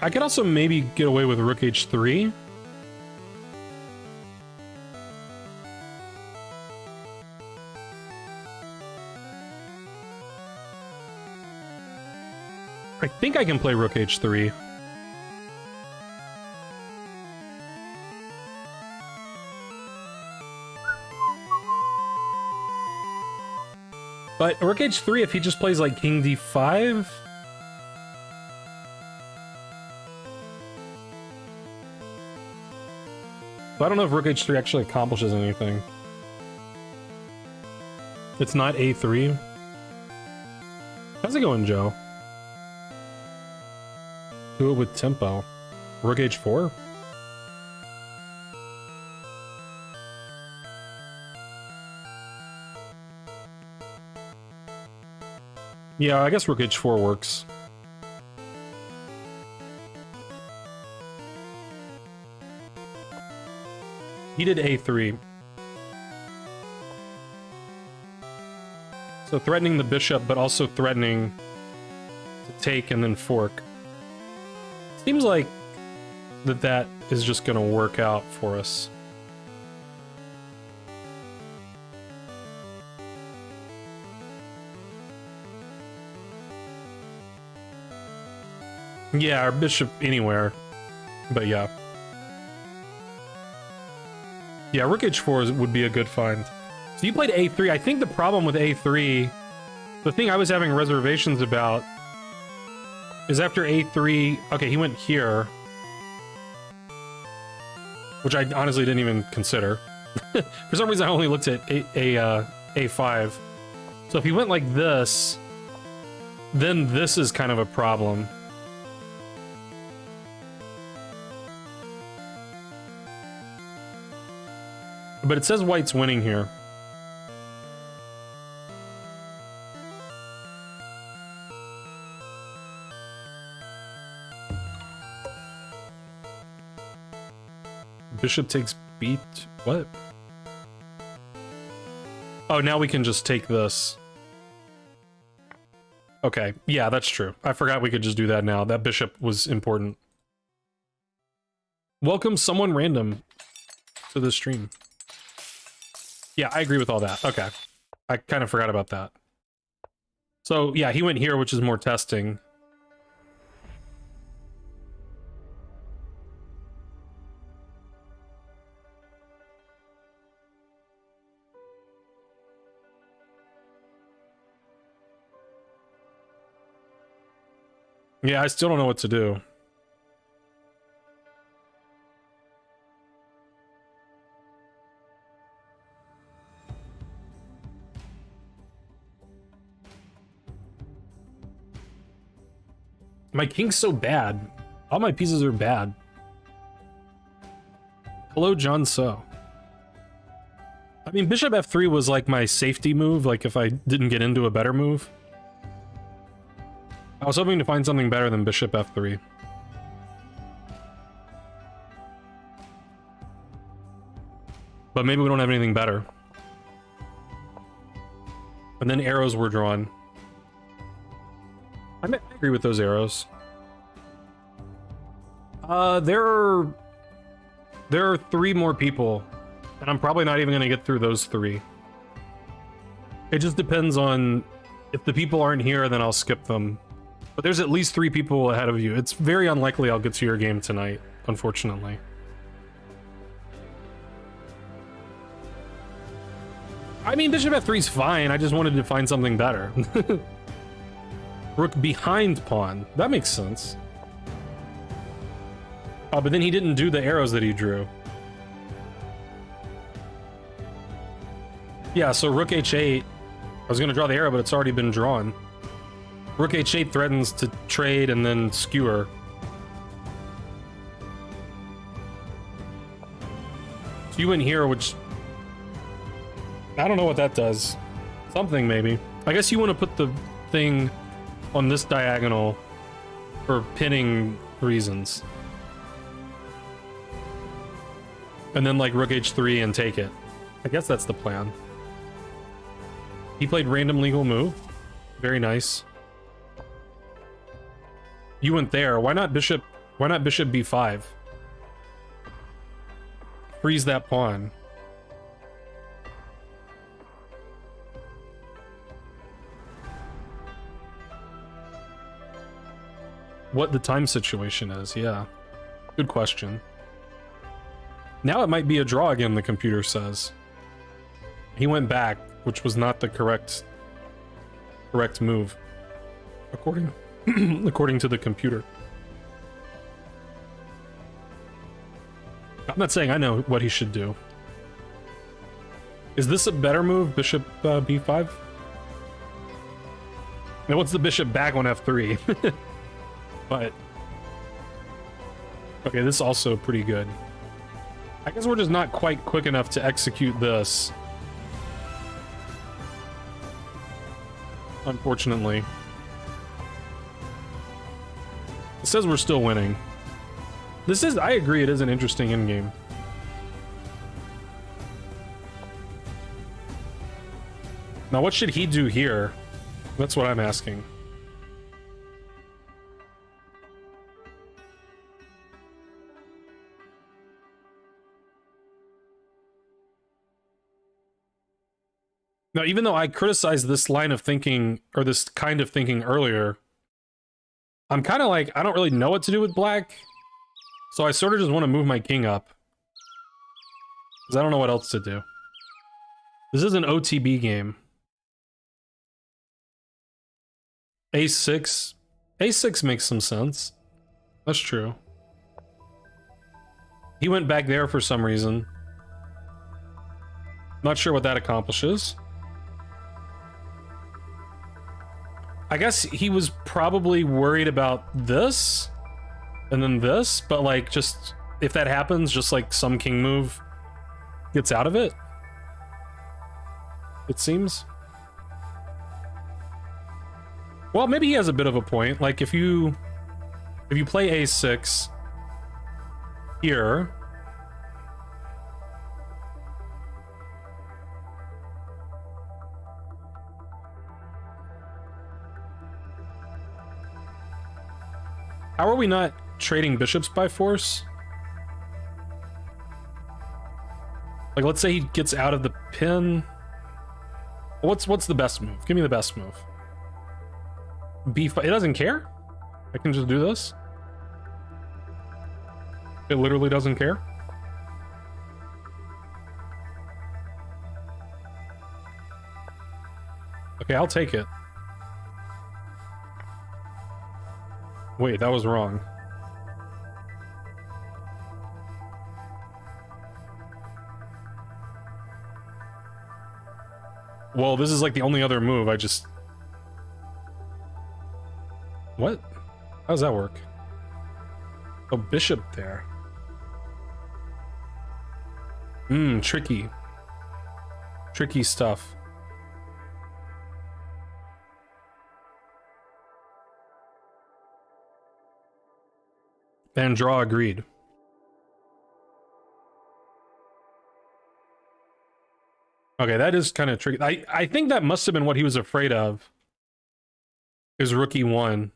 I could also maybe get away with rook h3. I think I can play rook h3. But Rook H3, if he just plays like King D5... So I don't know if Rook H3 actually accomplishes anything. It's not A3. How's it going, Joe? Do it with tempo. Rook H4? Yeah, I guess Rook H4 works. He did A3. So threatening the bishop, but also threatening to take and then fork. Seems like that is just going to work out for us. Yeah, our bishop anywhere. But yeah. Yeah, Rook H4 would be a good find. So you played A3. I think the problem with A3, the thing I was having reservations about, is after A3... Okay, he went here. Which I honestly didn't even consider. For some reason, I only looked at A5. So if he went like this, then this is kind of a problem. But it says white's winning here. Bishop takes beat. What? Oh, now we can just take this. Okay, yeah, that's true. I forgot we could just do that now. That bishop was important. Welcome someone random to the stream. Yeah, I agree with all that. Okay. I kind of forgot about that. So, yeah, he went here, which is more testing. Yeah, I still don't know what to do. My king's so bad. All my pieces are bad. Hello, John So. I mean, bishop f3 was like my safety move, like if I didn't get into a better move. I was hoping to find something better than bishop f3. But maybe we don't have anything better. And then arrows were drawn. I agree with those arrows. There are 3 more people, and I'm probably not even going to get through those 3. It just depends on if the people aren't here, then I'll skip them. But there's at least 3 people ahead of you. It's very unlikely I'll get to your game tonight, unfortunately. I mean, bishop f3 is fine. I just wanted to find something better. Rook behind pawn. That makes sense. Oh, but then he didn't do the arrows that he drew. Yeah, so rook h8. I was going to draw the arrow, but it's already been drawn. Rook h8 threatens to trade and then skewer. So you went here, which... I don't know what that does. Something, maybe. I guess you want to put the thing on this diagonal for pinning reasons. And then, like, rook h3 and take it. I guess that's the plan. He played random legal move. Very nice. You went there. Why not bishop b5? Freeze that pawn. What the time situation is, yeah. Good question. Now it might be a draw again, the computer says. He went back, which was not the correct correct move, according according to the computer. I'm not saying I know what he should do. Is this a better move, bishop b5? Now, what's the bishop back on f3? But okay, this is also pretty good. I guess we're just not quite quick enough to execute this, unfortunately. It says we're still winning. This is, I agree, it is an interesting endgame. Now, what should he do here? That's what I'm asking. Now, even though I criticized this line of thinking, or this kind of thinking earlier, I'm kind of like, I don't really know what to do with black. So I sort of just want to move my king up. Because I don't know what else to do. This is an OTB game. A6. A6 makes some sense. That's true. He went back there for some reason. Not sure what that accomplishes. I guess he was probably worried about this and then this, but like, just if that happens, just like some king move gets out of it, it seems. Well, maybe he has a bit of a point. Like if you play a6 here, how are we not trading bishops by force? Like, let's say he gets out of the pin. What's the best move? Give me the best move. B5. It doesn't care? I can just do this? It literally doesn't care? Okay, I'll take it. Wait, that was wrong. Well, this is like the only other move. I just... What? How does that work? Oh, bishop there. Tricky. Tricky stuff. And draw agreed. Okay, that is kind of tricky. I think that must have been what he was afraid of. Is rook e1.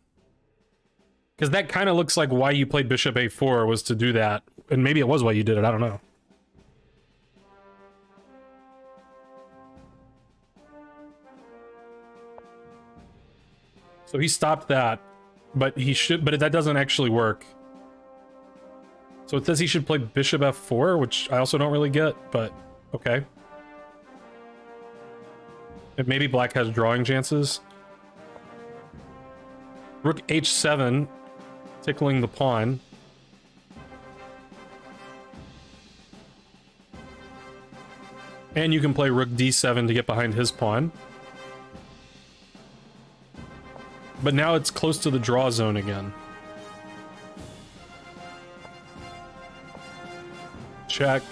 Because that kind of looks like why you played bishop a4 was to do that. And maybe it was why you did it, I don't know. So he stopped that, but that doesn't actually work. So it says he should play bishop f4, which I also don't really get, but okay. And maybe black has drawing chances. Rook h7, tickling the pawn. And you can play rook d7 to get behind his pawn. But now it's close to the draw zone again. Check.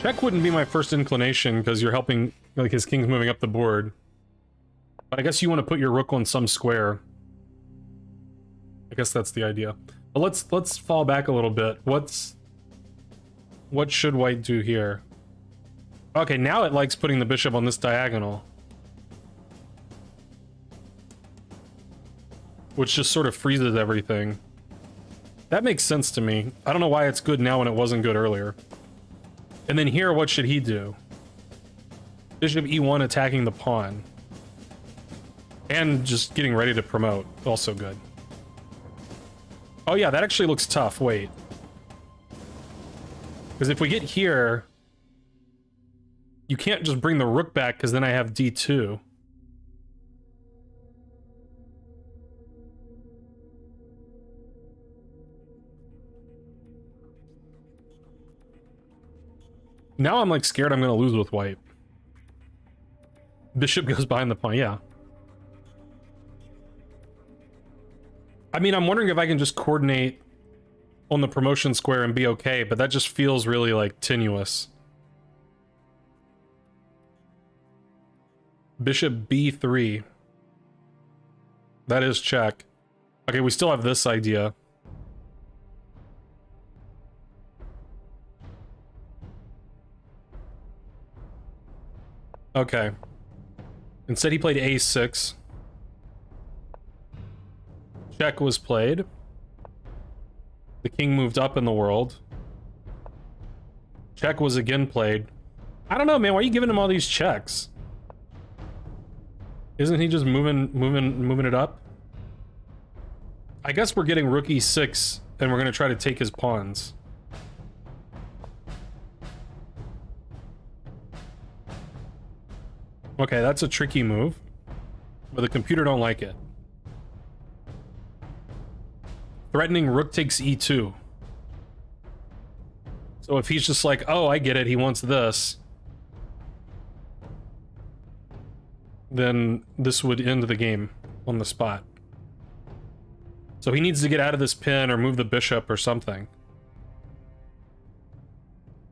Check wouldn't be my first inclination because you're helping, like, his king's moving up the board. But I guess you want to put your rook on some square. I guess that's the idea. But let's fall back a little bit. What should white do here? Okay, now it likes putting the bishop on this diagonal. Which just sort of freezes everything. That makes sense to me. I don't know why it's good now when it wasn't good earlier. And then here, what should he do? Bishop e1 attacking the pawn. And just getting ready to promote. Also good. Oh yeah, that actually looks tough. Wait. Because if we get here... You can't just bring the rook back because then I have d2. Now I'm like scared I'm gonna lose with white. Bishop goes behind the pawn, yeah. I mean, I'm wondering if I can just coordinate on the promotion square and be okay, but that just feels really like tenuous. Bishop b3. That is check. Okay, we still have this idea. Okay. Instead he played a6. Check was played. The king moved up in the world. Check was again played. I don't know, man. Why are you giving him all these checks? Isn't he just moving it up? I guess we're getting rook e6, and we're gonna try to take his pawns. Okay, that's a tricky move, but the computer don't like it. Threatening rook takes e2. So if he's just like, oh, I get it, he wants this, then this would end the game on the spot. So he needs to get out of this pin or move the bishop or something.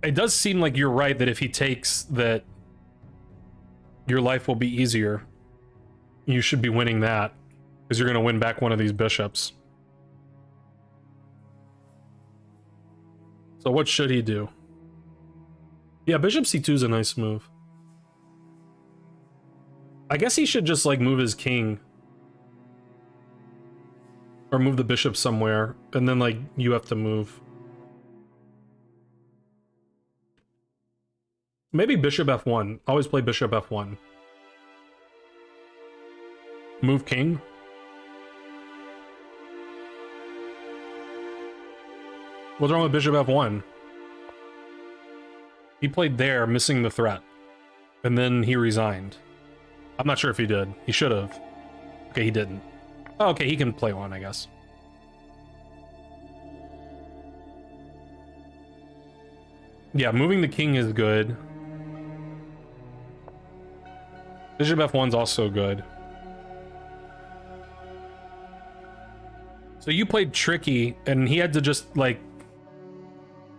It does seem like you're right that if he takes that, your life will be easier. You should be winning that, because you're going to win back one of these bishops. So what should he do? Yeah, bishop c2 is a nice move. I guess he should just like move his king. Or move the bishop somewhere, and then like you have to move. Maybe bishop f1. Always play bishop f1. Move king. What's wrong with bishop f1? He played there, missing the threat. And then he resigned. I'm not sure if he did. He should have. Okay, he didn't. Oh, okay, he can play one, I guess. Yeah, moving the king is good. Bishop f1's also good. So you played tricky, and he had to just, like,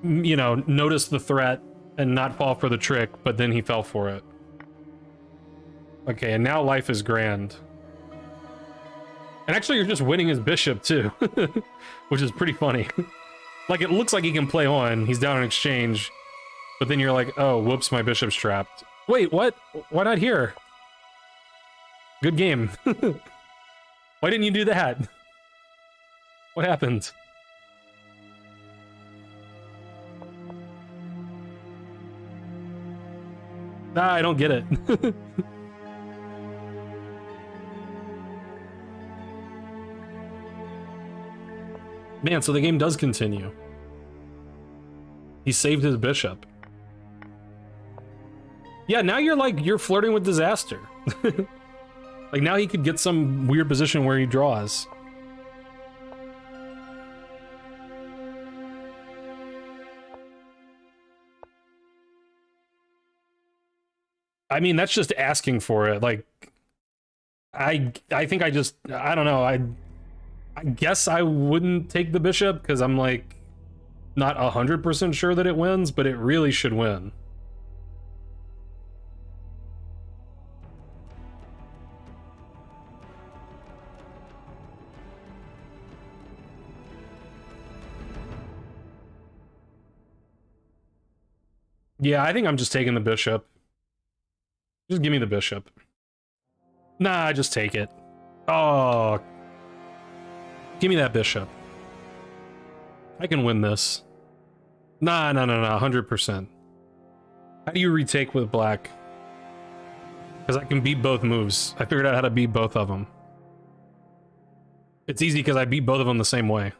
you know, notice the threat and not fall for the trick, but then he fell for it. Okay, and now life is grand. And actually, you're just winning his bishop, too. Which is pretty funny. Like, it looks like he can play on. He's down in exchange. But then you're like, oh, whoops, my bishop's trapped. Wait, what? Why not here? Good game. Why didn't you do that? What happened? Nah, I don't get it. Man, so the game does continue. He saved his bishop. Yeah, now you're flirting with disaster. Like, now he could get some weird position where he draws. I mean, that's just asking for it. Like, I think I don't know. I guess I wouldn't take the bishop because I'm like not 100% sure that it wins, but it really should win. Yeah, I think I'm just taking the bishop. Just give me the bishop. Nah, just take it. Oh. Give me that bishop. I can win this. Nah, 100%. How do you retake with black? Because I can beat both moves. I figured out how to beat both of them. It's easy because I beat both of them the same way.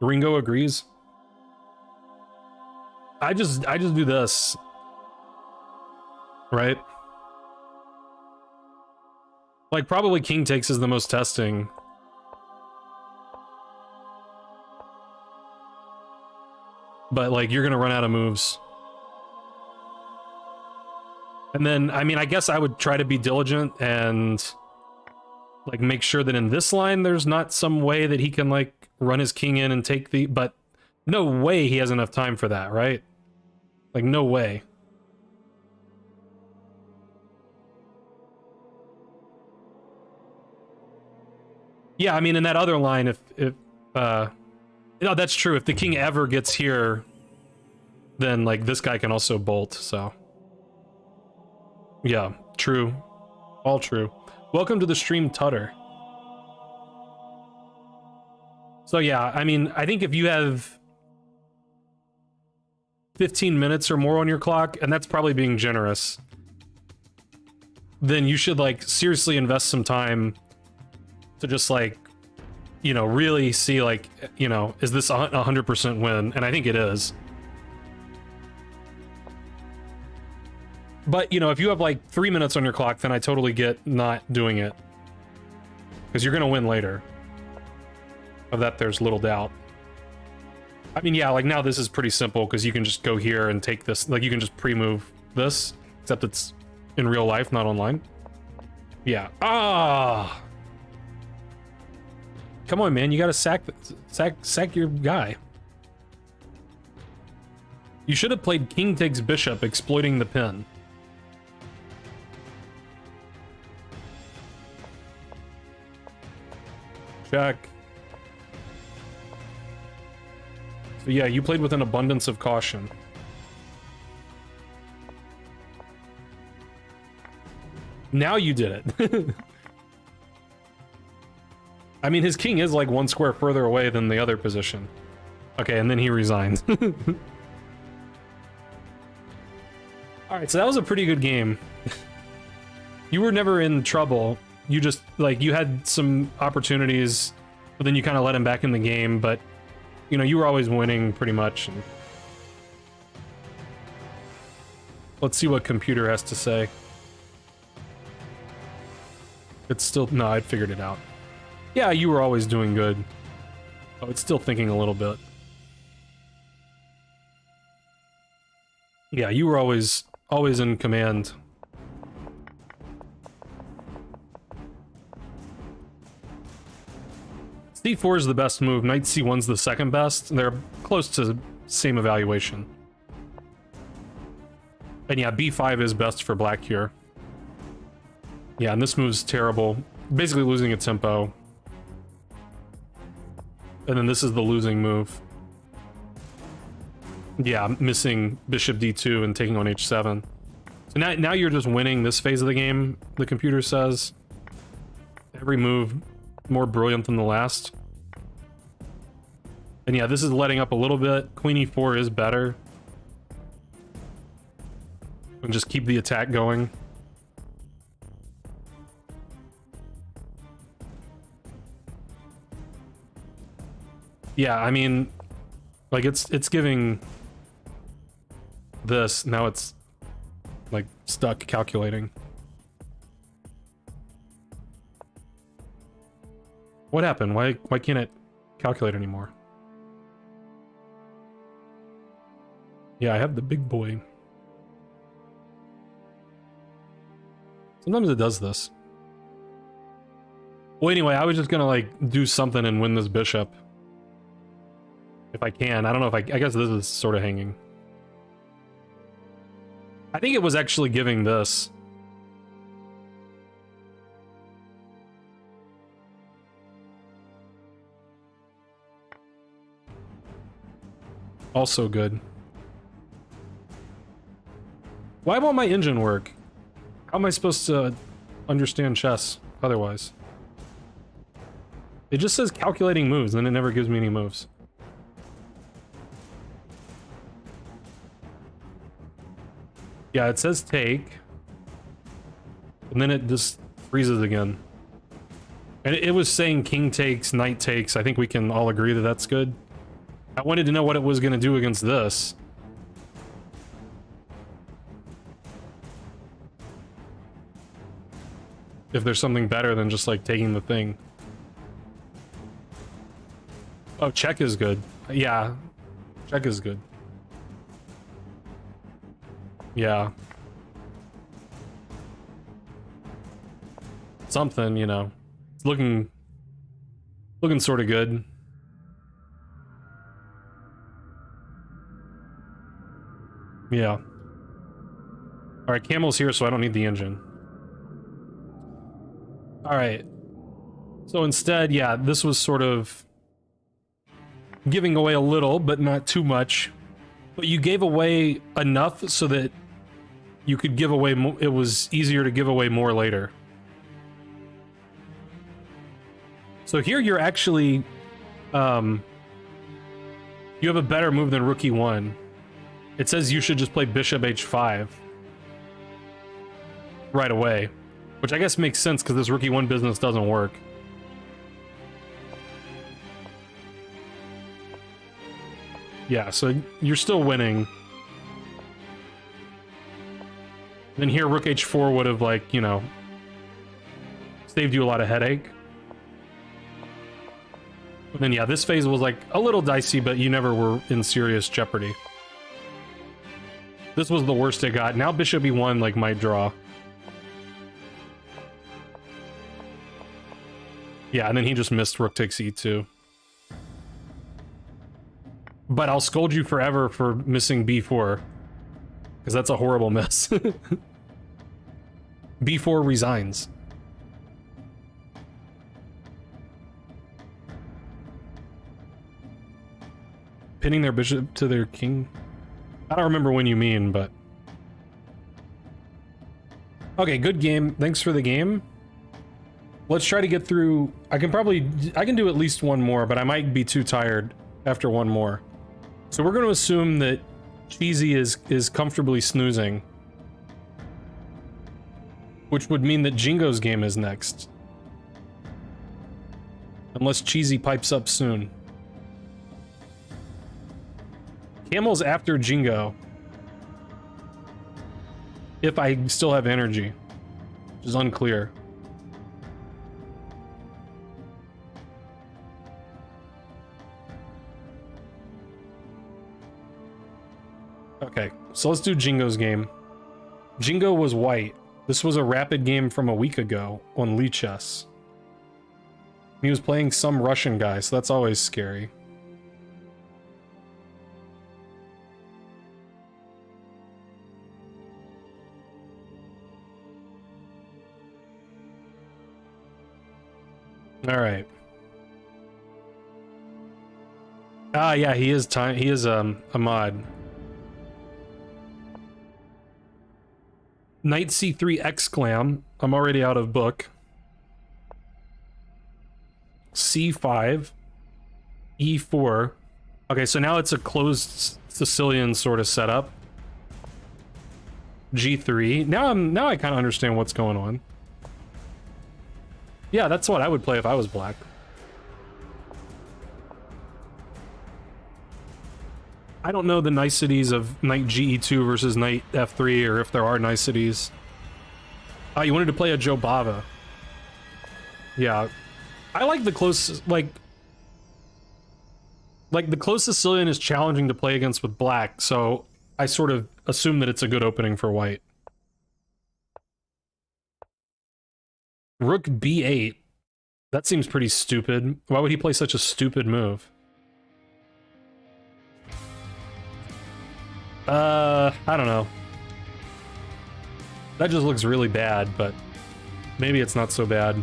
Ringo agrees. I just do this. Right? Like, probably king takes is the most testing. But, like, you're gonna run out of moves. And then, I mean, I guess I would try to be diligent and, like, make sure that in this line there's not some way that he can, like, run his king in and take the... But no way he has enough time for that, right? Like, no way. Yeah, I mean, in that other line, if no, that's true. If the king ever gets here, then, like, this guy can also bolt, so. Yeah, true. All true. Welcome to the stream, Tutter. So, yeah, I mean, I think if you have 15 minutes or more on your clock, and that's probably being generous, then you should, like, seriously invest some time to just, like, you know, really see, like, you know, is this a 100% win? And I think it is. But, you know, if you have, like, 3 minutes on your clock, then I totally get not doing it. Because you're going to win later. Of that, there's little doubt. I mean, yeah, like, now this is pretty simple, because you can just go here and take this. Like, you can just pre-move this, except it's in real life, not online. Yeah. Ah! Come on, man, you gotta sack your guy. You should have played king takes bishop, exploiting the pin. Check. So yeah, you played with an abundance of caution. Now you did it. I mean, his king is like 1 square further away than the other position. Okay, and then he resigns. Alright, so that was a pretty good game. You were never in trouble. You just, like, you had some opportunities, but then you kind of let him back in the game, but, you know, you were always winning pretty much. And let's see what computer has to say. It's still... No, I figured it out. Yeah, you were always doing good. Oh, it's still thinking a little bit. Yeah, you were always in command. C4 is the best move. Knight C1's the second best. They're close to same evaluation. And yeah, B5 is best for black here. Yeah, and this move's terrible. Basically losing a tempo. And then this is the losing move. Yeah, missing bishop d2 and taking on h7. So now you're just winning this phase of the game, the computer says. Every move more brilliant than the last. And yeah, this is letting up a little bit. Queen e4 is better. And just keep the attack going. Yeah, I mean, like, it's giving this. Now it's, like, stuck calculating. What happened? Why can't it calculate anymore? Yeah, I have the big boy. Sometimes it does this. Well, anyway, I was just gonna, like, do something and win this bishop. If I can. I don't know if I guess this is sort of hanging. I think it was actually giving this. Also good. Why won't my engine work? How am I supposed to understand chess otherwise? It just says calculating moves, and it never gives me any moves. Yeah, it says take. And then it just freezes again. And it was saying king takes, knight takes. I think we can all agree that that's good. I wanted to know what it was going to do against this. If there's something better than just like taking the thing. Oh, check is good. Yeah, check is good. Yeah. Something, you know. It's looking sort of good. Yeah. All right, Camel's here, so I don't need the engine. All right. So instead, yeah, this was sort of giving away a little, but not too much. But you gave away enough so that you could give away more. It was easier to give away more later. So here you're actually, you have a better move than Rook E1. It says you should just play Bishop H5 right away, which I guess makes sense because this Rook E1 business doesn't work. Yeah, so you're still winning. Then here, Rook H4 would have, like, you know, saved you a lot of headache. And then, yeah, this phase was, like, a little dicey, but you never were in serious jeopardy. This was the worst it got. Now Bishop E1, like, might draw. Yeah, and then he just missed Rook takes E2. But I'll scold you forever for missing B4. Because that's a horrible miss. B4 resigns. Pinning their bishop to their king? I don't remember when you mean, but... Okay, good game. Thanks for the game. Let's try to get through... I can do at least one more, but I might be too tired after one more. So we're going to assume that Cheesy is comfortably snoozing. Which would mean that Jingo's game is next. Unless Cheesy pipes up soon. Camel's after Jingo. If I still have energy. Which is unclear. Okay, so let's do Jingo's game. Jingo was white. This was a rapid game from a week ago on Lichess. He was playing some Russian guy, so that's always scary. All right. Ah, yeah, he is a mod. Knight C3 exclam. I'm already out of book. C5. E4. Okay, so now it's a closed Sicilian sort of setup. G3. Now I kind of understand what's going on. Yeah, that's what I would play if I was black. I don't know the niceties of knight GE2 versus knight F3, or if there are niceties. Oh, you wanted to play a Joe Bava. Yeah. I like the close, like the close Sicilian is challenging to play against with black, so I sort of assume that it's a good opening for white. Rook B8. That seems pretty stupid. Why would he play such a stupid move? I don't know. That just looks really bad, but maybe it's not so bad.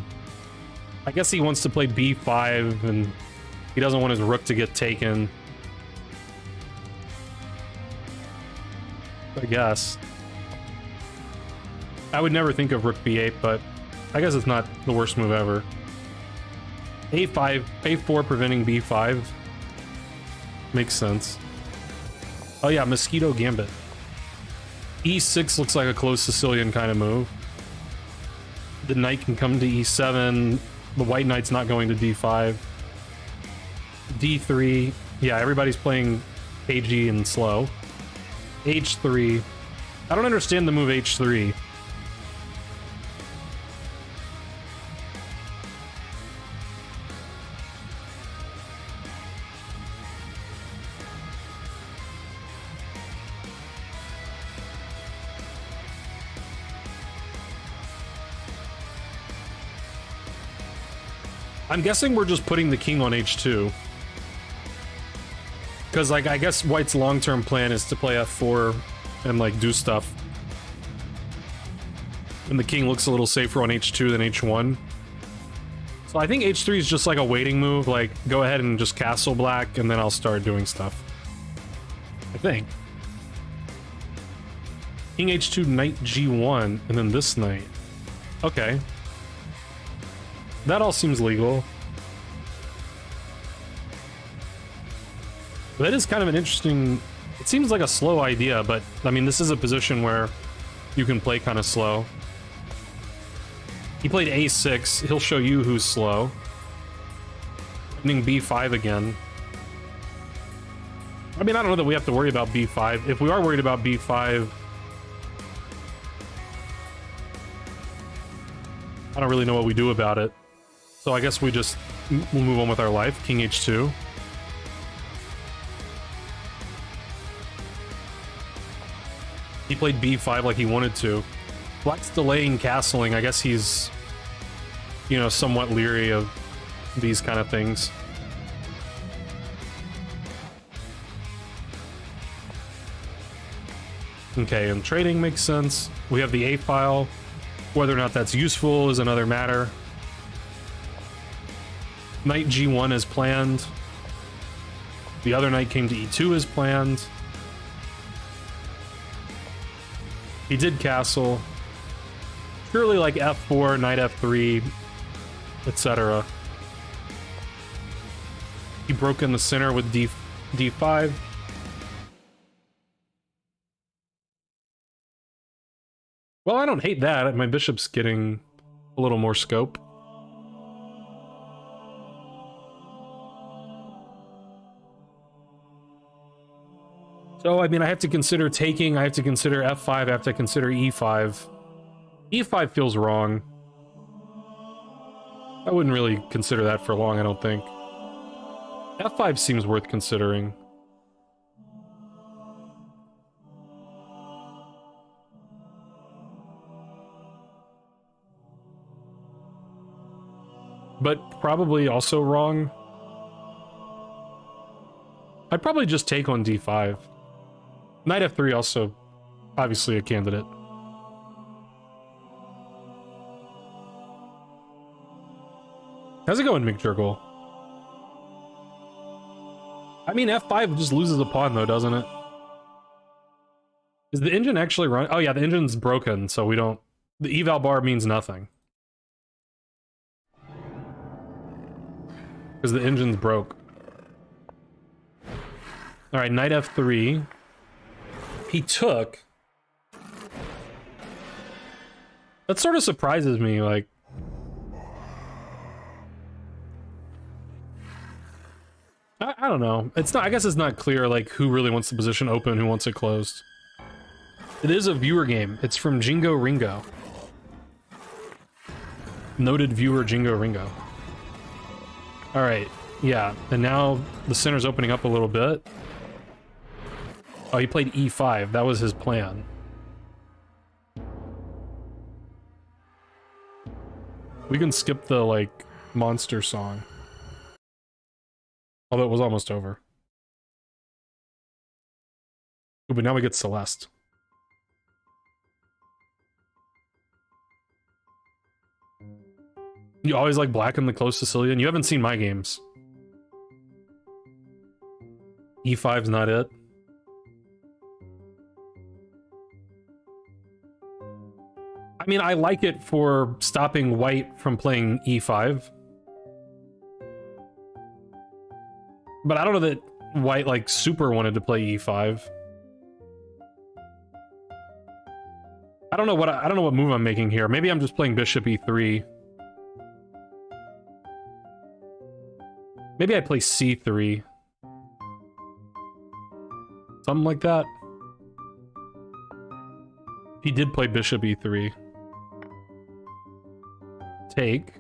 I guess he wants to play B5 and he doesn't want his rook to get taken. I guess. I would never think of Rook B8, but I guess it's not the worst move ever. A5, A4 preventing B5. Makes sense. Oh yeah, Mosquito Gambit. E6 looks like a close Sicilian kind of move. The knight can come to E7. The white knight's not going to D5. D3. Yeah, everybody's playing KG and slow. H3. I don't understand the move H3. I'm guessing we're just putting the king on H2. Because, like, I guess White's long-term plan is to play F4 and, like, do stuff. And the king looks a little safer on H2 than H1. So I think H3 is just, like, a waiting move. Like, go ahead and just castle black, and then I'll start doing stuff. I think. King H2, knight G1, and then this knight. Okay. That all seems legal. That is kind of an interesting... It seems like a slow idea, but, I mean, this is a position where you can play kind of slow. He played A6. He'll show you who's slow. Opening B5 again. I mean, I don't know that we have to worry about B5. If we are worried about B5... I don't really know what we do about it. So I guess we'll move on with our life. King H2. He played B5 like he wanted to. Black's delaying castling. I guess he's, you know, somewhat leery of these kind of things. Okay, and trading makes sense. We have the A file. Whether or not that's useful is another matter. Knight G1 as planned. The other knight came to E2 as planned. He did castle. Surely like F4, knight F3, etc. He broke in the center with D5. Well, I don't hate that. My bishop's getting a little more scope. So, I mean, I have to consider taking, I have to consider F5, I have to consider E5. E5 feels wrong. I wouldn't really consider that for long, I don't think. F5 seems worth considering. But probably also wrong. I'd probably just take on D5. Knight F3 also, obviously a candidate. How's it going, McJurgle? I mean, F5 just loses a pawn, though, doesn't it? Is the engine actually running? Oh, yeah, the engine's broken, so we don't... The eval bar means nothing. Because the engine's broke. Alright, knight F3. He took. That sort of surprises me, like... I don't know. It's not. I guess it's not clear, like, who really wants the position open, who wants it closed. It is a viewer game. It's from Jingo Ringo. Noted viewer Jingo Ringo. Alright, yeah. And now the center's opening up a little bit. Oh, he played E5. That was his plan. We can skip the, like, monster song. Although it was almost over. Ooh, but now we get Celeste. You always like black in the close Sicilian? You haven't seen my games. E5's not it. I mean, I like it for stopping white from playing E5. But I don't know that white, like, super wanted to play E5. I don't know what move I'm making here. Maybe I'm just playing bishop E3. Maybe I play C3. Something like that. He did play bishop e3. Take.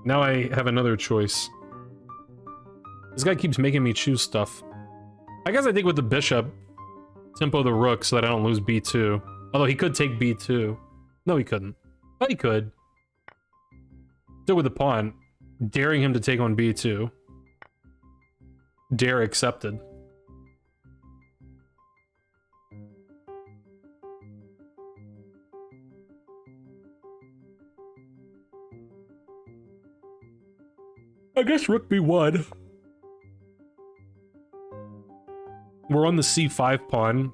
Now I have another choice. This guy keeps making me choose stuff. I guess I think with the bishop, tempo the rook so that I don't lose b2. Although he could take b2. No, he couldn't. But he could. Still with the pawn, daring him to take on b2. Dare accepted. I guess rook b1. We're on the c5 pawn.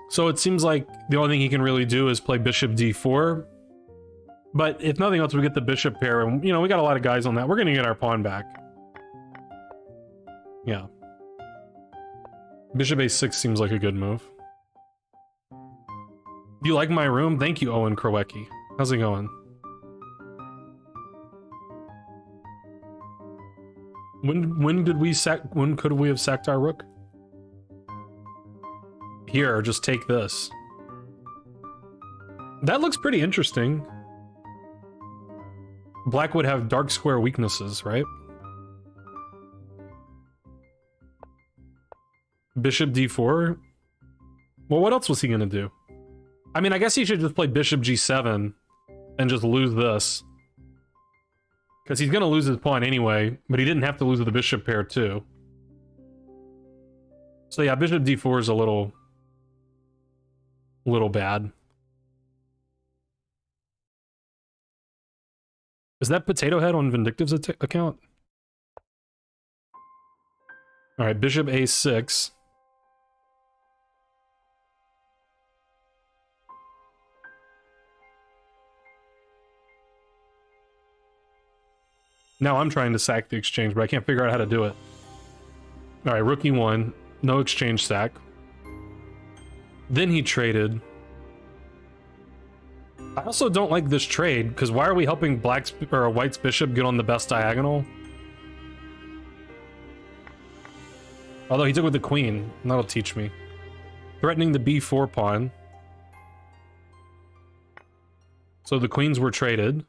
So it seems like the only thing he can really do is play bishop d4. But if nothing else, we get the bishop pair, and you know, we got a lot of guys on that. We're gonna get our pawn back. Yeah. Bishop a6 seems like a good move. Do you like my room? Thank you, Owen Krowecki. How's it going? When could we have sacked our rook? Here, just take this. That looks pretty interesting. Black would have dark square weaknesses, right? Bishop d4? Well, what else was he gonna do? I mean, I guess he should just play bishop g7 and just lose this. Because he's gonna lose his pawn anyway, but he didn't have to lose the bishop pair too. So yeah, bishop d4 is a little bad. Is that Potato Head on Vindictive's account? Alright, bishop a6. Now I'm trying to sack the exchange, but I can't figure out how to do it. Alright, rook e1. No exchange sack. Then he traded. I also don't like this trade, because why are we helping Black's or White's bishop get on the best diagonal? Although he took with the queen, and that'll teach me. Threatening the b4 pawn. So the queens were traded.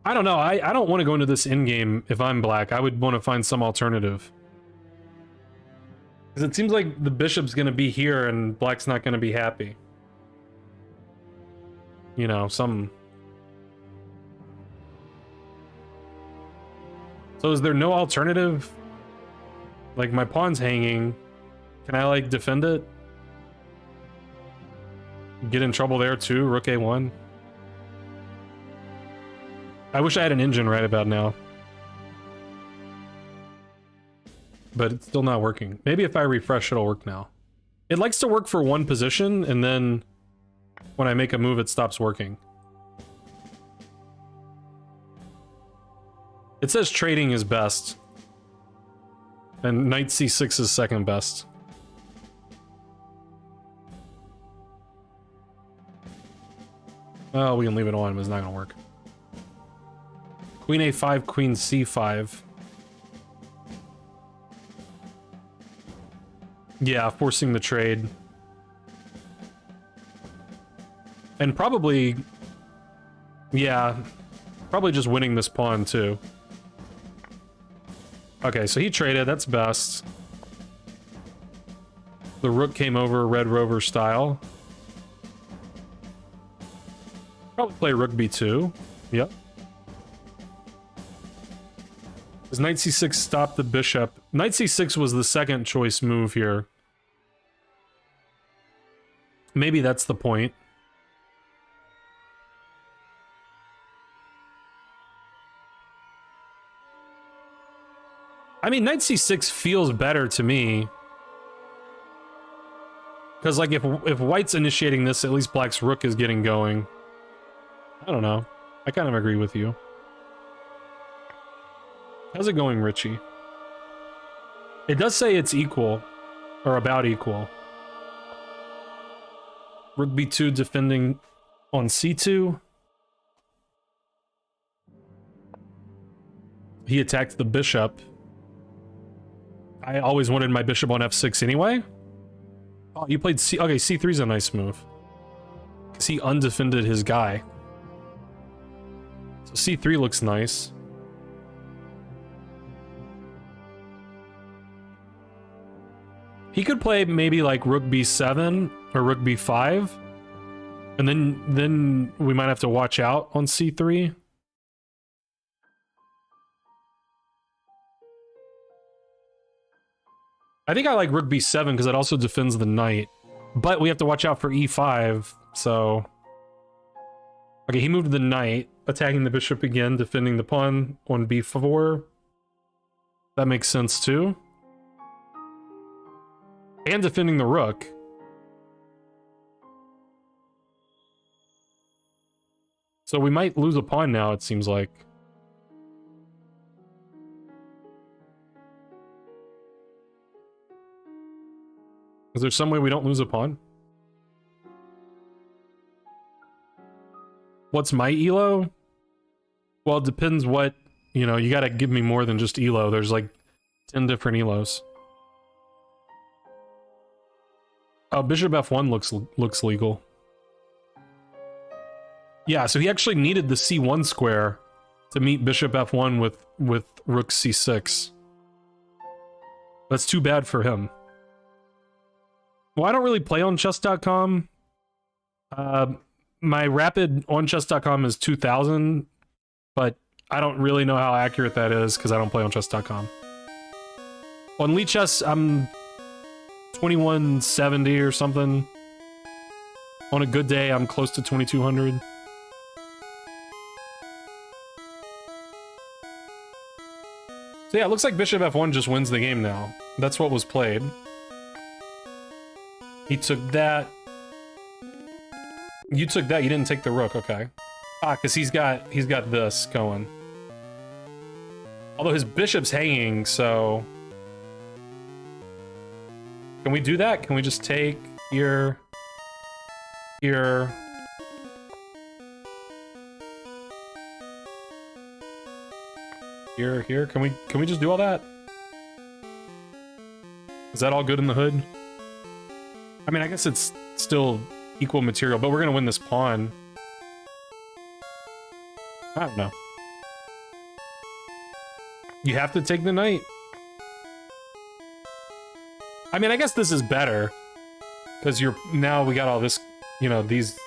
I don't know, I don't want to go into this endgame if I'm Black. I would want to find some alternative. Because it seems like the bishop's going to be here and Black's not going to be happy. You know, some... So is there no alternative? Like, my pawn's hanging. Can I, like, defend it? Get in trouble there, too? Rook a1? I wish I had an engine right about now. But it's still not working. Maybe if I refresh, it'll work now. It likes to work for one position, and then when I make a move, it stops working. It says trading is best. And knight c6 is second best. Oh, we can leave it on, but it's not gonna work. Queen a5, queen c5. Yeah, forcing the trade. And probably... Yeah, probably just winning this pawn, too. Okay, so he traded, that's best. The rook came over Red Rover style. Probably play rook b2. Yep. Does knight c6 stop the bishop? Knight c6 was the second choice move here. Maybe that's the point. I mean, knight c6 feels better to me. Because, like, if White's initiating this, at least Black's rook is getting going. I don't know. I kind of agree with you. How's it going, Richie? It does say it's equal. Or about equal. Rook b2 defending on c2. He attacked the bishop. I always wanted my bishop on f6 anyway. Oh, you played c. Okay, c3 is a nice move. Because he undefended his guy. So c3 looks nice. He could play maybe like rook b7 or rook b5. And then we might have to watch out on c3. I think I like rook b7 because it also defends the knight. But we have to watch out for e5, so... Okay, he moved the knight, attacking the bishop again, defending the pawn on b4. That makes sense too. And defending the rook. So we might lose a pawn now, it seems like. Is there some way we don't lose a pawn? What's my elo? Well, it depends what, you know, you gotta give me more than just elo. There's like 10 different elos. Oh, bishop f1 looks legal. Yeah, so he actually needed the c1 square to meet bishop f1 with rook c6. That's too bad for him. Well, I don't really play on chess.com. My rapid on chess.com is 2000, but I don't really know how accurate that is because I don't play on chess.com. On Lichess, I'm 2170 or something. On a good day, I'm close to 2200. So yeah, it looks like bishop f1 just wins the game now. That's what was played. He took that. You took that, you didn't take the rook, okay. Ah, because he's got this going. Although his bishop's hanging, so... Can we do that? Can we just take here... Here... Here? Can we just do all that? Is that all good in the hood? I mean, I guess it's still equal material, but we're gonna win this pawn. I don't know. You have to take the knight. I mean, I guess this is better. Because now we got all this, you know, these...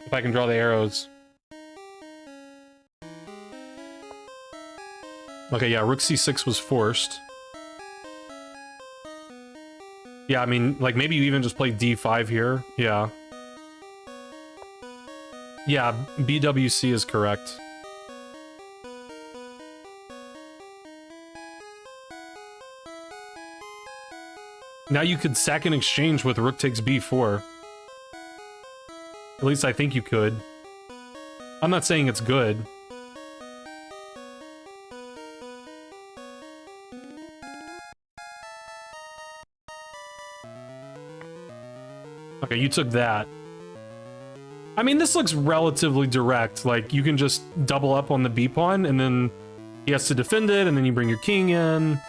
If I can draw the arrows. Okay, yeah, rook c6 was forced. Yeah, I mean, like, maybe you even just play d5 here. Yeah. Yeah, BWC is correct. Now you could sack an exchange with rook takes b4. At least I think you could. I'm not saying it's good. Okay, you took that. I mean, this looks relatively direct. Like, you can just double up on the b-pawn, and then he has to defend it, and then you bring your king in.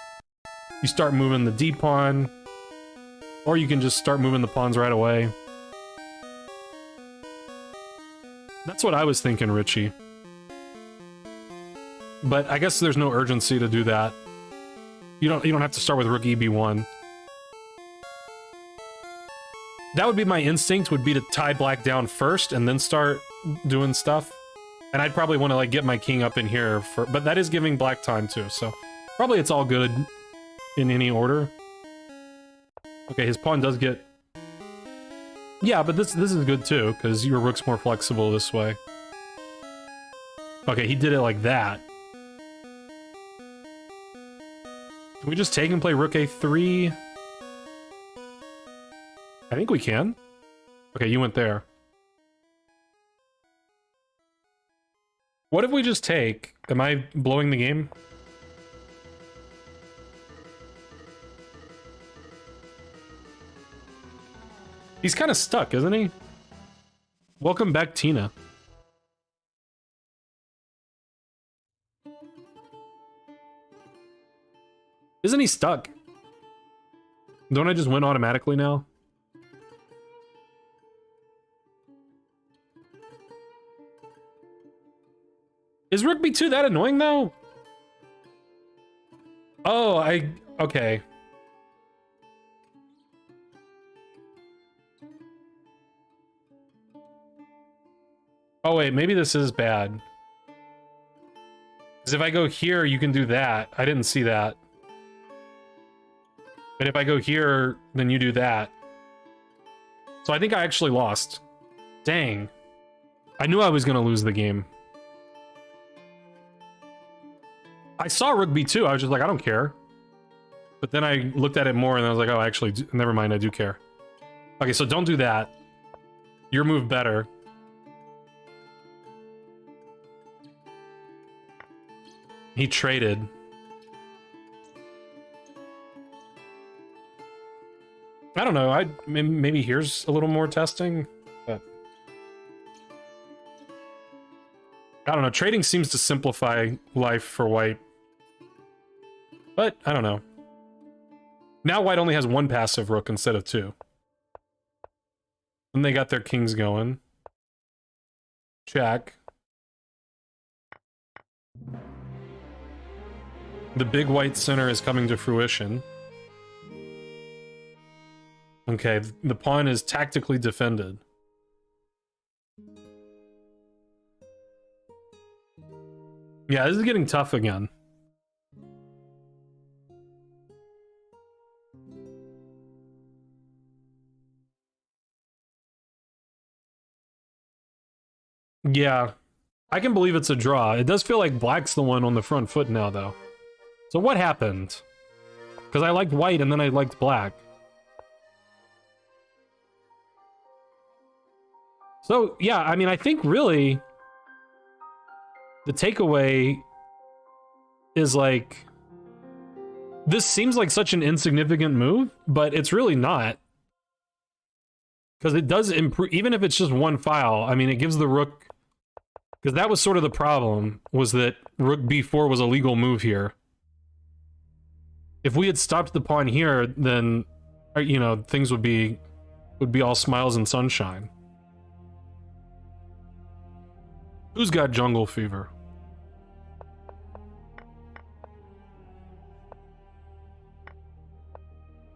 You start moving the d-pawn. Or you can just start moving the pawns right away. That's what I was thinking, Richie. But I guess there's no urgency to do that. You don't have to start with rook eb1. That would be my instinct, would be to tie black down first and then start doing stuff. And I'd probably want to like get my king up in here for, but that is giving black time too, so probably it's all good in any order. Okay, his pawn does get... Yeah, but this is good too, because your rook's more flexible this way. Okay, he did it like that. Can we just take and play rook a3? I think we can. Okay, you went there. What if we just take? Am I blowing the game? He's kind of stuck, isn't he? Welcome back, Tina. Isn't he stuck? Don't I just win automatically now? Is Rook B2 that annoying though? Oh, okay. Oh wait, maybe this is bad. Because if I go here, you can do that. I didn't see that. But if I go here, then you do that. So I think I actually lost. Dang. I knew I was gonna lose the game. I saw Rook B2, I was just like, I don't care. But then I looked at it more and I was like, oh, actually, never mind, I do care. Okay, so don't do that. Your move better. He traded. I don't know, maybe here's a little more testing, but... I don't know, trading seems to simplify life for white. But, I don't know. Now white only has one passive rook instead of two. And they got their kings going. Check. The big white center is coming to fruition. Okay, the pawn is tactically defended. Yeah, this is getting tough again. Yeah, I can believe it's a draw. It does feel like black's the one on the front foot now, though. So what happened? Because I liked white and then I liked black. So, yeah, I mean, I think really the takeaway is like, this seems like such an insignificant move, but it's really not. Because it does improve, even if it's just one file, I mean, it gives the rook, because that was sort of the problem, was that rook b4 was a legal move here. If we had stopped the pawn here, then, you know, things would be all smiles and sunshine. Who's got jungle fever?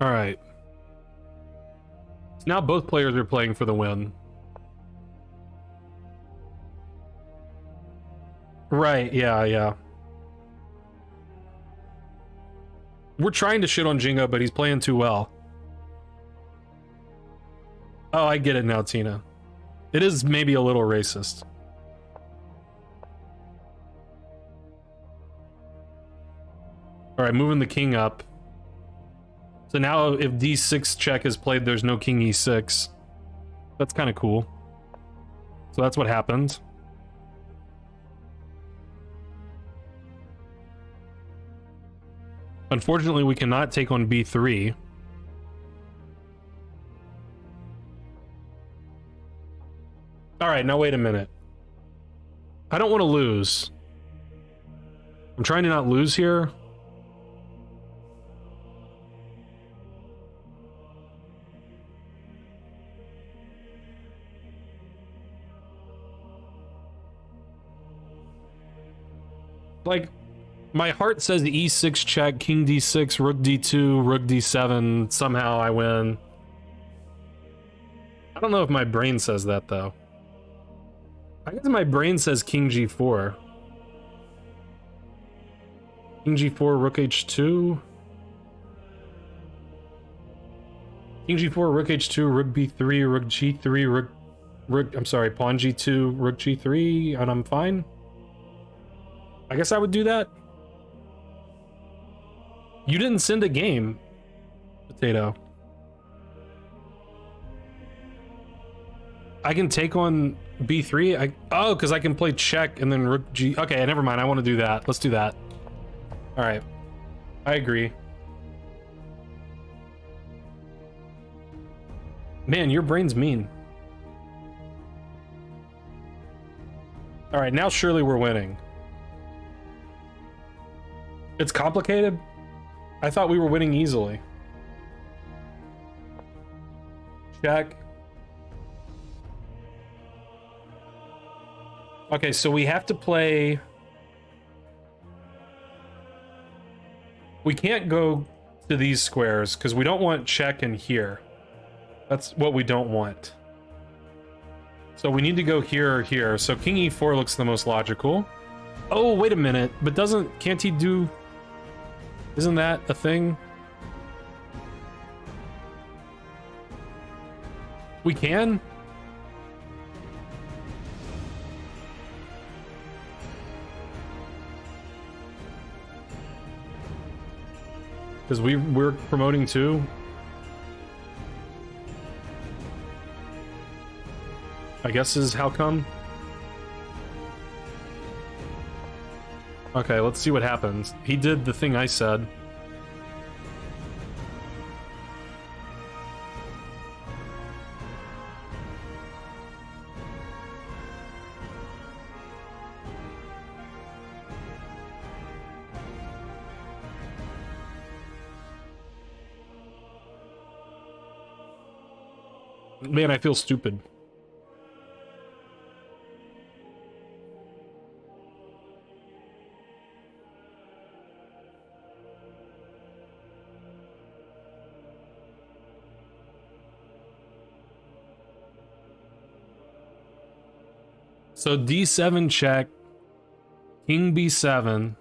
All right. So now both players are playing for the win. Right, yeah. We're trying to shit on Jingo, but he's playing too well. Oh, I get it now, Tina. It is maybe a little racist. All right, moving the king up. So now if d6 check is played, there's no king e6. That's kind of cool. So that's what happened. Unfortunately, we cannot take on b3. All right, now wait a minute. I don't want to lose. I'm trying to not lose here. Like, my heart says e6 check, king d6, rook d2, rook d7, somehow I win. I don't know if my brain says that, though. I guess my brain says king g4. King g4, rook h2. King g4, rook h2, rook b3, rook g3, I'm sorry, pawn g2, rook g3, and I'm fine. I guess I would do that. You didn't send a game, Potato. I can take on b3. Oh, because I can play check and then rook g. Okay, never mind. I want to do that. Let's do that. All right. I agree. Man, your brain's mean. All right, now surely we're winning. It's complicated. I thought we were winning easily. Check. Okay, so we have to play... We can't go to these squares because we don't want check in here. That's what we don't want. So we need to go here or here. So king e4 looks the most logical. Oh, wait a minute. But can't he do... Isn't that a thing? We can? Because we're promoting too. I guess is how come. Okay, let's see what happens. He did the thing I said. Man, I feel stupid. So d7 check, king b7.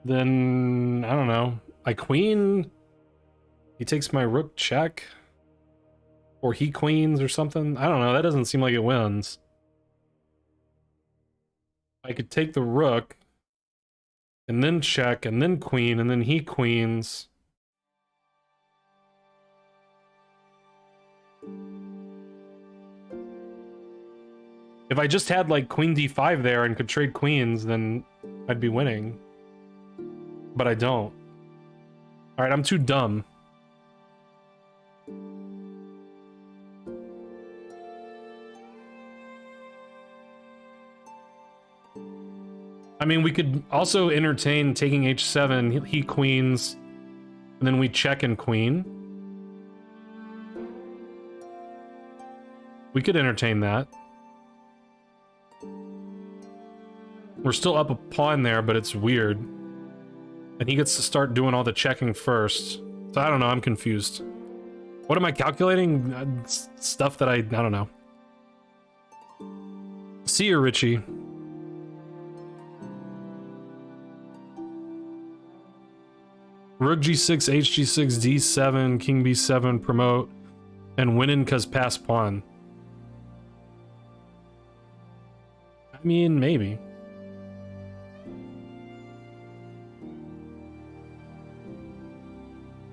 Then, I don't know, I queen, he takes my rook check, or he queens or something. I don't know, that doesn't seem like it wins. I could take the rook, and then check, and then queen, and then he queens. If I just had like queen d5 there and could trade queens, then I'd be winning. But I don't. Alright, I'm too dumb. I mean, we could also entertain taking h7, he queens, and then we check and queen. We could entertain that. We're still up a pawn there, but it's weird. And he gets to start doing all the checking first. So I don't know, I'm confused. What am I calculating? Stuff that I don't know. See you, Richie. Rook g6, hg6, d7, king b7, promote, and winning cause pass pawn. I mean, maybe.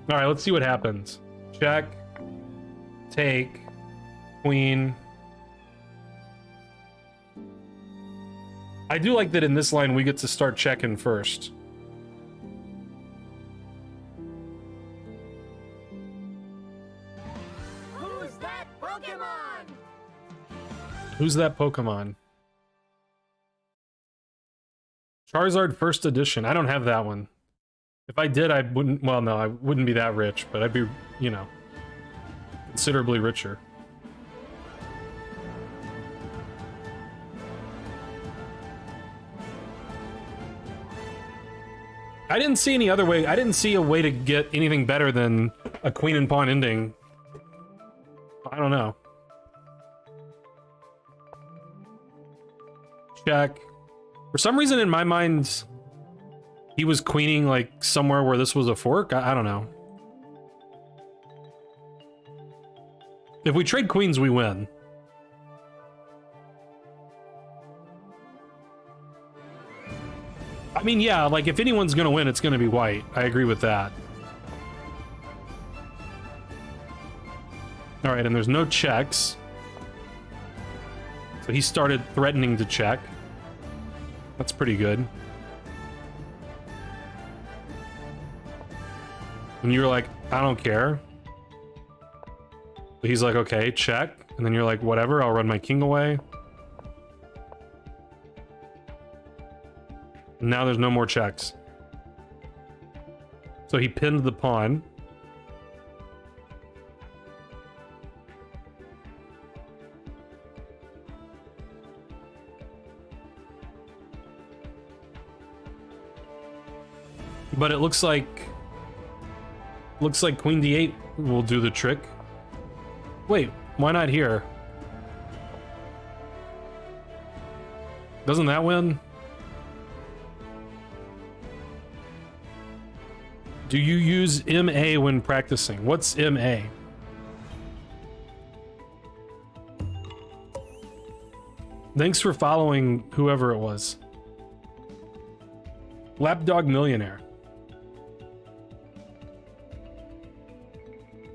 Alright, let's see what happens. Check. Take. Queen. I do like that in this line we get to start checking first. Who's that Pokemon? Who's that Pokemon? Charizard First Edition. I don't have that one. If I did, I wouldn't... Well, no, I wouldn't be that rich, but I'd be, you know, considerably richer. I didn't see any other way. I didn't see a way to get anything better than a queen and pawn ending. I don't know. Check. For some reason in my mind, he was queening like somewhere where this was a fork. I don't know. If we trade queens, we win. I mean, yeah, like if anyone's gonna win, it's gonna be white. I agree with that. All right, and there's no checks. So he started threatening to check. That's pretty good. And you were like, I don't care. But he's like, okay, check. And then you're like, whatever, I'll run my king away. Now there's no more checks. So he pinned the pawn. But it looks like queen d8 will do the trick. Wait, why not here? Doesn't that win? Do you use MA when practicing? What's MA? Thanks for following whoever it was. Lapdog Millionaire.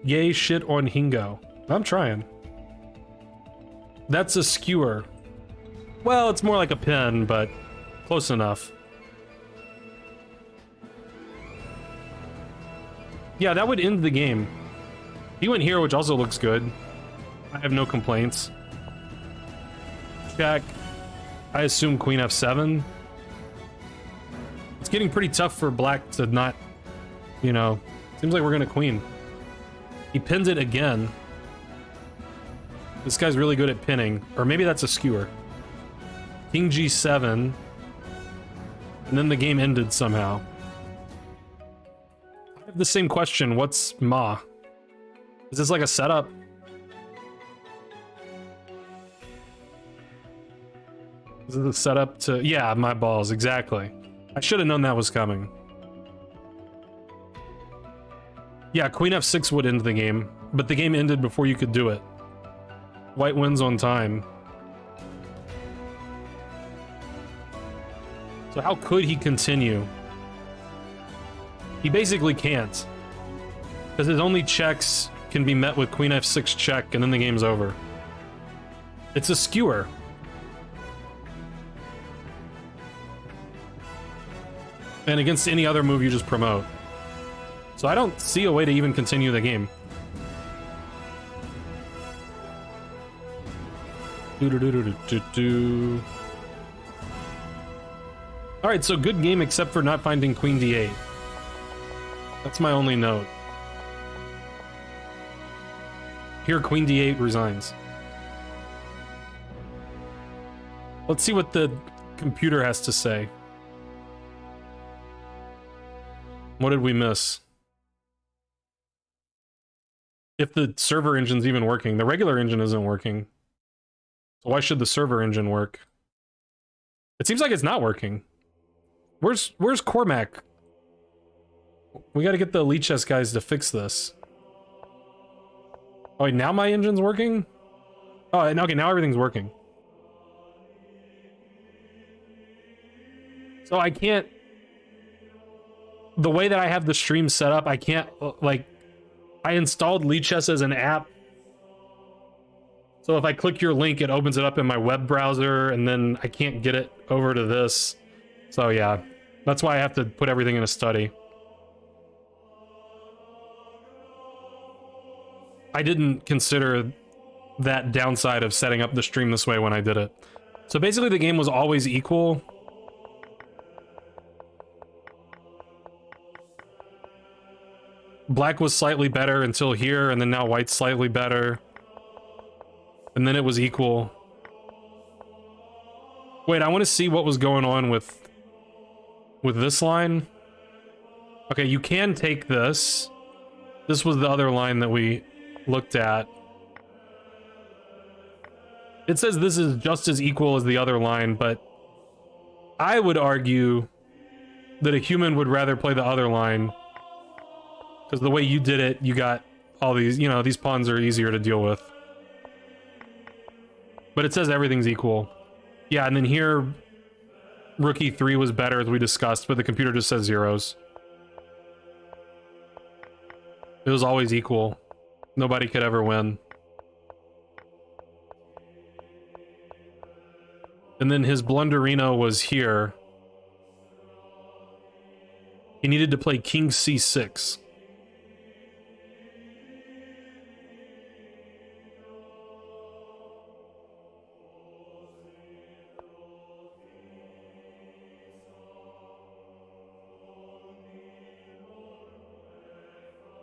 Yay shit on Hingo. I'm trying. That's a skewer. Well, it's more like a pin, but close enough. Yeah, that would end the game. He went here, which also looks good. I have no complaints. Check. I assume queen f7. It's getting pretty tough for black to not, you know, seems like we're gonna queen. He pins it again. This guy's really good at pinning. Or maybe that's a skewer. King g7. And then the game ended somehow. I have the same question. What's Ma? Is this like a setup? Is this a setup to... Yeah, my balls, exactly. I should have known that was coming. Yeah, queen f6 would end the game, but the game ended before you could do it. White wins on time. So how could he continue? He basically can't. Because his only checks can be met with queen f6 check, and then the game's over. It's a skewer. And against any other move, you just promote. So I don't see a way to even continue the game. Alright, so good game except for not finding queen d8. That's my only note. Here, queen d8 resigns. Let's see what the computer has to say. What did we miss? If the server engine's even working. The regular engine isn't working. So why should the server engine work? It seems like it's not working. Where's Cormac? We gotta get the Elite Chess guys to fix this. Oh, wait, now my engine's working? Oh, okay, now everything's working. So I can't... The way that I have the stream set up, I can't, like... I installed Elite Chess as an app. So if I click your link, it opens it up in my web browser, and then I can't get it over to this. So yeah, that's why I have to put everything in a study. I didn't consider that downside of setting up the stream this way when I did it. So basically the game was always equal. Black was slightly better until here, and then now white's slightly better. And then it was equal. Wait, I want to see what was going on with this line. Okay, you can take this. This was the other line that we looked at. It says this is just as equal as the other line, but I would argue that a human would rather play the other line. Because the way you did it, you got all these, you know, these pawns are easier to deal with. But it says everything's equal. Yeah, and then here, Rook E3 was better, as we discussed, but the computer just says zeros. It was always equal. Nobody could ever win. And then his blunderino was here. He needed to play King C6.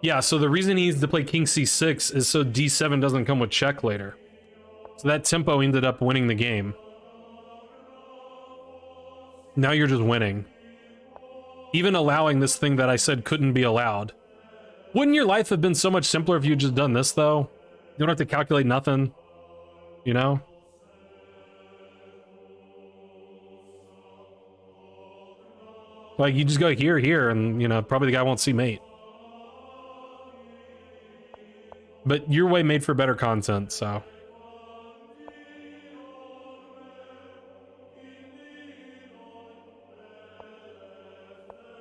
Yeah, so the reason he needs to play king c6 is so d7 doesn't come with check later. So that tempo ended up winning the game. Now you're just winning. Even allowing this thing that I said couldn't be allowed. Wouldn't your life have been so much simpler if you'd just done this, though? You don't have to calculate nothing, you know? Like, you just go here, here, and, you know, probably the guy won't see mate. But your way made for better content, so...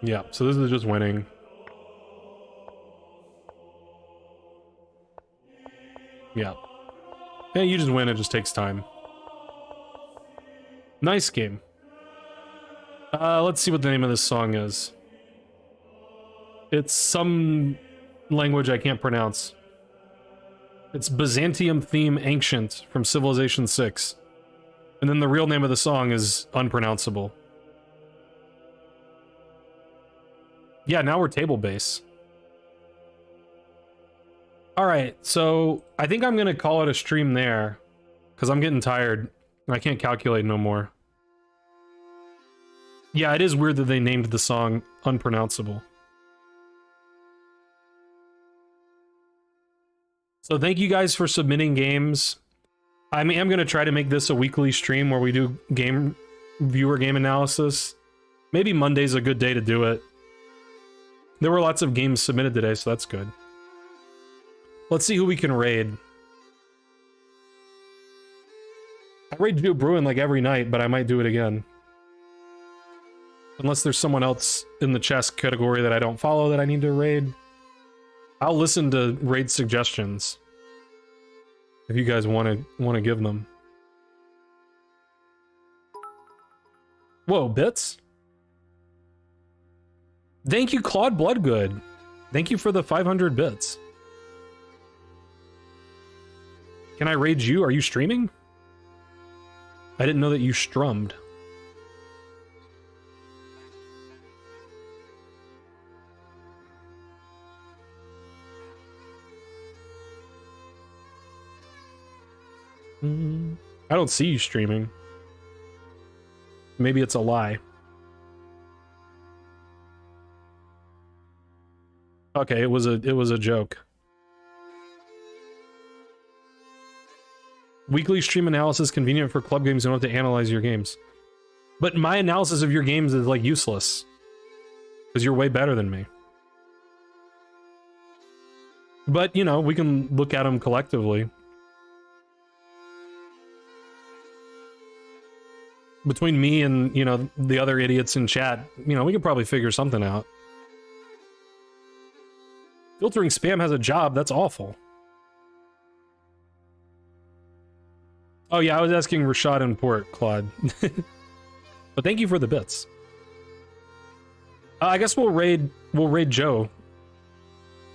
Yeah, so this is just winning. Yeah. Yeah, you just win, it just takes time. Nice game. Let's see what the name of this song is. It's some language I can't pronounce. It's Byzantium Theme Ancient from Civilization 6. And then the real name of the song is unpronounceable. Yeah, now we're table base. Alright, so I think I'm gonna call it a stream there. Because I'm getting tired. I can't calculate no more. Yeah, it is weird that they named the song unpronounceable. So thank you guys for submitting games. I mean, I'm going to try to make this a weekly stream where we do viewer game analysis. Maybe Monday's a good day to do it. There were lots of games submitted today, so that's good. Let's see who we can raid. I raid Joe Bruin like every night, but I might do it again. Unless there's someone else in the chess category that I don't follow that I need to raid. I'll listen to raid suggestions. If you guys want to give them. Whoa, bits? Thank you, Claude Bloodgood. Thank you for the 500 bits. Can I raid you? Are you streaming? I didn't know that you strummed. I don't see you streaming. Maybe it's a lie. Okay, it was a joke. Weekly stream analysis convenient for club games. You don't have to analyze your games. But my analysis of your games is like useless. Because you're way better than me. But, you know, we can look at them collectively. Between me and, you know, the other idiots in chat, you know, we could probably figure something out. Filtering spam has a job, that's awful. Oh yeah, I was asking Rashad and Port, Claude. But thank you for the bits. I guess we'll raid Joe.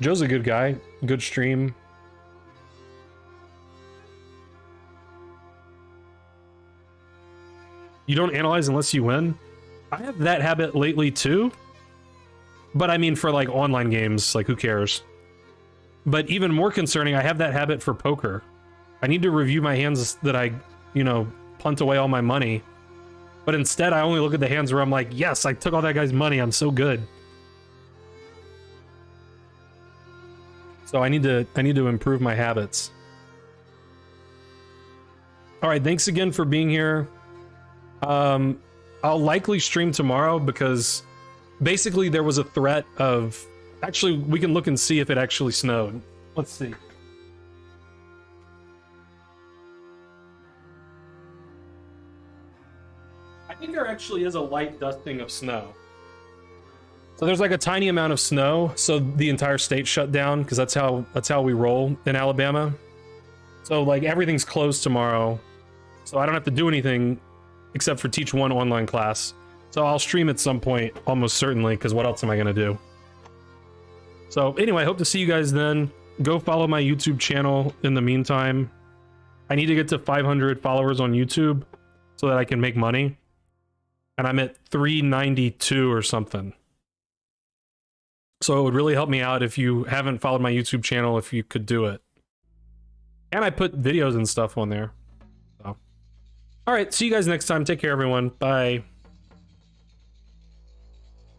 Joe's a good guy, good stream. You don't analyze unless you win? I have that habit lately too. But I mean for like online games, like who cares? But even more concerning, I have that habit for poker. I need to review my hands that I, you know, punt away all my money. But instead I only look at the hands where I'm like, yes, I took all that guy's money, I'm so good. So I need to improve my habits. Alright, thanks again for being here. I'll likely stream tomorrow because basically there was a threat of... Actually, we can look and see if it actually snowed. Let's see. I think there actually is a light dusting of snow. So there's like a tiny amount of snow, so the entire state shut down because that's how we roll in Alabama. So like everything's closed tomorrow. So I don't have to do anything except for teach one online class. So I'll stream at some point, almost certainly, because what else am I going to do? So anyway, I hope to see you guys then. Go follow my YouTube channel in the meantime. I need to get to 500 followers on YouTube so that I can make money. And I'm at 392 or something. So it would really help me out if you haven't followed my YouTube channel, if you could do it. And I put videos and stuff on there. So. All right, see you guys next time. Take care, everyone. Bye.